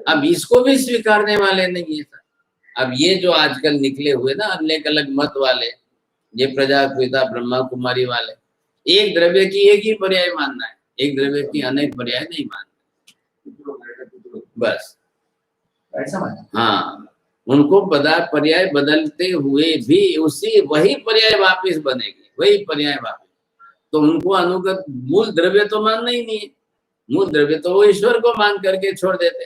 अब इसको भी स्वीकारने वाले नहीं है। अब ये जो आजकल निकले हुए ना अलग अलग मत वाले, ये प्रजापिता ब्रह्मा कुमारी वाले, एक द्रव्य की एक ही पर्याय मानना है, एक द्रव्य की अनेक पर्याय नहीं मानना, बस ऐसा मानना। हाँ, उनको पर्याय बदलते हुए भी उसी वही पर्याय वापिस बनेगी, वही पर्याय वापिस, तो उनको अनुगत मूल द्रव्य तो मानना ही नहीं है, मूल द्रव्य तो वो ईश्वर को मान करके छोड़ देते।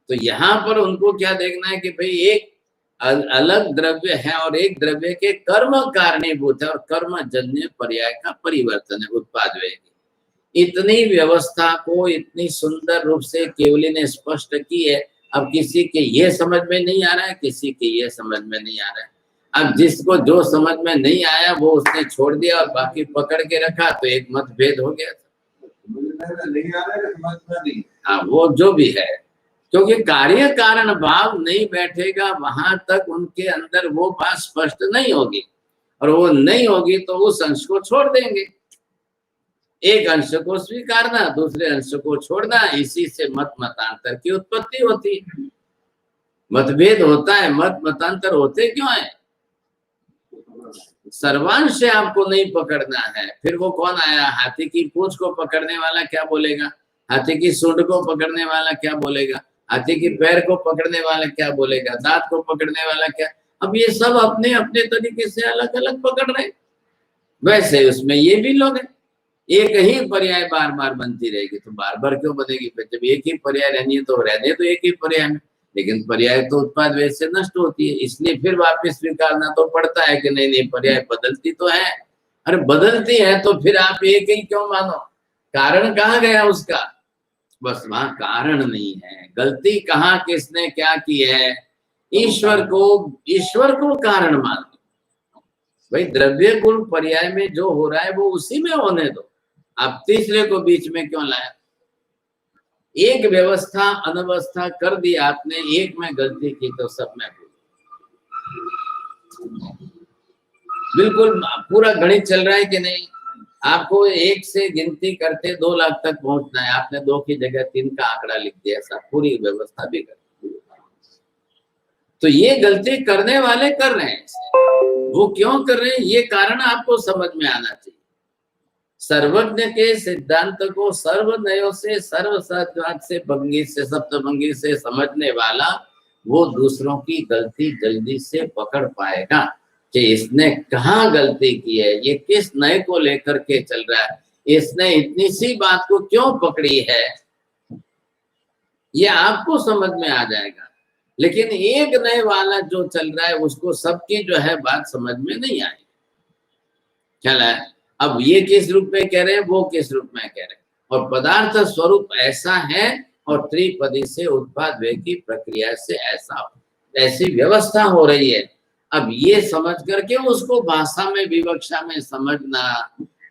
तो यहाँ पर उनको क्या देखना है कि भाई एक अलग द्रव्य है और एक द्रव्य के कर्म कारणीभूत है और कर्म जन्य पर्याय का परिवर्तन है उत्पाद व्यय की। इतनी व्यवस्था को इतनी सुंदर रूप से केवली ने स्पष्ट की है। अब किसी के ये समझ में नहीं आ रहा है, किसी के ये समझ में नहीं आ रहा है। अब जिसको जो समझ में नहीं आया वो उसने छोड़ दिया और बाकी पकड़ के रखा, तो एक मतभेद हो गया। हाँ, वो जो भी है, क्योंकि कार्य कारण भाव नहीं बैठेगा वहां तक उनके अंदर वो बात स्पष्ट नहीं होगी, और वो नहीं होगी तो उस अंश को छोड़ देंगे। एक अंश को स्वीकारना, दूसरे अंश को छोड़ना, इसी से मत मतांतर की उत्पत्ति होती है। मतभेद होता है, मत मतांतर होते क्यों है? सर्वांश से आपको नहीं पकड़ना है। फिर वो कौन आया? हाथी की पूंछ को पकड़ने वाला क्या बोलेगा, हाथी की सूंड को पकड़ने वाला क्या बोलेगा, हाथी की पैर को पकड़ने वाला क्या बोलेगा, दांत को पकड़ने वाला क्या। अब ये सब अपने अपने तरीके से अलग अलग पकड़ रहे हैं। वैसे उसमें ये भी लोग हैं, एक ही पर्याय बार बार बनती रहेगी तो बार बार क्यों बनेगी? फिर जब एक ही पर्याय रहनी है तो रहने तो एक ही पर्याय में, लेकिन पर्याय तो उत्पाद वेद से नष्ट होती है, इसलिए फिर वापस स्वीकारना तो पड़ता है कि नहीं नहीं पर्याय बदलती तो है। अरे बदलती है तो फिर आप एक ही क्यों मानो? कारण कहाँ गया उसका? बस वहां कारण नहीं है। गलती कहाँ किसने क्या की है? ईश्वर को कारण मान लो। भाई द्रव्य गुण पर्याय में जो हो रहा है वो उसी में होने दो, आप तीसरे को बीच में क्यों लाया? एक व्यवस्था अनवस्था कर दी आपने, एक में गलती की तो सब में भूल। बिल्कुल पूरा गणित चल रहा है कि नहीं? आपको एक से गिनती करते 2 लाख तक पहुंचना है, आपने 2 की जगह 3 का आंकड़ा लिख दिया, ऐसा पूरी व्यवस्था भी कर। तो ये गलती करने वाले कर रहे हैं, वो क्यों कर रहे हैं ये कारण आपको समझ में आना चाहिए। सर्वज्ञ के सिद्धांत को सर्वनयों से सर्व सहजवाद से भंगी से सप्तभंगी से समझने वाला वो दूसरों की गलती जल्दी से पकड़ पाएगा कि इसने कहाँ गलती की है, ये किस नए को लेकर के चल रहा है, इसने इतनी सी बात को क्यों पकड़ी है, ये आपको समझ में आ जाएगा। लेकिन एक नए वाला जो चल रहा है उसको सबकी जो है बात समझ में नहीं आई। चला है अब ये किस रूप में कह रहे हैं, वो किस रूप में कह रहे हैं, और पदार्थ स्वरूप ऐसा है और त्रिपदी से उत्पाद वे की प्रक्रिया से ऐसी व्यवस्था हो रही है। अब ये समझ करके उसको भाषा में विवक्षा में समझना,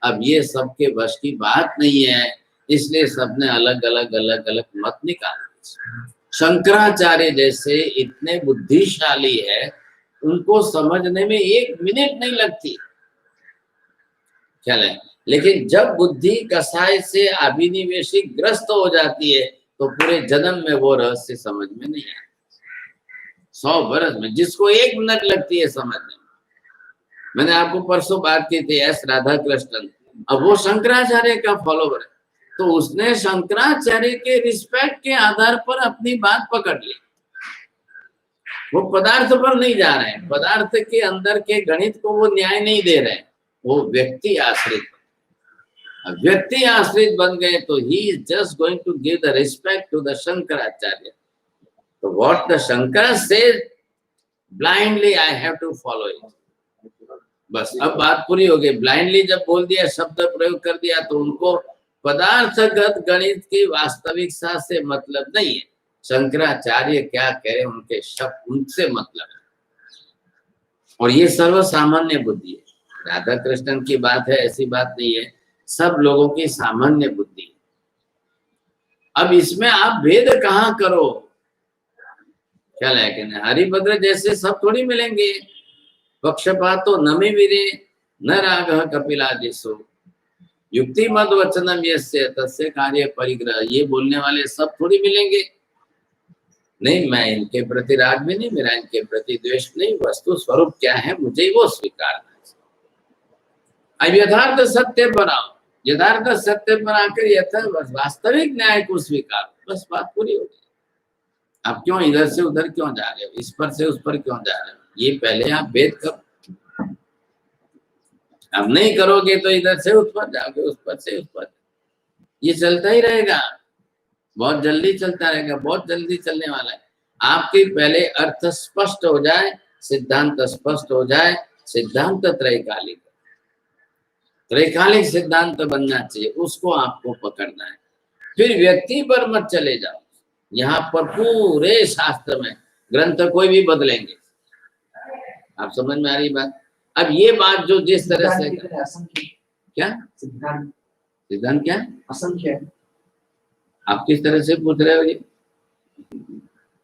अब ये सबके वश की बात नहीं है, इसलिए सबने अलग अलग मत निकाले। शंकराचार्य जैसे इतने बुद्धिशाली है, उनको समझने में 1 मिनट नहीं लगती, चले। लेकिन जब बुद्धि कसाय से अभिनिवेशिक ग्रस्त हो जाती है तो पूरे जन्म में वो रहस्य समझ में नहीं आता। 100 बरस में जिसको 1 मिनट लगती है समझने में। मैंने आपको परसों बात की थी एस राधा कृष्णन, अब वो शंकराचार्य का फॉलोवर है, तो उसने शंकराचार्य के रिस्पेक्ट के आधार पर अपनी बात पकड़ ली। वो पदार्थ पर नहीं जा रहे हैं, पदार्थ के अंदर के गणित को वो न्याय नहीं दे रहे हैं, वो व्यक्ति आश्रित बन गए तो he is just going to give the respect to the Shankaracharya. तो what the Shankar says blindly I have to follow it. बस अब बात पूरी हो गई। ब्लाइंडली जब बोल दिया, शब्द प्रयोग कर दिया, तो उनको पदार्थगत गणित की वास्तविकता से मतलब नहीं है। शंकराचार्य क्या कह रहे उनके शब्द उनसे मतलब है, और ये सर्वसामान्य बुद्धि है। राधा कृष्णन की बात है ऐसी बात नहीं है, सब लोगों की सामान्य बुद्धि है। अब इसमें आप भेद कहाँ करो, क्या है हरिभद्र जैसे सब थोड़ी मिलेंगे। पक्षपातो नमी वीरे न रागः कपिलादिषु युक्ति मद वचनम यस्य तस्य कार्य परिग्रह, ये बोलने वाले सब थोड़ी मिलेंगे। नहीं, मैं इनके प्रति राग भी नहीं, मेरा इनके प्रति द्वेष नहीं, वस्तु स्वरूप क्या है मुझे वो स्वीकारना है। अब यथार्थ सत्य बनाओ, यथार्थ सत्य बनाकर यथार्थ वास्तविक न्याय को स्वीकारो, बस बात पूरी हो गई। आप क्यों इधर से उधर क्यों जा रहे हो, इस पर से उस पर क्यों जा रहे हो, ये पहले आप भेद करो। अब नहीं करोगे तो इधर से उस पर जाओगे, उस पर से उस पर, ये चलता ही रहेगा, बहुत जल्दी चलता रहेगा, बहुत जल्दी चलने वाला है। आपके पहले अर्थ स्पष्ट हो जाए, सिद्धांत स्पष्ट हो जाए, सिद्धांत त्रैकालिक सिद्धांत बनना चाहिए, उसको आपको पकड़ना है। फिर व्यक्ति पर मत चले जाओ, यहाँ पर पूरे शास्त्र में ग्रंथ कोई भी बदलेंगे। आप समझ में आ रही बात? अब ये बात जो जिस तरह से क्या सिद्धांत क्या असंख्य, आप किस तरह से पूछ रहे हो ये?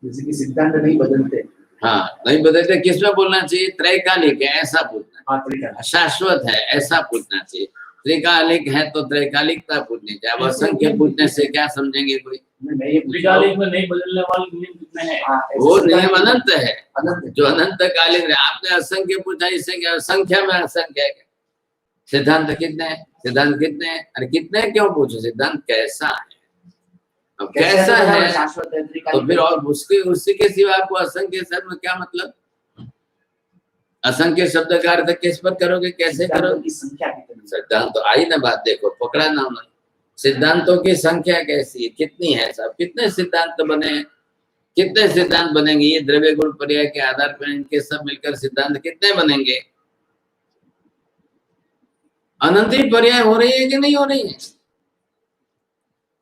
जैसे कि सिद्धांत नहीं बदलते। हाँ, नहीं बदलते, किसमें बोलना चाहिए? त्रैकालिक है ऐसा पूछना, शाश्वत है ऐसा पूछना चाहिए। त्रिकालिक है तो त्रैकालिकता पूछनी चाहिए। अब असंख्य पूछने से क्या समझेंगे कोई? त्रिकालिक में नहीं बदलने वाले में है। हाँ, ऐसे वो सिद्धांत नियम अनंत है, अनंत है। जो अनंत कालीन है। आपने असंख्य पूछा, इससे क्या संख्या में असंख्य है? सिद्धांत कितने हैं? सिद्धांत कितने हैं? अरे कितने क्यों पूछो, सिद्धांत कैसा है? अब कैसा है शाश्वत है, तो फिर और उसी के सिवा आपको असंख्य शब्द में क्या मतलब? असंख्य शब्द का अर्थ किस पर करोगे, कैसे सिद्धांतों करोगे? की संख्या कितनी है? सिद्धांत तो आई ना बात, देखो पकड़ा ना उन्होंने। सिद्धांतों की संख्या कैसी है, कितनी है साहब? कितने सिद्धांत बने हैं? कितने सिद्धांत बनेंगे? ये द्रव्य गुण पर्याय के आधार पर इनके सब मिलकर सिद्धांत कितने बनेंगे? अनंत ही पर्याय हो रही है कि नहीं हो रही है?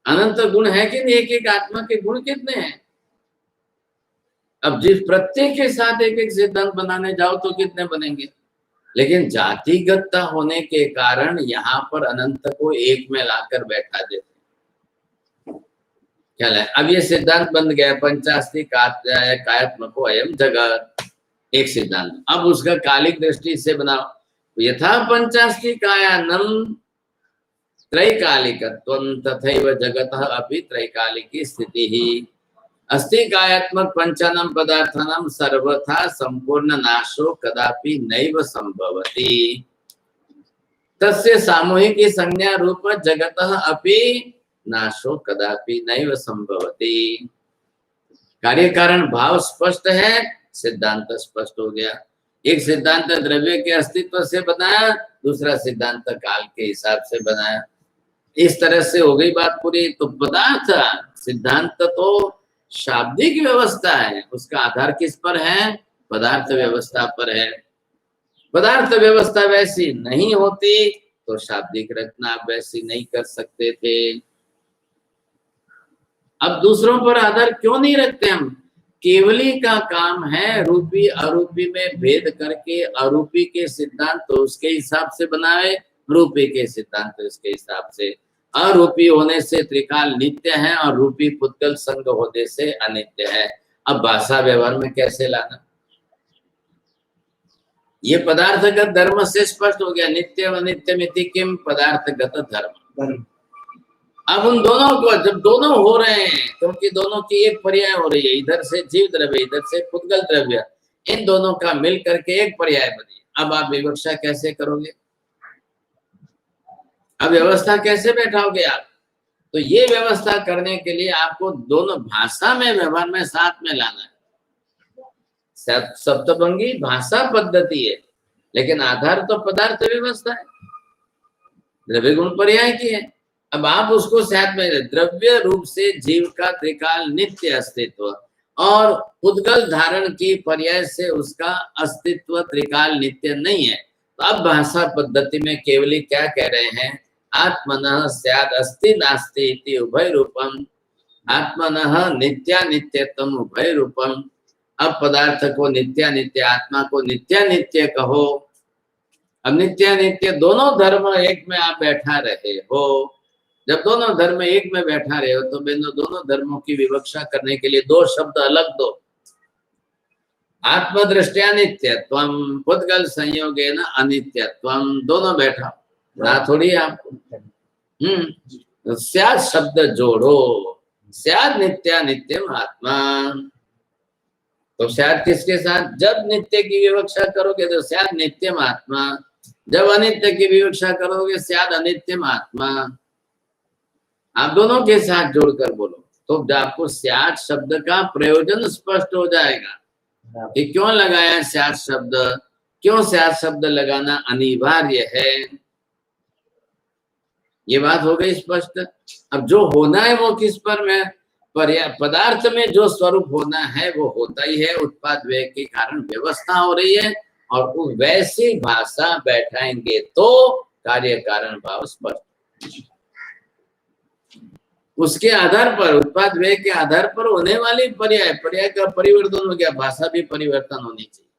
अनंत गुण है कि नहीं? एक एक आत्मा के गुण कितने हैं? अब जिस प्रत्येक के साथ एक एक सिद्धांत बनाने जाओ तो कितने बनेंगे? लेकिन जातिगतता होने के कारण यहाँ पर अनंत को एक में लाकर बैठा देते। क्या है? अब ये सिद्धांत बन गया, पंचास्ति कायात्मको अयम जगत, एक सिद्धांत। अब उसका कालिक दृष्टि से बनाओ, यथा पंचास्ति कायानम त्रैकालिकत्वं तथैव जगतः अपि त्रैकालिकी स्थिति ही अस्ति कायात्मक पंचानां पदार्थानां सर्वथा संपूर्ण नाशो कदापि नैव संभवति तस्य सामूहिकी संज्ञा रूप जगतः अपि नाशो कदापि नैव संभवति। कार्य कारण भाव स्पष्ट है, सिद्धांत स्पष्ट हो गया। एक सिद्धांत द्रव्य के अस्तित्व से बनाया, दूसरा सिद्धांत काल के हिसाब से बनाया। इस तरह से हो गई बात पूरी। तो पदार्थ सिद्धांत तो शाब्दिक व्यवस्था है, उसका आधार किस पर है? पदार्थ व्यवस्था पर है। पदार्थ व्यवस्था वैसी नहीं होती तो शाब्दिक रचना आप वैसी नहीं कर सकते थे। अब दूसरों पर आधार क्यों नहीं रखते हम? केवली का काम है रूपी अरूपी में भेद करके अरूपी के सिद्धांत तो उसके हिसाब से बनाए, रूपी के सिद्धांत उसके हिसाब से। अरूपी होने से त्रिकाल नित्य है और रूपी पुद्गल संग होने से अनित्य है। अब भाषा व्यवहार में कैसे लाना? ये पदार्थगत धर्म से स्पष्ट हो गया। नित्य अनित्यमिति किम पदार्थगत धर्म। अब उन दोनों को जब दोनों हो रहे हैं, क्योंकि दोनों की एक पर्याय हो रही है, इधर से जीव द्रव्य इधर से पुद्गल द्रव्य, इन दोनों का मिल करके एक पर्याय बनी। अब आप विवक्षा कैसे करोगे? अब व्यवस्था कैसे बैठाओगे आप? तो ये व्यवस्था करने के लिए आपको दोनों भाषा में व्यवहार में साथ में लाना है। सप्तभंगी भाषा पद्धति है, लेकिन आधार तो पदार्थ व्यवस्था है, द्रव्य गुण पर्याय की है। अब आप उसको साथ में, द्रव्य रूप से जीव का त्रिकाल नित्य अस्तित्व और पुद्गल धारण की पर्याय से उसका अस्तित्व त्रिकाल नित्य नहीं है। तो अब भाषा पद्धति में केवली क्या कह रहे हैं? आत्मनः स्याद् अस्ति नास्ति इति उभय रूपम, आत्मनः नित्यानित्यत्वम उभय रूपम। अब पदार्थ को नित्यानित्य, आत्मा को नित्यानित्य कहो। अब नित्यानित्य दोनों धर्म एक में आप बैठा रहे हो। जब दोनों धर्म एक में बैठा रहे हो तो दोनों धर्मों की विवक्षा करने के लिए दो शब्द अलग दो। आत्मदृष्टया नित्यत्वम, पुद्गल संयोगेन अनित्यत्वम, दोनों बैठा ना थोड़ी आपको। स्याद शब्द जोड़ो, स्याद नित्यानित्यम आत्मा। तो स्याद किसके साथ? जब नित्य की विवक्षा करोगे तो स्याद नित्यम आत्मा, जब अनित्य की विवक्षा करोगे स्याद अनित्यम आत्मा। आप दोनों के साथ जोड़कर बोलो तो आपको स्याद शब्द का प्रयोजन स्पष्ट हो जाएगा कि क्यों लगाया स्याद शब्द, क्यों स्याद शब्द लगाना अनिवार्य है। ये बात हो गई स्पष्ट। अब जो होना है वो किस पर में? पदार्थ में जो स्वरूप होना है वो होता ही है। उत्पाद व्यय के कारण व्यवस्था हो रही है और वैसी भाषा बैठाएंगे तो कार्य कारण भाव स्पष्ट। उसके आधार पर, उत्पाद व्यय के आधार पर होने वाली पर्याय का परिवर्तन हो गया। भाषा भी परिवर्तन होनी चाहिए,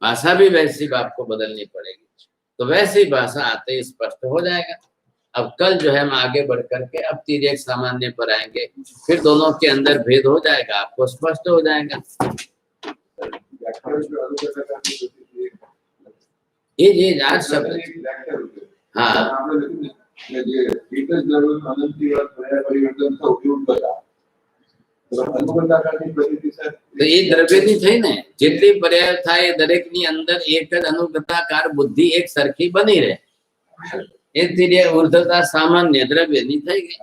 भाषा भी वैसी आपको बदलनी पड़ेगी। तो वैसी भाषा आते ही स्पष्ट हो जाएगा। अब कल जो है हम आगे बढ़ करके अब तिर्यक सामान्य पर आएंगे, फिर दोनों के अंदर भेद हो जाएगा, आपको स्पष्ट हो जाएगा। ये आज शब्द, हाँ एकच धरून अनंतीवर पर्याय परिवर्तनचा उपयोग करा, અનુબંધાકારની પ્રવૃત્તિ સર તો એ દ્રવ્યની થઈ ને જેટલી પર્યાય થાય એ દરેકની અંદર એક જ અનુગતાકાર બુદ્ધિ એક સરખી બની રહે એથી ઉર્ધ્વતા સામાન્ય દ્રવ્યની થઈ ગઈ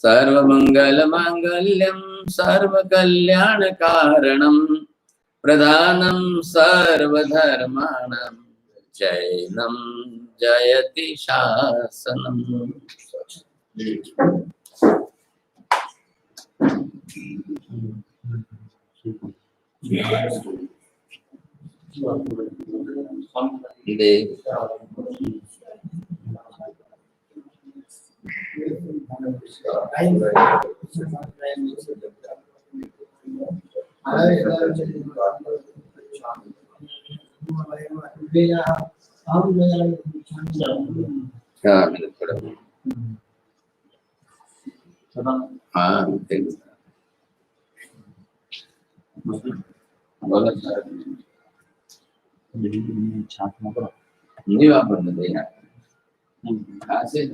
સર્વમંગલ માંગલ્યમ સર્વ કલ્યાણ કારણમ પ્રધાનમ સર્વધર્માણમ જૈનમ જયતિ શાસનમ દેવ हाँ हाँ बोलो नहीं वापरने देना खासे